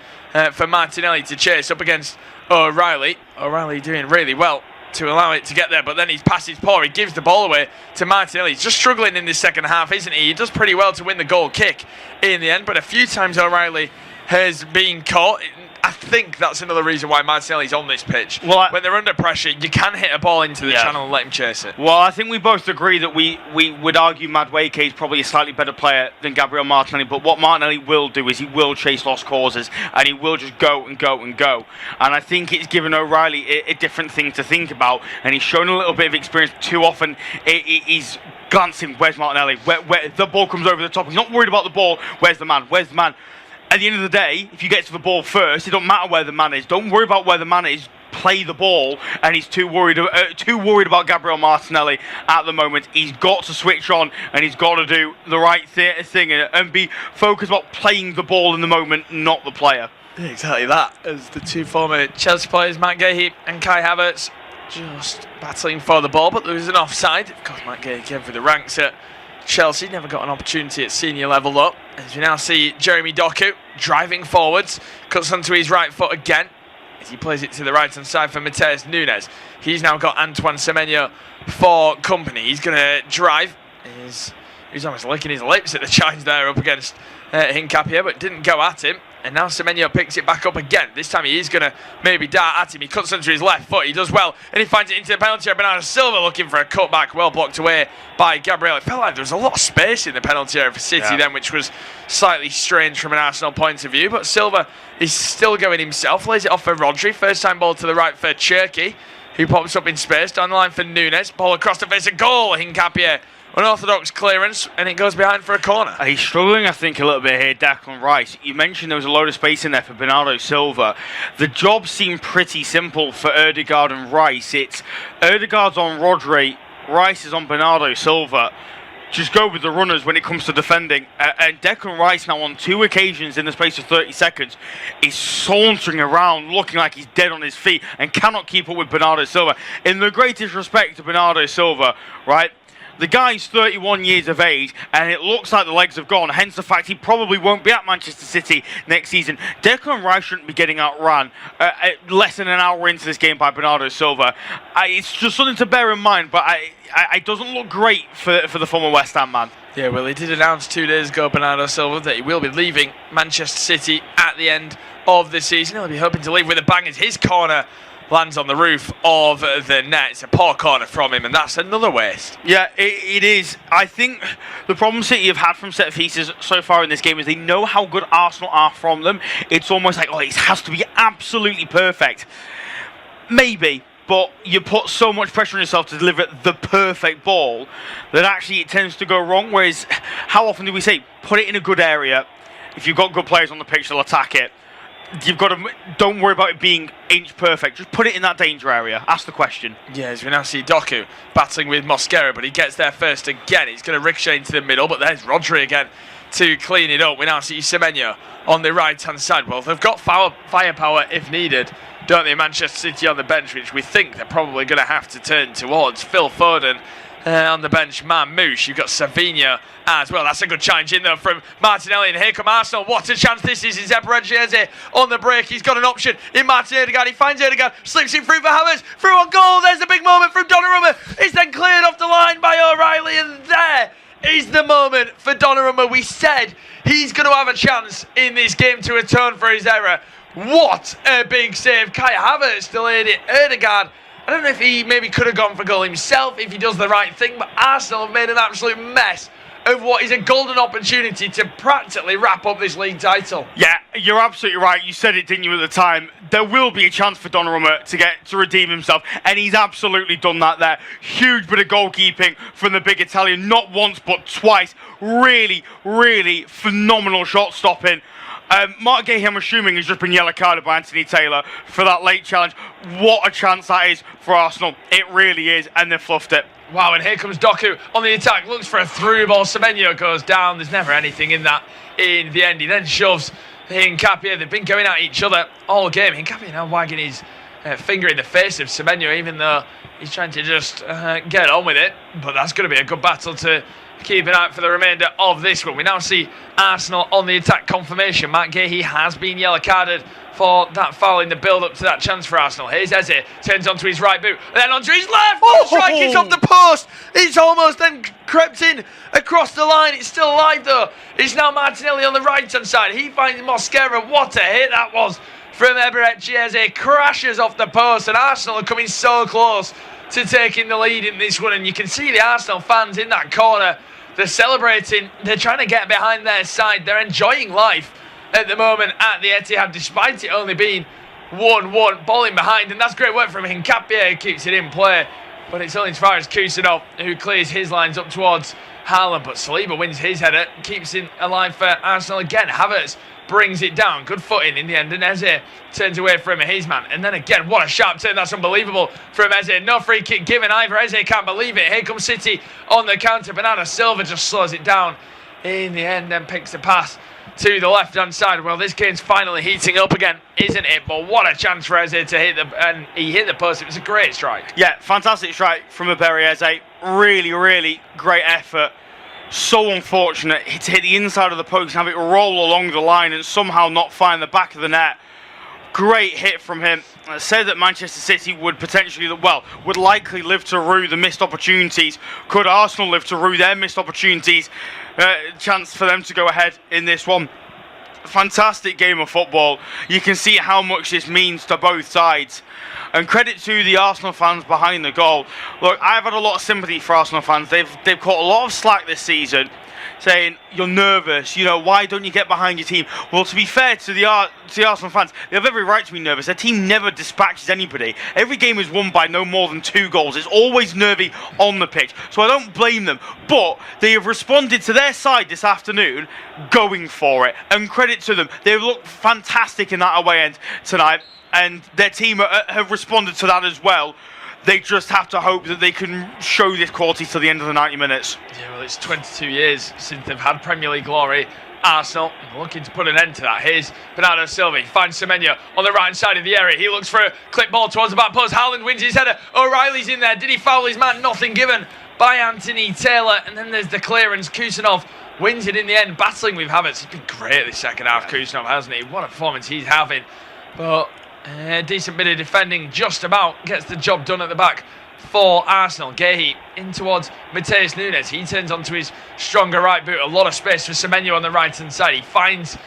for Martinelli to chase up against O'Reilly. O'Reilly doing really well to allow it to get there, but then his pass is poor. He gives the ball away to Martinelli. He's just struggling in this second half, isn't he? He does pretty well to win the goal kick in the end, but a few times O'Reilly has been caught. I think that's another reason why Martinelli's on this pitch. Well, when they're under pressure, you can hit a ball into the channel and let him chase it. Well, I think we both agree that we would argue Madueke is probably a slightly better player than Gabriel Martinelli, but what Martinelli will do is he will chase lost causes, and he will just go and go and go. And I think it's given O'Reilly a different thing to think about, and he's shown a little bit of experience. Too often he's glancing, where's Martinelli? Where the ball comes over the top. He's not worried about the ball. Where's the man? Where's the man? At the end of the day, if you get to the ball first, it don't matter where the man is. Don't worry about where the man is. Play the ball, and he's too worried about Gabriel Martinelli at the moment. He's got to switch on, and he's got to do the right thing and be focused about playing the ball in the moment, not the player. Exactly that. As the two former Chelsea players, Matt Gahey and Kai Havertz, just battling for the ball, but there was an offside. Of course, Matt Gahey came through the ranks at Chelsea, never got an opportunity at senior level though. As we now see Jeremy Doku driving forwards, cuts onto his right foot again as he plays it to the right hand side for Mateus Nunes. He's now got Antoine Semenyo for company. He's going to drive. He's almost licking his lips at the challenge there up against Hincapie, but didn't go at him. And now Semenyo picks it back up again. This time he is going to maybe dart at him. He cuts onto his left foot. He does well. And he finds it into the penalty area. Bernardo Silva looking for a cutback. Well blocked away by Gabriel. It felt like there was a lot of space in the penalty area for City then, which was slightly strange from an Arsenal point of view. But Silva is still going himself. Lays it off for Rodri. First time ball to the right for Cherki, who pops up in space. Down the line for Nunes. Ball across the face. A goal. Hincapie. Unorthodox clearance, and it goes behind for a corner. He's struggling, I think, a little bit here, Declan Rice. You mentioned there was a load of space in there for Bernardo Silva. The job seemed pretty simple for Ødegaard and Rice. It's Ødegaard's on Rodri, Rice is on Bernardo Silva. Just go with the runners when it comes to defending. And Declan Rice now on 2 occasions in the space of 30 seconds is sauntering around looking like he's dead on his feet and cannot keep up with Bernardo Silva. In the greatest respect to Bernardo Silva, right? The guy's 31 years of age, and it looks like the legs have gone, hence the fact he probably won't be at Manchester City next season. Declan Rice shouldn't be getting outrun less than an hour into this game by Bernardo Silva. It's just something to bear in mind, but it doesn't look great for the former West Ham man. Yeah, well, he did announce 2 days ago, Bernardo Silva, that he will be leaving Manchester City at the end of the season. He'll be hoping to leave with a bang as his corner lands on the roof of the net. It's a poor corner from him, and that's another waste. Yeah, it is. I think the problem City have had from set pieces so far in this game is they know how good Arsenal are from them. It's almost like, it has to be absolutely perfect. Maybe, but you put so much pressure on yourself to deliver the perfect ball that actually it tends to go wrong. Whereas, how often do we say, put it in a good area? If you've got good players on the pitch, they'll attack it. You've got to, don't worry about it being inch perfect. Just put it in that danger area. Ask the question. Yeah, as we now see Doku battling with Mosquera, but he gets there first again. He's going to ricochet into the middle, but there's Rodri again to clean it up. We now see Semenyo on the right-hand side. Well, they've got firepower if needed, don't they? Manchester City on the bench, which we think they're probably going to have to turn towards. Phil Foden on the bench, Marmouche. You've got Savinho as well. That's a good challenge in there from Martinelli, and here come Arsenal. What a chance this is. It's Eberechieze on the break. He's got an option in Martin Odegaard. He finds Odegaard, slips it through for Havertz, through on goal. There's a big moment from Donnarumma. It's then cleared off the line by O'Reilly, and there is the moment for Donnarumma. We said he's going to have a chance in this game to atone for his error. What a big save. Kai Havertz delayed it. Odegaard, I don't know if he maybe could have gone for goal himself if he does the right thing, but Arsenal have made an absolute mess of what is a golden opportunity to practically wrap up this league title. Yeah, you're absolutely right. You said it, didn't you, at the time? There will be a chance for Donnarumma to redeem himself, and he's absolutely done that there. Huge bit of goalkeeping from the big Italian, not once but twice. Really, really phenomenal shot stopping. Mark Gahey, I'm assuming, has just been yellow carded by Anthony Taylor for that late challenge. What a chance that is for Arsenal. It really is, and they've fluffed it. Wow, and here comes Doku on the attack. Looks for a through ball. Semenyo goes down. There's never anything in that in the end. He then shoves Hincapié. They've been going at each other all game. Hincapié now wagging his finger in the face of Semenyo, even though he's trying to just get on with it. But that's going to be a good battle to keep an eye out for the remainder of this one. We now see Arsenal on the attack. Confirmation. Matt Gahey has been yellow carded for that foul in the build-up to that chance for Arsenal. Here's Eze, turns onto his right boot, and then onto his left. Oh, strike is off the post. It's almost then crept in across the line. It's still alive though. It's now Martinelli on the right-hand side. He finds Mosquera. What a hit that was from Eberechieze. Crashes off the post, and Arsenal are coming so close to taking the lead in this one. And you can see the Arsenal fans in that corner. They're celebrating. They're trying to get behind their side. They're enjoying life at the moment at the Etihad, despite it only being 1-1. Ball in behind, and that's great work from Hincapié, who keeps it in play. But it's only as far as Kusanov, who clears his lines up towards Haaland. But Saliba wins his header, keeps it alive for Arsenal again. Havertz brings it down. Good footing in the end, and Eze turns away from his man. And then again, what a sharp turn. That's unbelievable from Eze. No free kick given either. Eze can't believe it. Here comes City on the counter. Bernardo Silva just slows it down in the end, then picks the pass to the left-hand side. Well, this game's finally heating up again, isn't it? But what a chance for Eze to hit and he hit the post. It was a great strike. Yeah, fantastic strike from Eberechieze. Really, really great effort. So unfortunate to hit the inside of the post and have it roll along the line and somehow not find the back of the net. Great hit from him. I said that Manchester City would potentially, would likely live to rue the missed opportunities. Could Arsenal live to rue their missed opportunities? Chance for them to go ahead in this one. Fantastic game of football. You can see how much this means to both sides. And credit to the Arsenal fans behind the goal. Look, I've had a lot of sympathy for Arsenal fans. They've caught a lot of slack this season, saying you're nervous. Why don't you get behind your team? Well, to be fair to the Arsenal fans, they have every right to be nervous. Their team never dispatches anybody. Every game is won by no more than 2 goals. It's always nervy on the pitch, so I don't blame them. But they have responded to their side this afternoon, going for it. And credit to them. They looked fantastic in that away end tonight, and their team have responded to that as well. They just have to hope that they can show this quality to the end of the 90 minutes. Yeah, well, it's 22 years since they've had Premier League glory. Arsenal looking to put an end to that. Here's Bernardo Silva. He finds Semenyo on the right side of the area. He looks for a clip ball towards the back post. Haaland wins his header. O'Reilly's in there. Did he foul his man? Nothing given by Anthony Taylor, and then there's the clearance. Kusanov wins it in the end, battling with Havertz. He's been great this second half, Kusanov, hasn't he? What a performance he's having. But a decent bit of defending, just about gets the job done at the back for Arsenal. Gehi in towards Mateus Nunes. He turns onto his stronger right boot. A lot of space for Semenyo on the right hand side. He finds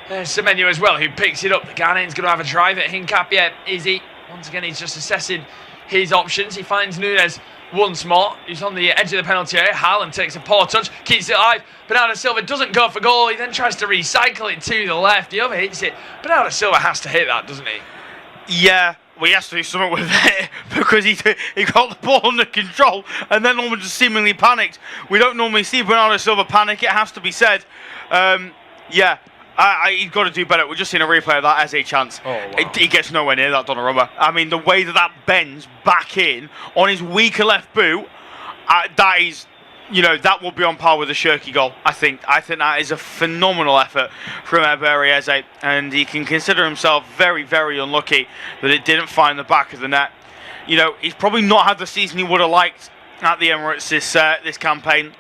Semenyo as well, who picks it up. The Ghanaian's going to have a drive at Hincapie. Is he? Once again, he's just assessing his options. He finds Nunes once more. He's on the edge of the penalty area. Haaland takes a poor touch, keeps it alive. Bernardo Silva doesn't go for goal. He then tries to recycle it to the left. He overhits it. Bernardo Silva has to hit that, doesn't he? Yeah. Well, he has to do something with it because he got the ball under control and then almost just seemingly panicked. We don't normally see Bernardo Silva panic, it has to be said. He's got to do better. We're just seeing a replay of that as a chance. Oh, wow. He gets nowhere near that, Donnarumma. I mean, the way that bends back in on his weaker left boot, that is... that will be on par with the Shirky goal, I think. I think that is a phenomenal effort from Ebery Eze, and he can consider himself very, very unlucky that it didn't find the back of the net. He's probably not had the season he would have liked at the Emirates this campaign.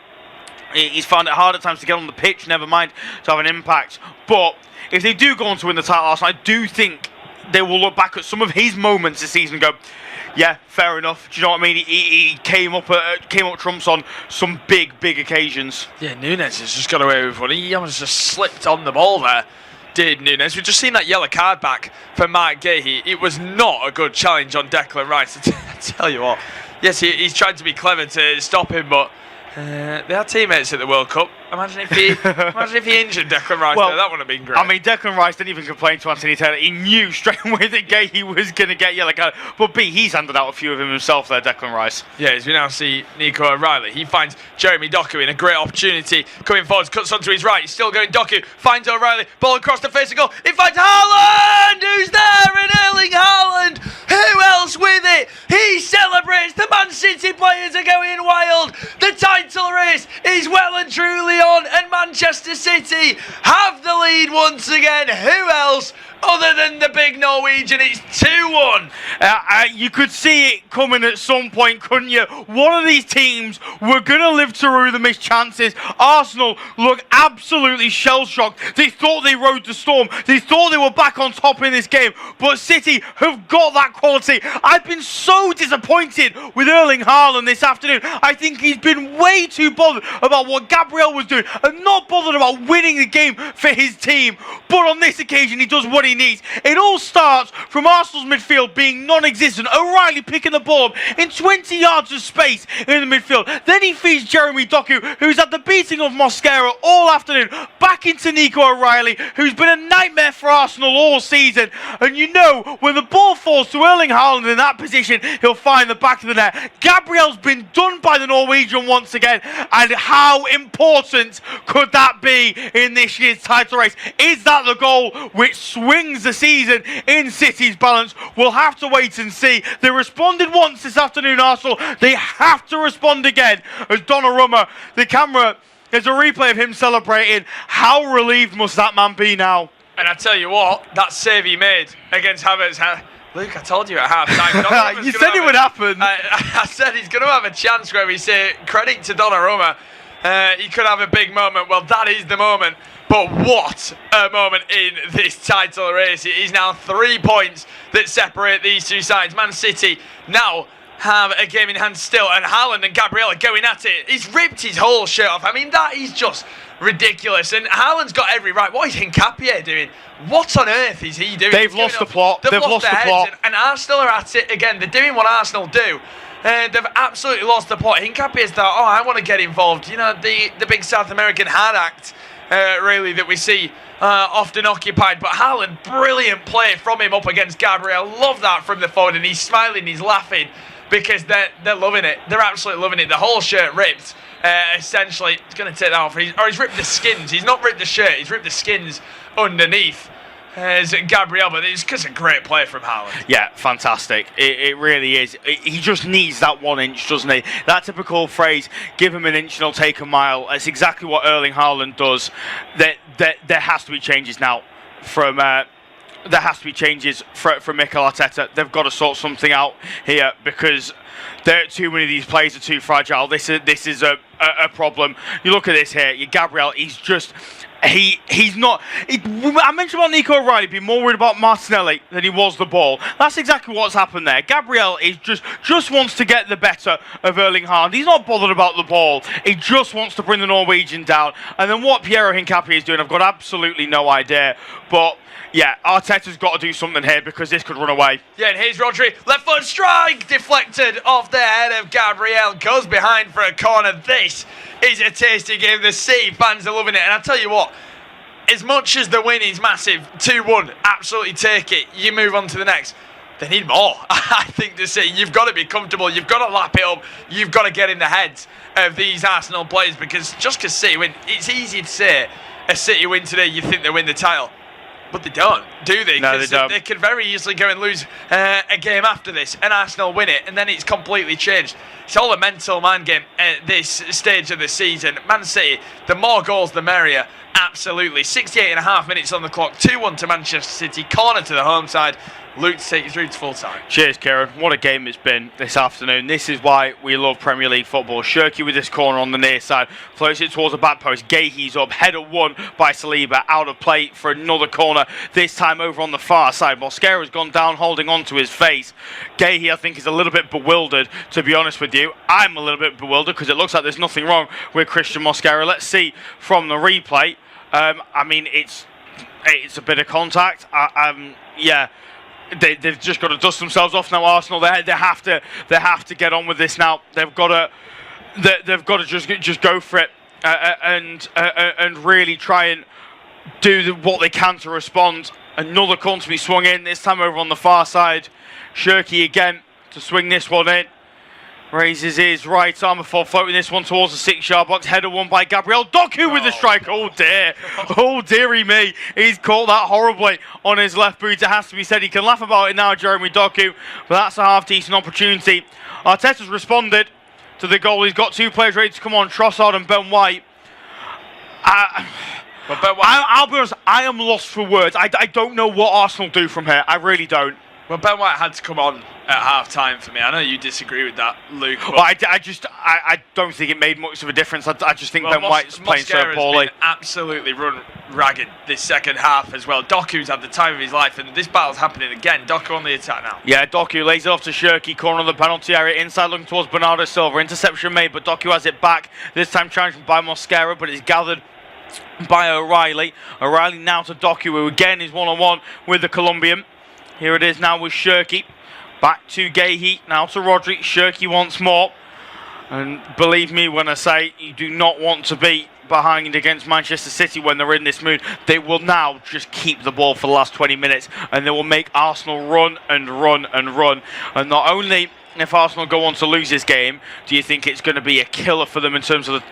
He's found it hard at times to get on the pitch, never mind to have an impact. But if they do go on to win the title, Arsenal, I do think they will look back at some of his moments this season and go, yeah, fair enough. Do you know what I mean? He came up trumps on some big occasions. Yeah, Nunes has just got away with one. He almost just slipped on the ball there, did Nunes. We've just seen that yellow card back for Mark Gehi. It was not a good challenge on Declan Rice. I tell you what. Yes, he's tried to be clever to stop him, but they are teammates at the World Cup. Imagine if he injured Declan Rice there. That would have been great. I mean, Declan Rice didn't even complain to Anthony Taylor. He knew straight away that Gehi was going to get yellow card. But he's handed out a few of them himself there, Declan Rice. Yeah, as we now see Nico O'Reilly. He finds Jeremy Doku in a great opportunity. Coming forward, cuts onto his right. He's still going Doku. Finds O'Reilly. Ball across the face of goal. He finds Haaland! Who's there? And Erling Haaland! Who else with it? He celebrates. The Man City players are going wild. The title race is well and truly on, and Manchester City have the lead once again. Who else other than the big Norwegian? It's 2-1. You could see it coming at some point, couldn't you? One of these teams were going to live to rue the missed chances. Arsenal look absolutely shell-shocked. They thought they rode the storm. They thought they were back on top in this game. But City have got that quality. I've been so disappointed with Erling Haaland this afternoon. I think he's been way too bothered about what Gabriel was doing and not bothered about winning the game for his team. But on this occasion, he does what he needs. It all starts from Arsenal's midfield being non-existent. O'Reilly picking the ball up in 20 yards of space in the midfield. Then he feeds Jeremy Doku, who's had the beating of Mosquera all afternoon, back into Nico O'Reilly, who's been a nightmare for Arsenal all season. And when the ball falls to Erling Haaland in that position, he'll find the back of the net. Gabriel's been done by the Norwegian once again, and how important could that be in this year's title race? Is that the goal which swings the season in City's balance? We'll have to wait and see. They responded once this afternoon, Arsenal. They have to respond again. As Donnarumma, the camera, there's a replay of him celebrating. How relieved must that man be now? And I tell you what, that save he made against Havertz. Luke, I told you at half-time. You said it would happen. I said he's going to have a chance where we say credit to Donnarumma. He could have a big moment. Well, that is the moment. But what a moment in this title race. It is now 3 points that separate these two sides. Man City now have a game in hand still, and Haaland and Gabriel are going at it. He's ripped his whole shirt off. I mean, that is just ridiculous. And Haaland's got every right. What is Hincapie doing? What on earth is he doing? They've lost the plot. They've lost the plot. And Arsenal are at it again. They're doing what Arsenal do. They've absolutely lost the plot. Hincapie's thought, I want to get involved. The big South American hard act, really, that we see often occupied. But Haaland, brilliant play from him up against Gabriel. Love that from the forward. And he's smiling, he's laughing, because they're loving it. They're absolutely loving it. The whole shirt ripped. Essentially, he's going to take that off. He's ripped the skins. He's not ripped the shirt. He's ripped the skins underneath. As Gabriel, but it's just a great play from Haaland. Yeah, fantastic. It really is. He just needs that 1 inch, doesn't he? That typical phrase, give him an inch and he'll take a mile. That's exactly what Erling Haaland does. There has to be changes now from there has to be changes for Mikel Arteta. They've got to sort something out here because too many of these players are too fragile. This is a problem. You look at this here. Gabriel, he's just... He's not... I mentioned about Nico O'Reilly being more worried about Martinelli than he was the ball. That's exactly what's happened there. Gabriel is just wants to get the better of Erling Haaland. He's not bothered about the ball. He just wants to bring the Norwegian down. And then what Piero Hincapié is doing, I've got absolutely no idea. But... yeah, Arteta's got to do something here because this could run away. Yeah, and here's Rodri. Left foot strike! Deflected off the head of Gabriel. Goes behind for a corner. This is a tasty game. The City fans are loving it. And I tell you what, as much as the win is massive, 2-1, absolutely take it. You move on to the next. They need more. I think the City, you've got to be comfortable. You've got to lap it up. You've got to get in the heads of these Arsenal players because just because City win, it's easy to say a City win today, you think they win the title. But they don't, do they? No, they don't. They could very easily go and lose a game after this, and Arsenal win it, and then it's completely changed. It's all a mental mind game at this stage of the season. Man City, the more goals, the merrier. Absolutely. 68.5 minutes on the clock. 2-1 to Manchester City. Corner to the home side. Luke to take you through to full time. Cheers, Kieran. What a game it's been this afternoon. This is why we love Premier League football. Shirky with this corner on the near side. Floats it towards the back post. Gahey's up. Header won by Saliba. Out of play for another corner. This time over on the far side. Mosquera's gone down holding on to his face. Gahey, I think, is a little bit bewildered, to be honest with you. I'm a little bit bewildered because it looks like there's nothing wrong with Christian Mosquera. Let's see from the replay. I mean, it's a bit of contact. Yeah. They've just got to dust themselves off now. Arsenal, they have to get on with this now. They've got to just go for it and really try and do what they can to respond. Another corner to be swung in. This time over on the far side. Shirky again to swing this one in. Raises his right arm before floating this one towards the 6-yard box. Header won by Gabriel Doku with the strike. Oh dear. Oh dearie me. He's caught that horribly on his left boot. It has to be said. He can laugh about it now, Jeremy Doku. But that's a half-decent opportunity. Arteta's responded to the goal. He's got two players ready to come on. Trossard and Ben White. I'll be honest. I am lost for words. I don't know what Arsenal do from here. I really don't. Well, Ben White had to come on at half-time for me. I know you disagree with that, Luke. Well, I don't think it made much of a difference. I just think Ben White's playing so poorly. Been absolutely run ragged this second half as well. Doku's had the time of his life, and this battle's happening again. Doku on the attack now. Yeah, Doku lays it off to Shirky, corner of the penalty area, inside looking towards Bernardo Silva. Interception made, but Doku has it back. This time challenged by Mosquera, but it's gathered by O'Reilly. O'Reilly now to Doku, who again is one-on-one with the Colombian. Here it is now with Shirky. Back to Gahey. Now to Rodri. Shirky once more. And believe me when I say you do not want to be behind against Manchester City when they're in this mood. They will now just keep the ball for the last 20 minutes. And they will make Arsenal run and run and run. And not only if Arsenal go on to lose this game, do you think it's going to be a killer for them in terms of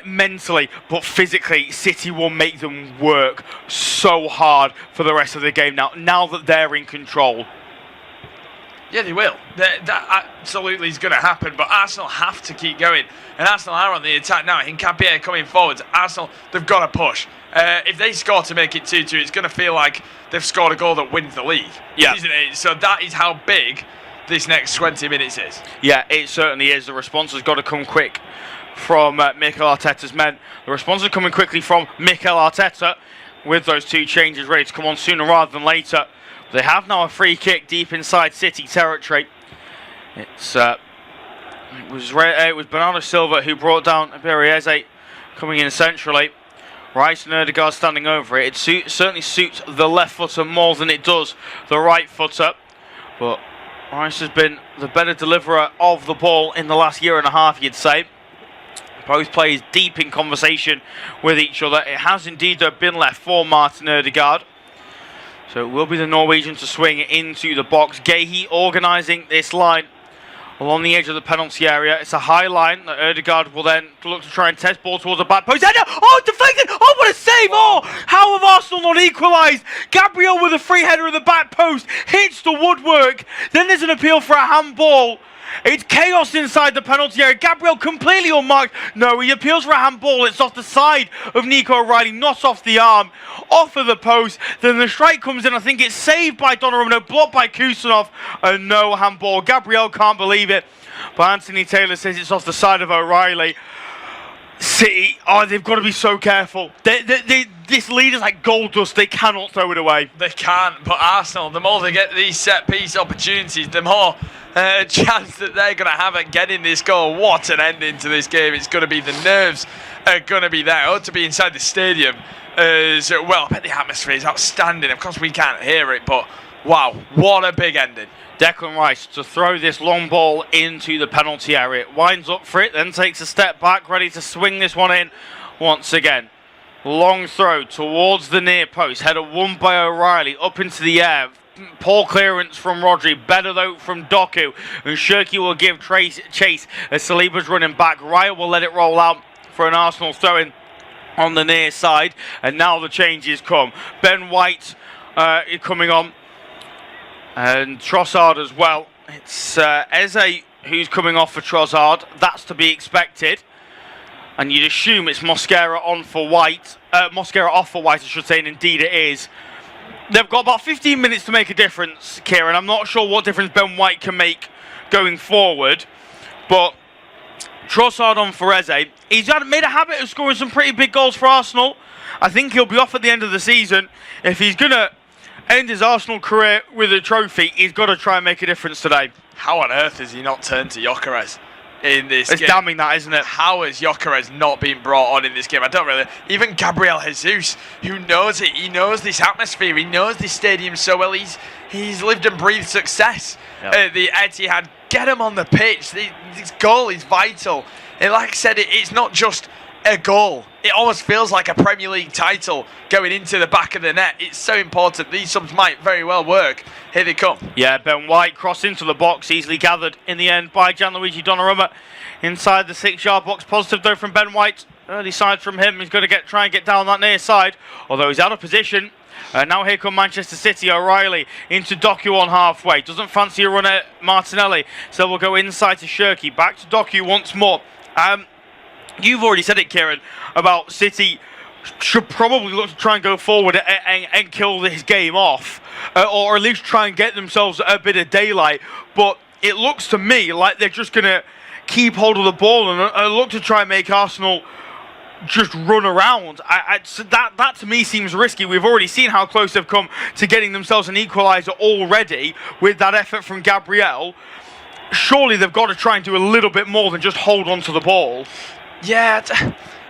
mentally, but physically, City will make them work so hard for the rest of the game now that they're in control. Yeah, they will. That absolutely is going to happen, but Arsenal have to keep going. And Arsenal are on the attack now. Hincapié coming forwards. Arsenal, they've got to push. If they score to make it 2-2, it's going to feel like they've scored a goal that wins the league, isn't it? So that is how big this next 20 minutes is. Yeah, it certainly is. The response has got to come quick from Mikel Arteta's men. The response is coming quickly from Mikel Arteta with those two changes ready to come on sooner rather than later. They have now a free kick deep inside City territory. It was Bernardo Silva who brought down Iberieze coming in centrally. Rice and Ødegaard standing over it. It certainly suits the left footer more than it does the right footer. But Rice has been the better deliverer of the ball in the last year and a half, you'd say. Both players deep in conversation with each other. It has indeed been left for Martin Ødegaard. So it will be the Norwegian to swing into the box. Gahey organising this line along the edge of the penalty area. It's a high line that Ødegaard will then look to try and test ball towards the back post. Oh, deflected! Oh, what a save! Oh, how have Arsenal not equalised? Gabriel with a free header in the back post hits the woodwork. Then there's an appeal for a handball. It's chaos inside the penalty area. Gabriel completely unmarked. No, he appeals for a handball. It's off the side of Nico O'Reilly, not off the arm, off of the post. Then the strike comes in. I think it's saved by Donnarumma, blocked by Kusanov, and no handball. Gabriel can't believe it, but Anthony Taylor says it's off the side of O'Reilly. City, they've got to be so careful. This lead is like gold dust. They cannot throw it away. They can't, but Arsenal, the more they get these set-piece opportunities, the more chance that they're going to have at getting this goal. What an ending to this game. It's going to be, the nerves are going to be there. Ought to be inside the stadium as well. I bet the atmosphere is outstanding. Of course, we can't hear it, but wow, what a big ending. Declan Rice to throw this long ball into the penalty area. Winds up for it, then takes a step back, ready to swing this one in once again. Long throw towards the near post. Header won by O'Reilly, up into the air. Poor clearance from Rodri, better though from Doku. And Shirky will give chase as Saliba's running back. Raya will let it roll out for an Arsenal throw-in on the near side. And now the changes come. Ben White coming on. And Trossard as well. It's Eze who's coming off for Trossard. That's to be expected. And you'd assume it's Mosquera on for White. Mosquera off for White, I should say, and indeed it is. They've got about 15 minutes to make a difference, Kieran. I'm not sure what difference Ben White can make going forward. But Trossard on for Eze. He's made a habit of scoring some pretty big goals for Arsenal. I think he'll be off at the end of the season. If he's going to end his Arsenal career with a trophy, he's got to try and make a difference today. How on earth has he not turned to Gyökeres in this game? It's damning that, isn't it? How has Gyökeres not been brought on in this game? I don't really... Even Gabriel Jesus, who knows it, he knows this atmosphere, he knows this stadium so well, he's lived and breathed success at the Etihad. Get him on the pitch. This goal is vital. And like I said, it's not just a goal. It almost feels like a Premier League title going into the back of the net. It's so important. These subs might very well work. Here they come. Yeah, Ben White cross into the box, easily gathered in the end by Gianluigi Donnarumma inside the 6-yard box. Positive though from Ben White. Early side from him. He's going to try and get down that near side, although he's out of position. Now here come Manchester City. O'Reilly into Doku on halfway. Doesn't fancy a run at Martinelli, so we'll go inside to Shirky. Back to Doku once more. You've already said it, Kieran, about City should probably look to try and go forward and kill this game off, or at least try and get themselves a bit of daylight. But it looks to me like they're just going to keep hold of the ball and look to try and make Arsenal just run around. So that to me seems risky. We've already seen how close they've come to getting themselves an equaliser already with that effort from Gabriel. Surely they've got to try and do a little bit more than just hold on to the ball. Yeah,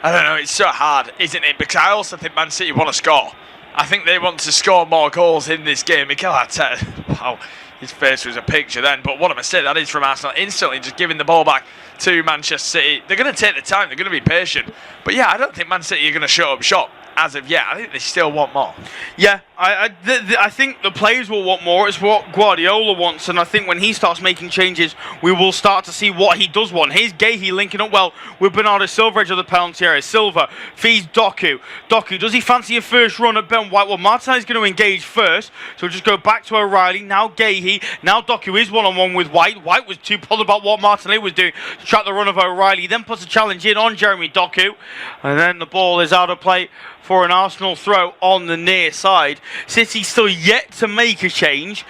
I don't know, it's so hard, isn't it? Because I also think Man City want to score. I think they want to score more goals in this game. Mikel Arteta, wow, his face was a picture then, but what a mistake that is from Arsenal. Instantly just giving the ball back to Manchester City. They're going to take the time, they're going to be patient. But yeah, I don't think Man City are going to shut up shop as of yet. I think they still want more. Yeah, I think the players will want more. It's what Guardiola wants, and I think when he starts making changes, we will start to see what he does want. Here's Gahey linking up well with Bernardo Silva edge of the penalty area. Silva feeds Doku. Doku, does he fancy a first run at Ben White? Well, Martinelli's going to engage first, so we'll just go back to O'Reilly. Now Gahey. Now Doku is one-on-one with White. White was too bothered about what Martinelli was doing to track the run of O'Reilly. He then puts a challenge in on Jeremy Doku, and then the ball is out of play for an Arsenal throw on the near side. City still yet to make a change.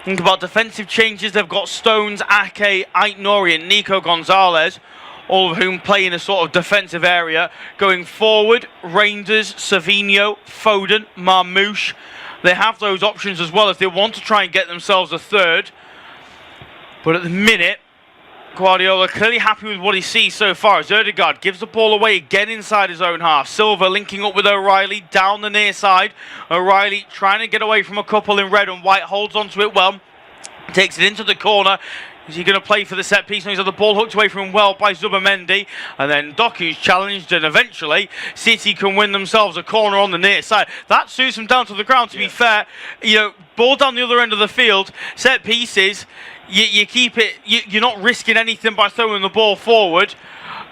Think about defensive changes. They've got Stones, Ake, Aït-Nouri and Nico Gonzalez, all of whom play in a sort of defensive area. Going forward, Reinders, Savinho, Foden, Marmouche. They have those options as well if they want to try and get themselves a third. But at the minute, Guardiola clearly happy with what he sees so far as Ødegaard gives the ball away again inside his own half. Silva linking up with O'Reilly down the near side. O'Reilly trying to get away from a couple in red, and White holds onto it well. Takes it into the corner. Is he going to play for the set piece? No, he's had the ball hooked away from him well by Zubamendi. And then Doku's challenged, and eventually City can win themselves a corner on the near side. That suits them down to the ground, to be fair. You know, ball down the other end of the field, set pieces. You keep it, you're not risking anything by throwing the ball forward.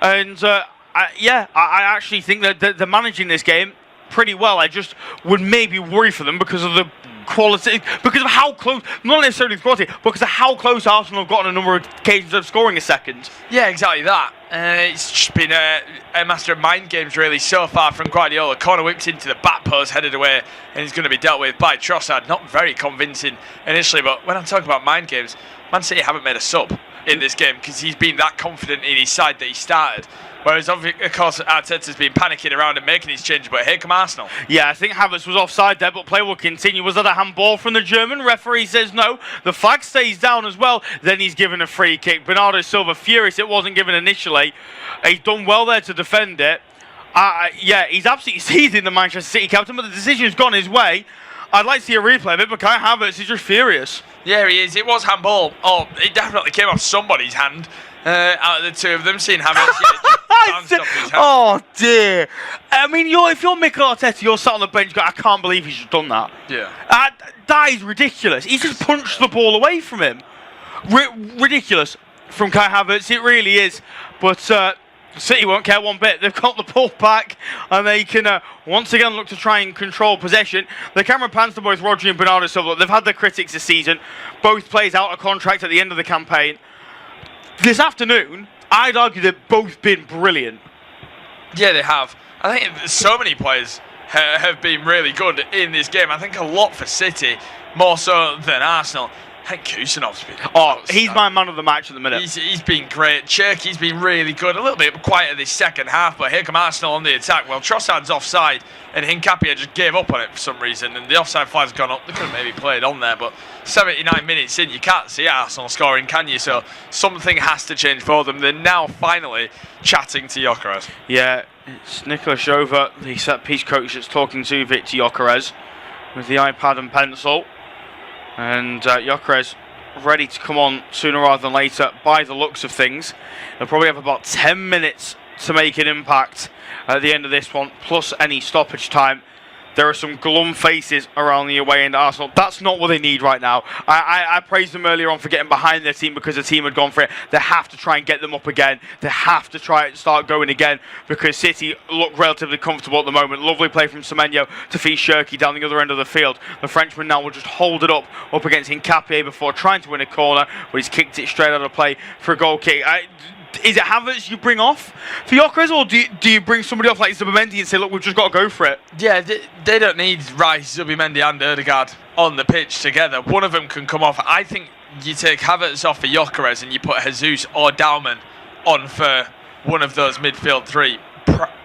And I actually think that they're managing this game pretty well. I just would maybe worry for them because of the quality, because of how close, not necessarily the quality, because of how close Arsenal have got on a number of occasions of scoring a second. Yeah, exactly that. It's just been a master of mind games really so far from Guardiola. Corner whipped into the back post, headed away, and he's going to be dealt with by Trossard. Not very convincing initially, but when I'm talking about mind games, Man City haven't made a sub in this game because he's been that confident in his side that he started. Whereas, of course, Arteta's been panicking around and making his change, but here come Arsenal. Yeah, I think Havertz was offside there, but play will continue. Was that a handball from the German? Referee says no. The flag stays down as well. Then he's given a free kick. Bernardo Silva furious it wasn't given initially. He's done well there to defend it. Yeah, he's absolutely seething, the Manchester City captain, but the decision's gone his way. I'd like to see a replay of it, but Kai Havertz is just furious. Yeah, he is. It was handball. Oh, it definitely came off somebody's hand. Out of the two of them, seeing Havertz bounced off his hand. Oh dear! I mean, if you're Mikel Arteta, you're sat on the bench going, I can't believe he's just done that. Yeah. That is ridiculous. He just punched the ball away from him. Ridiculous from Kai Havertz. It really is. But City won't care one bit. They've got the ball back and they can once again look to try and control possession. The camera pans to both Rodri and Bernardo Silva. They've had their critics this season. Both players out of contract at the end of the campaign. This afternoon, I'd argue they've both been brilliant. Yeah, they have. I think so many players have been really good in this game. I think a lot for City, more so than Arsenal. I think Kusanov's been... he's my man of the match at the minute. He's been great. Cherky's been really good. A little bit quieter this second half, but here come Arsenal on the attack. Well, Trossard's offside, and Hincapié just gave up on it for some reason, and the offside flag's gone up. They could have maybe played on there, but 79 minutes in, you can't see Arsenal scoring, can you? So something has to change for them. They're now finally chatting to Gyökeres. Yeah, it's Nicolas Jova, the set-piece coach, that's talking to Victor Gyökeres with the iPad and pencil. And Gyökeres ready to come on sooner rather than later by the looks of things. They'll probably have about 10 minutes to make an impact at the end of this one, plus any stoppage time. There are some glum faces around the away end Arsenal. That's not what they need right now. I praised them earlier on for getting behind their team because the team had gone for it. They have to try and get them up again. They have to try and start going again because City look relatively comfortable at the moment. Lovely play from Semenyo to feed Cherky down the other end of the field. The Frenchman now will just hold it up against Hincapié before trying to win a corner, but he's kicked it straight out of play for a goal kick. Is it Havertz you bring off for Gyökeres, or do you bring somebody off like Zubimendi and say, look, we've just got to go for it? Yeah, they don't need Rice, Zubimendi and Ødegaard on the pitch together. One of them can come off. I think you take Havertz off for Gyökeres and you put Jesus or Daumann on for one of those midfield three.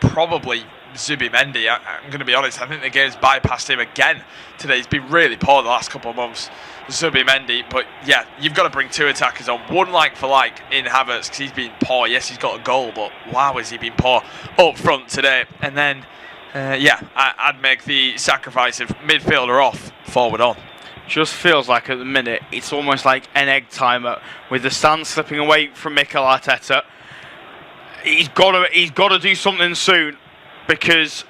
Probably Zubimendi. I'm going to be honest, I think the game's bypassed him again today. He's been really poor the last couple of months, Zubimendi. But yeah, you've got to bring two attackers on, one like for like in Havertz, because he's been poor. Yes, he's got a goal, but wow, has he been poor up front today. And then I'd make the sacrifice of midfielder off, forward on. Just feels like at the minute it's almost like an egg timer with the stand slipping away from Mikel Arteta. He's got to do something soon, because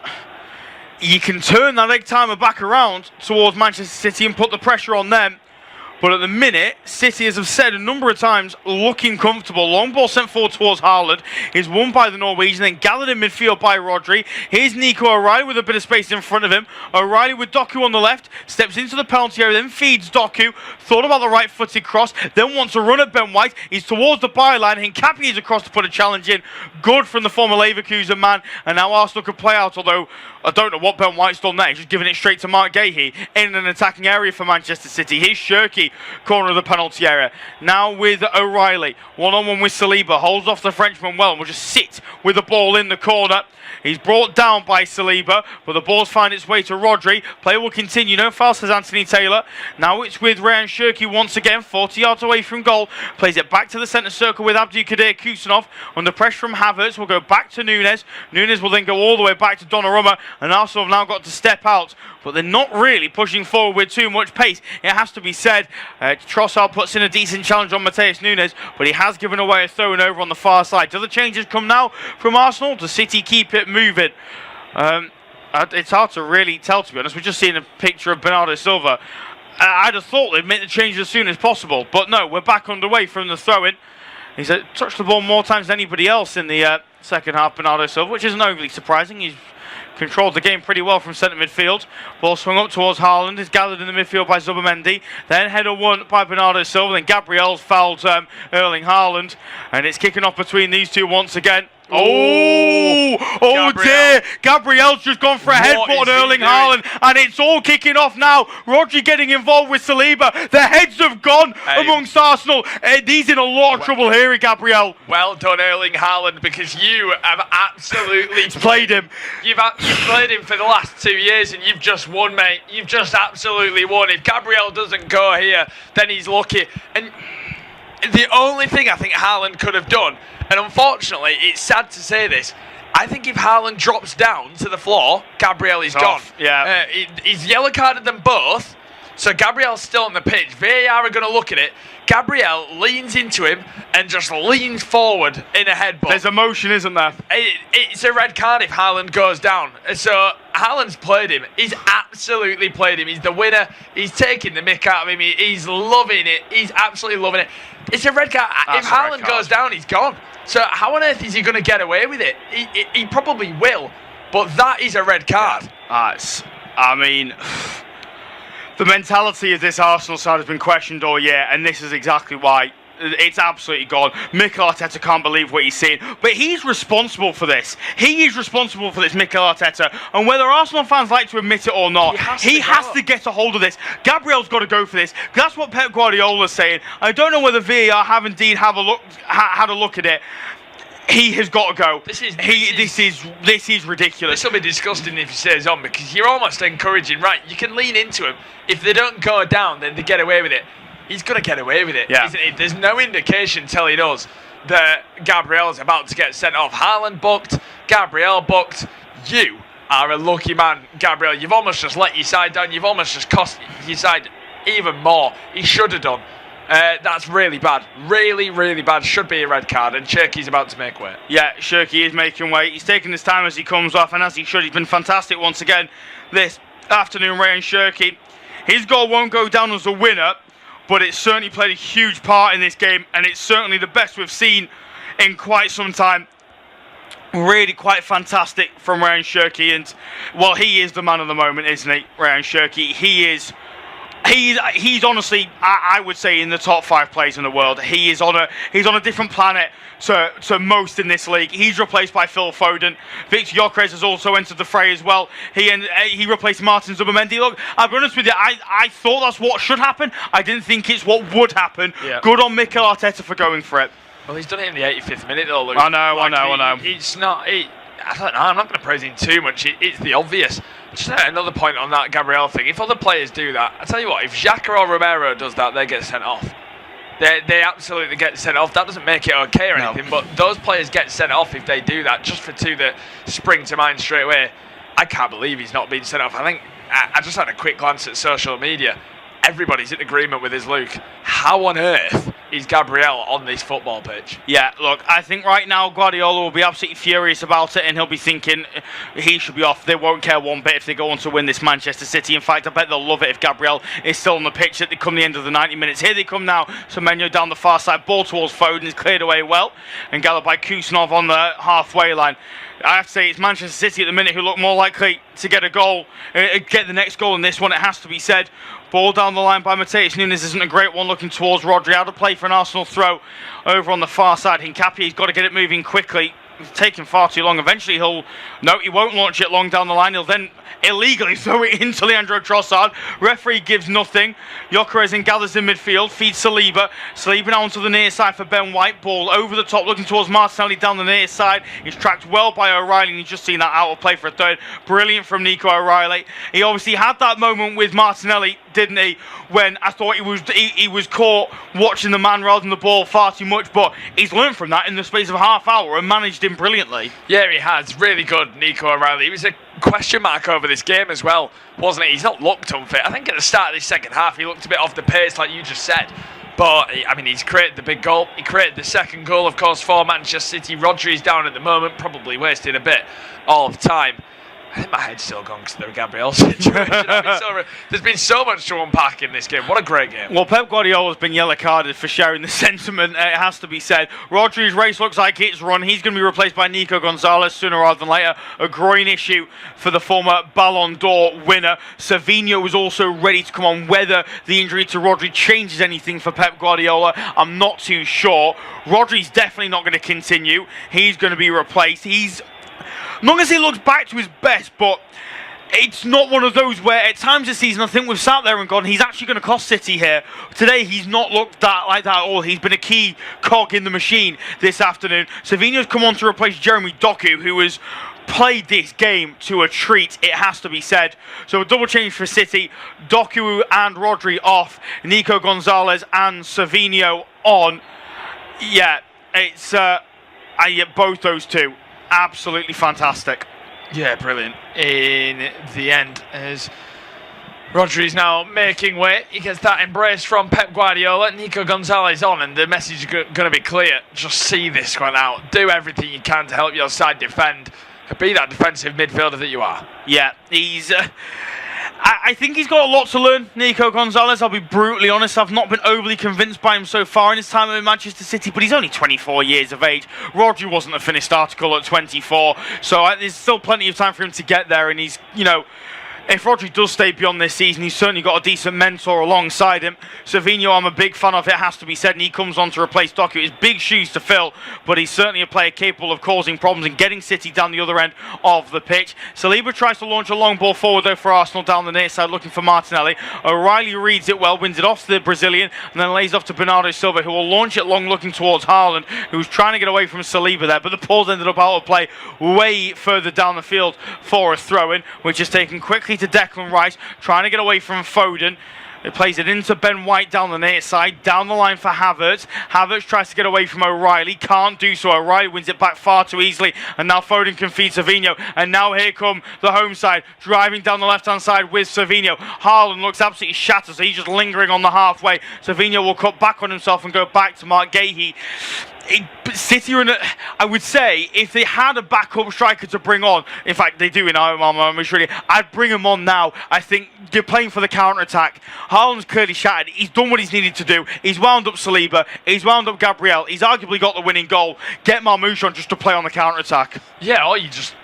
you can turn that egg timer back around towards Manchester City and put the pressure on them. But at the minute, City, as I've said a number of times, looking comfortable. Long ball sent forward towards Haaland. Is won by the Norwegian, then gathered in midfield by Rodri. Here's Nico O'Reilly with a bit of space in front of him. O'Reilly with Doku on the left. Steps into the penalty area, then feeds Doku. Thought about the right-footed cross. Then wants to run at Ben White. He's towards the byline. Hincapié is across to put a challenge in. Good from the former Leverkusen man. And now Arsenal could play out, although I don't know what Ben White's done there. He's just giving it straight to Mark Gahey in an attacking area for Manchester City. Here's Cherky, corner of the penalty area. Now with O'Reilly. One-on-one with Saliba. Holds off the Frenchman well and will just sit with the ball in the corner. He's brought down by Saliba, but the ball's find its way to Rodri. Play will continue. No foul, says Anthony Taylor. Now it's with Ryan Cherky once again, 40 yards away from goal. Plays it back to the centre circle with Abdulkadir Kusanov. Under pressure from Havertz, will go back to Nunes. Nunes will then go all the way back to Donnarumma, and Arsenal have now got to step out. But they're not really pushing forward with too much pace, it has to be said. Trossard puts in a decent challenge on Matheus Nunes, but he has given away a throw-in over on the far side. Do the changes come now from Arsenal? Does City keep it moving? It's hard to really tell, to be honest. We've just seen a picture of Bernardo Silva. I'd have thought they'd make the change as soon as possible, but no, we're back underway from the throw-in. He's touched the ball more times than anybody else in the second half, Bernardo Silva, which isn't overly surprising. He's controlled the game pretty well from centre midfield. Ball swung up towards Haaland, is gathered in the midfield by Zubimendi, then header won by Bernardo Silva, then Gabriel's fouled Erling Haaland, and it's kicking off between these two once again. Oh dear! Gabriel's just gone for a headbutt on Erling Haaland, and it's all kicking off now. Rodri getting involved with Saliba. The heads have gone amongst Arsenal. He's in a lot of trouble here, Gabriel. Well done, Erling Haaland, because you have absolutely played him. You've played him for the last 2 years, and you've just won, mate. You've just absolutely won. If Gabriel doesn't go here, then he's lucky. And the only thing I think Haaland could have done, and unfortunately, it's sad to say this, I think if Haaland drops down to the floor, Gabriel is gone. Yeah. He's yellow carded them both, so Gabriel's still on the pitch. VAR are going to look at it. Gabriel leans into him and just leans forward in a headbutt. There's emotion, isn't there? It's a red card if Haaland goes down. So Haaland's played him. He's absolutely played him. He's the winner. He's taking the mick out of him. He's loving it. He's absolutely loving it. It's a red card. If Haaland goes down, he's gone. So how on earth is he going to get away with it? He probably will, but that is a red card. I mean, the mentality of this Arsenal side has been questioned all year, and this is exactly why. It's absolutely gone. Mikel Arteta can't believe what he's seeing, but he's responsible for this. He is responsible for this, Mikel Arteta, and whether Arsenal fans like to admit it or not, he has to get a hold of this. Gabriel's got to go for this. That's what Pep Guardiola's saying. I don't know whether VAR have indeed had a look at it. He has got to go. This is ridiculous. This will be disgusting if he stays on, because you're almost encouraging, right, you can lean into him. If they don't go down, then they get away with it. He's going to get away with it, isn't he? There's no indication telling us that Gabriel's about to get sent off. Haaland booked, Gabriel booked. You are a lucky man, Gabriel. You've almost just let your side down. You've almost just cost your side even more. He should have done. That's really bad. Really, really bad. Should be a red card, and Cherki's about to make way. Yeah, Cherki is making way. He's taking his time as he comes off, and as he should. He's been fantastic once again this afternoon, Ryan Cherki. His goal won't go down as a winner, but it certainly played a huge part in this game, and it's certainly the best we've seen in quite some time. Really quite fantastic from Ryan Cherki, and well, he is the man of the moment, isn't he, Ryan Cherki? He's honestly, I would say, in the top 5 players in the world. He's on a different planet to most in this league. He's replaced by Phil Foden. Victor Gyökeres has also entered the fray as well. He replaced Martin Zubimendi. Look, I'll be honest with you, I thought that's what should happen. I didn't think it's what would happen. Yeah. Good on Mikel Arteta for going for it. Well, he's done it in the 85th minute though, Luke. I know. It's not. I don't know. I'm not going to praise him too much. It's the obvious. Just another point on that Gabriel thing. If other players do that, I tell you what. If Xhaka or Romero does that, they get sent off. They absolutely get sent off. That doesn't make it okay or anything, but those players get sent off if they do that. Just for two that spring to mind straight away. I can't believe he's not been sent off. I think I just had a quick glance at social media. Everybody's in agreement with his Luke. How on earth is Gabriel on this football pitch? Yeah, look, I think right now Guardiola will be absolutely furious about it, and he'll be thinking he should be off. They won't care one bit if they go on to win this Manchester City. In fact, I bet they'll love it if Gabriel is still on the pitch at the end of the 90 minutes. Here they come now. Semenyo down the far side. Ball towards Foden is cleared away well, and gathered by Kusanov on the halfway line. I have to say it's Manchester City at the minute who look more likely to get a goal, get the next goal in this one, it has to be said. Ball down the line by Mateus Nunes isn't a great one, looking towards Rodri. Out of play for an Arsenal throw over on the far side. Hincapie's got to get it moving quickly. It's taking far too long. Eventually he won't launch it long down the line. He'll then illegally throw it into Leandro Trossard. Referee gives nothing. Gyökeres gathers in midfield, feeds Saliba. Saliba now onto the near side for Ben White. Ball over the top, looking towards Martinelli down the near side. He's tracked well by O'Reilly, and he's just seen that out of play for a third. Brilliant from Nico O'Reilly. He obviously had that moment with Martinelli, didn't he, when I thought he was caught watching the man rather than the ball far too much, but he's learned from that in the space of a half hour and managed him brilliantly. Yeah, he has. Really good, Nico O'Reilly. He was a question mark over this game as well, wasn't he? He's not looked unfit. I think at the start of this second half he looked a bit off the pace, like you just said. But, I mean, he's created the big goal. He created the second goal, of course, for Manchester City. Rodri's down at the moment, probably wasting a bit of time. I think my head's still gone because of the Gabriel situation. There's been so much to unpack in this game. What a great game. Well, Pep Guardiola's been yellow carded for sharing the sentiment, it has to be said. Rodri's race looks like it's run. He's going to be replaced by Nico Gonzalez sooner rather than later. A groin issue for the former Ballon d'Or winner. Savinho was also ready to come on. Whether the injury to Rodri changes anything for Pep Guardiola, I'm not too sure. Rodri's definitely not going to continue. He's going to be replaced. Long as he looks back to his best, but it's not one of those where at times this season I think we've sat there and gone, he's actually going to cost City here. Today he's not looked like that at all. He's been a key cog in the machine this afternoon. Savinho's come on to replace Jeremy Doku, who has played this game to a treat, it has to be said. So a double change for City. Doku and Rodri off. Nico Gonzalez and Savinho on. Yeah, it's both those two. Absolutely fantastic. Yeah, brilliant. In the end, as Rodri's now making way, he gets that embrace from Pep Guardiola. Nico Gonzalez on, and the message is going to be clear. Just see this one out. Do everything you can to help your side defend. Be that defensive midfielder that you are. Yeah, he's... I think he's got a lot to learn, Nico Gonzalez. I'll be brutally honest. I've not been overly convinced by him so far in his time at Manchester City, but he's only 24 years of age. Rodri wasn't a finished article at 24, so there's still plenty of time for him to get there, and he's, if Rodri does stay beyond this season, he's certainly got a decent mentor alongside him. Savinho, I'm a big fan of, it has to be said, and he comes on to replace Doku. It's big shoes to fill, but he's certainly a player capable of causing problems and getting City down the other end of the pitch. Saliba tries to launch a long ball forward, though, for Arsenal down the near side, looking for Martinelli. O'Reilly reads it well, wins it off to the Brazilian, and then lays off to Bernardo Silva, who will launch it long, looking towards Haaland, who's trying to get away from Saliba there, but the ball ended up out of play way further down the field for a throw-in, which is taken quickly to Declan Rice, trying to get away from Foden. It plays it into Ben White down the near side, down the line for Havertz. Havertz tries to get away from O'Reilly, can't do so. O'Reilly wins it back far too easily, and now Foden can feed Savinho. And now here come the home side, driving down the left-hand side with Savinho. Haaland looks absolutely shattered, so he's just lingering on the halfway. Savinho will cut back on himself and go back to Mark Gahey. City are in a, I would say, if they had a backup striker to bring on, in fact they do in really, I'd bring him on now. I think you're playing for the counter-attack. Haaland's clearly shattered. He's done what he's needed to do. He's wound up Saliba. He's wound up Gabriel. He's arguably got the winning goal. Get Marmoush on just to play on the counter-attack. Yeah, or you just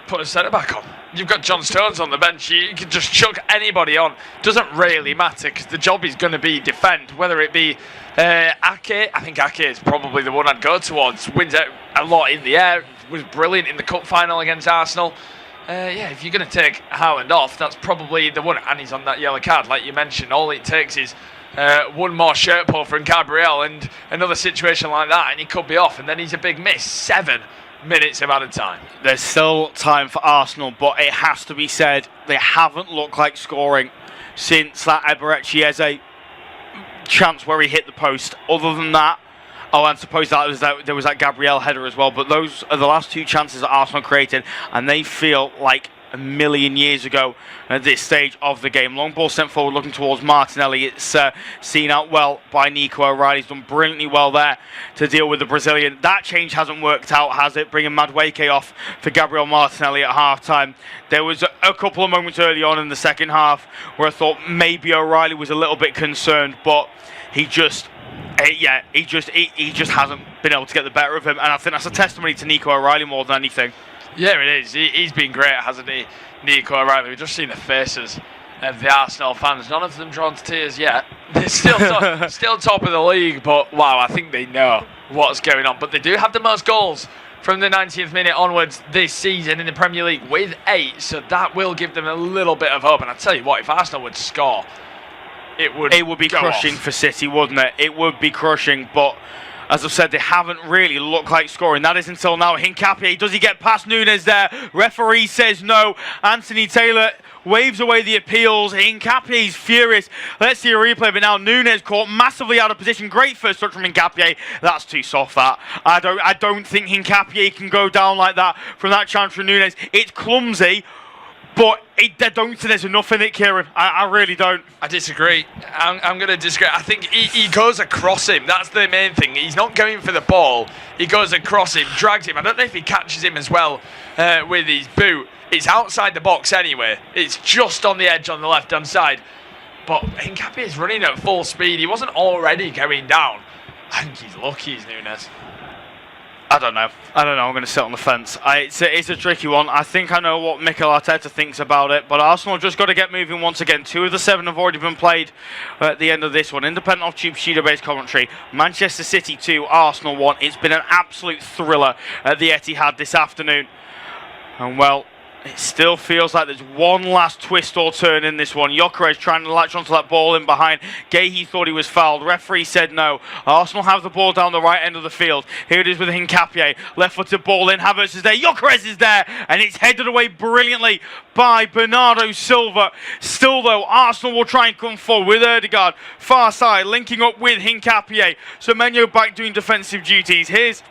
put a centre-back on. You've got John Stones on the bench. You can just chuck anybody on. Doesn't really matter because the job is going to be defend. Whether it be Ake, I think Ake is probably the one I'd go towards. Wins it a lot in the air. Was brilliant in the cup final against Arsenal. Yeah, if you're going to take Haaland off, that's probably the one. And he's on that yellow card, like you mentioned. All it takes is one more shirt pull from Gabriel and another situation like that, and he could be off. And then he's a big miss. 7 minutes of added time. There's still time for Arsenal, but it has to be said, they haven't looked like scoring since that Eberechi Eze chance where he hit the post. Other than that, and suppose there was that Gabriel header as well, but those are the last 2 chances that Arsenal created, and they feel like a million years ago at this stage of the game. Long ball sent forward looking towards Martinelli. It's seen out well by Nico O'Reilly. He's done brilliantly well there to deal with the Brazilian. That change hasn't worked out, has it? Bringing Madueke off for Gabriel Martinelli at half-time. There was a couple of moments early on in the second half where I thought maybe O'Reilly was a little bit concerned, but he just hasn't been able to get the better of him, and I think that's a testimony to Nico O'Reilly more than anything. Yeah, it is. He's been great, hasn't he, Nico O'Reilly? We've just seen the faces of the Arsenal fans. None of them drawn to tears yet. They're still still top of the league, but wow, I think they know what's going on. But they do have the most goals from the 90th minute onwards this season in the Premier League with 8, so that will give them a little bit of hope. And I tell you what, if Arsenal would score, it would be crushing for City, wouldn't it? It would be crushing, but as I've said, they haven't really looked like scoring. That is until now. Hincapié, does he get past Nunes there? Referee says no. Anthony Taylor waves away the appeals. Hincapié's furious. Let's see a replay, but now Nunes caught massively out of position. Great first touch from Hincapié. That's too soft, that. I don't think Hincapié can go down like that from that chance from Nunes. It's clumsy, but I don't think there's enough in it, Kieran. I really don't. I disagree. I'm going to disagree. I think he goes across him. That's the main thing. He's not going for the ball. He goes across him, drags him. I don't know if he catches him as well with his boot. It's outside the box anyway. It's just on the edge on the left-hand side. But Hincapié is running at full speed. He wasn't already going down. I think he's lucky, is Nunes. I don't know. I'm going to sit on the fence. It's a tricky one. I think I know what Mikel Arteta thinks about it, but Arsenal just got to get moving once again. 2 of the 7 have already been played at the end of this one. Independent of Tube Studio-based commentary. Manchester City 2, Arsenal 1. It's been an absolute thriller at the Etihad this afternoon. And well, it still feels like there's one last twist or turn in this one. Gyökeres trying to latch onto that ball in behind. Guéhi thought he was fouled. Referee said no. Arsenal have the ball down the right end of the field. Here it is with Hincapié. Left-footed ball in. Havertz is there. Gyökeres is there. And it's headed away brilliantly by Bernardo Silva. Still, though, Arsenal will try and come forward with Ødegaard. Far side, linking up with Hincapié. Semenyo back doing defensive duties. Here's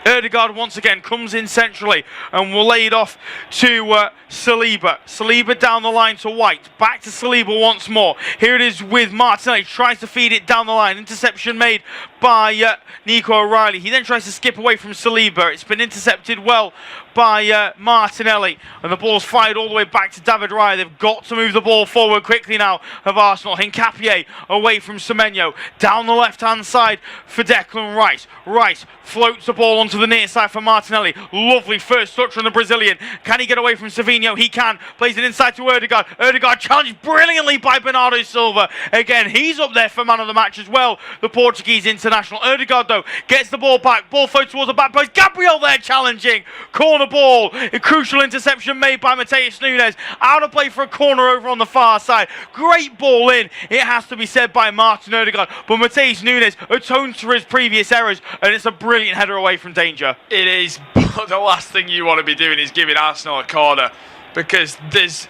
Ødegaard once again comes in centrally and will lay it off to Saliba. Saliba down the line to White. Back to Saliba once more. Here it is with Martinelli. Tries to feed it down the line. Interception made by Nico O'Reilly. He then tries to skip away from Saliba. It's been intercepted well by Martinelli. And the ball's fired all the way back to David Raya. They've got to move the ball forward quickly now of Arsenal. Hincapié away from Semenyo. Down the left-hand side for Declan Rice. Rice floats the ball onto the near side for Martinelli. Lovely first touch from the Brazilian. Can he get away from Savinho? He can. Plays it inside to Ødegaard. Ødegaard challenged brilliantly by Bernardo Silva. Again, he's up there for man of the match as well, the Portuguese international. Ødegaard, though, gets the ball back. Ball floats towards the back post. Gabriel there challenging. Corner ball. A crucial interception made by Matheus Nunes. Out of play for a corner over on the far side. Great ball in, it has to be said, by Martin Ødegaard. But Matheus Nunes atones for his previous errors, and it's a brilliant header away from danger. It is, but the last thing you want to be doing is giving Arsenal a corner, because there's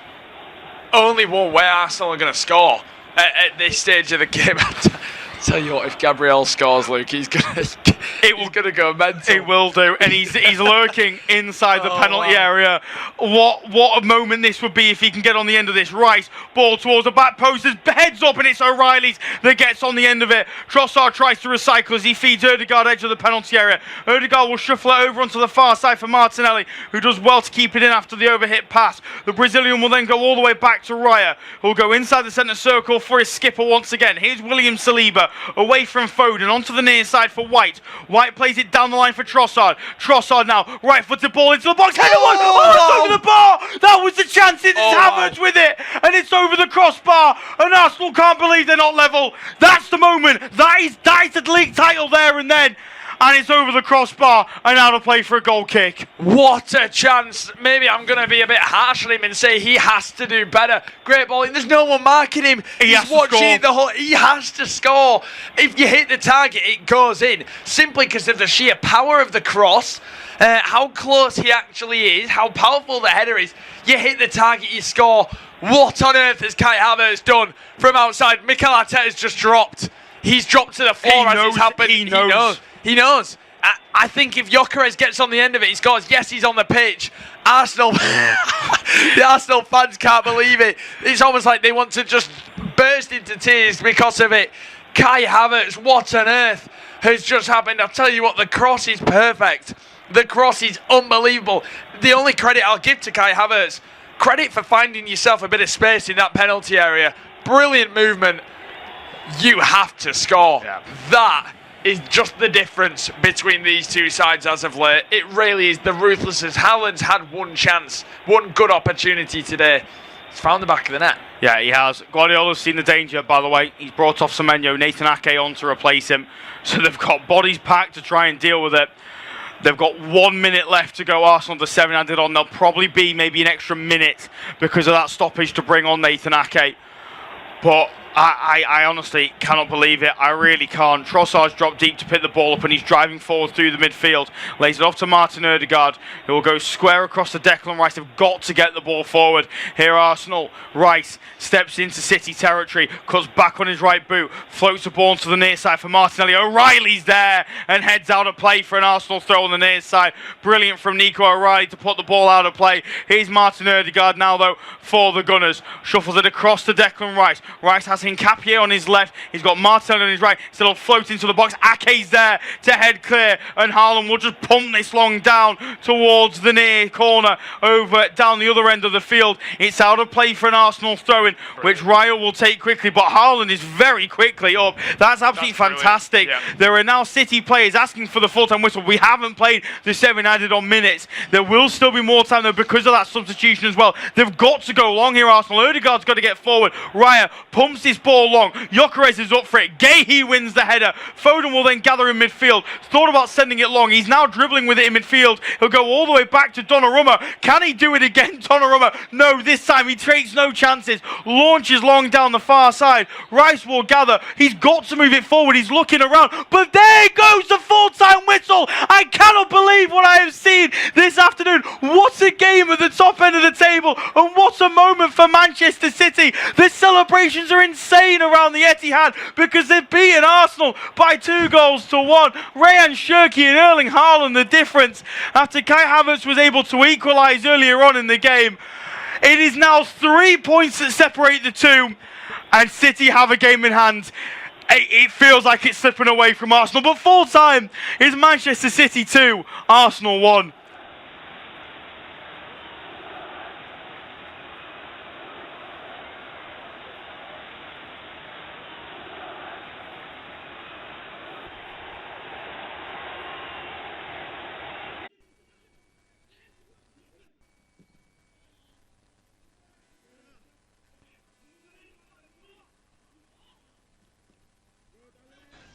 only one way Arsenal are going to score at this stage of the game. Tell you what, if Gabriel scores, Luke, he's gonna go mental. It will do, and he's lurking inside the penalty area. What a moment this would be if he can get on the end of this. Rice, ball towards the back post, heads up, and it's O'Reilly's that gets on the end of it. Trossard tries to recycle as he feeds Ødegaard edge of the penalty area. Ødegaard will shuffle it over onto the far side for Martinelli, who does well to keep it in after the overhit pass. The Brazilian will then go all the way back to Raya, who'll go inside the centre circle for his skipper once again. Here's William Saliba. Away from Foden, onto the near side for White. White plays it down the line for Trossard. Trossard now, right-footed ball into the box. Header one! Oh, it's over the bar! That was the chance. It's Havertz with it, and it's over the crossbar. And Arsenal can't believe they're not level. That's the moment. That is the league title there and then. And it's over the crossbar and out of play for a goal kick. What a chance. Maybe I'm going to be a bit harsh on him and say he has to do better. Great ball. There's no one marking him. He's watching the whole. He has to score. If you hit the target, it goes in. Simply because of the sheer power of the cross. How close he actually is. How powerful the header is. You hit the target, you score. What on earth has Kai Havertz done from outside? Mikel Arteta's just dropped. He's dropped to the floor as it's happened. He knows. I think if Gyökeres gets on the end of it, he scores. Yes, he's on the pitch. Arsenal, the Arsenal fans can't believe it. It's almost like they want to just burst into tears because of it. Kai Havertz, what on earth has just happened? I'll tell you what, the cross is perfect. The cross is unbelievable. The only credit I'll give to Kai Havertz, credit for finding yourself a bit of space in that penalty area. Brilliant movement. You have to score. Yeah. That is just the difference between these two sides as of late. It really is the ruthlessness. Haaland's had one chance, one good opportunity today. He's found the back of the net. Yeah, he has. Guardiola's seen the danger, by the way. He's brought off Semenyo, Nathan Ake on to replace him. So they've got bodies packed to try and deal with it. They've got 1 minute left to go. Arsenal the 7-handed on. There'll probably be maybe an extra minute because of that stoppage to bring on Nathan Ake. But I honestly cannot believe it. I really can't. Trossard's dropped deep to pick the ball up and he's driving forward through the midfield. Lays it off to Martin Ødegaard, who will go square across to Declan Rice. They've got to get the ball forward. Here Arsenal. Rice steps into City territory, cuts back on his right boot, floats the ball to the near side for Martinelli. O'Reilly's there and heads out of play for an Arsenal throw on the near side. Brilliant from Nico O'Reilly to put the ball out of play. Here's Martin Ødegaard now though for the Gunners. Shuffles it across to Declan Rice. Rice has That's Hincapié on his left. He's got Martin on his right. Still floating to the box. Ake's there to head clear. And Haaland will just pump this long down towards the near corner over down the other end of the field. It's out of play for an Arsenal throw-in, which Raya will take quickly. But Haaland is very quickly up. That's absolutely fantastic. Yeah. There are now City players asking for the full-time whistle. We haven't played the 7 added on minutes. There will still be more time though because of that substitution as well. They've got to go long here, Arsenal. Ødegaard's got to get forward. Raya pumps this ball long. Gyökeres is up for it. Guéhi wins the header. Foden will then gather in midfield. Thought about sending it long. He's now dribbling with it in midfield. He'll go all the way back to Donnarumma. Can he do it again, Donnarumma? No, this time he takes no chances. Launches long down the far side. Rice will gather. He's got to move it forward. He's looking around. But there goes the full-time whistle. I cannot believe what I have seen this afternoon. What a game at the top end of the table. And what a moment for Manchester City. The celebrations are insane around the Etihad because they've beaten Arsenal by 2-1. Ryan Shirky and Erling Haaland the difference after Kai Havertz was able to equalise earlier on in the game. It is now 3 points that separate the two, and City have a game in hand. It feels like it's slipping away from Arsenal, but full time is Manchester City 2, Arsenal 1.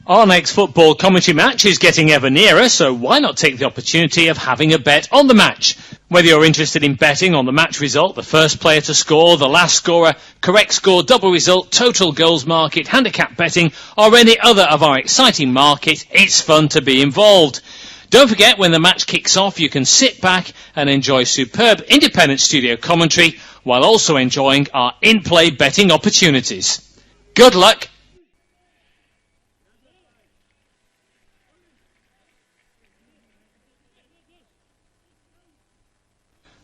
Our next football commentary match is getting ever nearer, so why not take the opportunity of having a bet on the match? Whether you're interested in betting on the match result, the first player to score, the last scorer, correct score, double result, total goals market, handicap betting, or any other of our exciting market, it's fun to be involved. Don't forget, when the match kicks off, you can sit back and enjoy superb independent studio commentary while also enjoying our in-play betting opportunities. Good luck.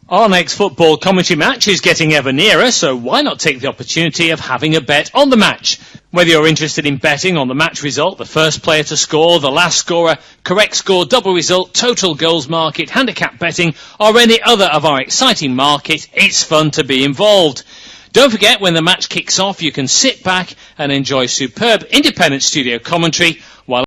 Our next football commentary match is getting ever nearer, so why not take the opportunity of having a bet on the match? Whether you're interested in betting on the match result, the first player to score, the last scorer, correct score, double result, total goals market, handicap betting, or any other of our exciting market, it's fun to be involved. Don't forget, when the match kicks off, you can sit back and enjoy superb independent studio commentary while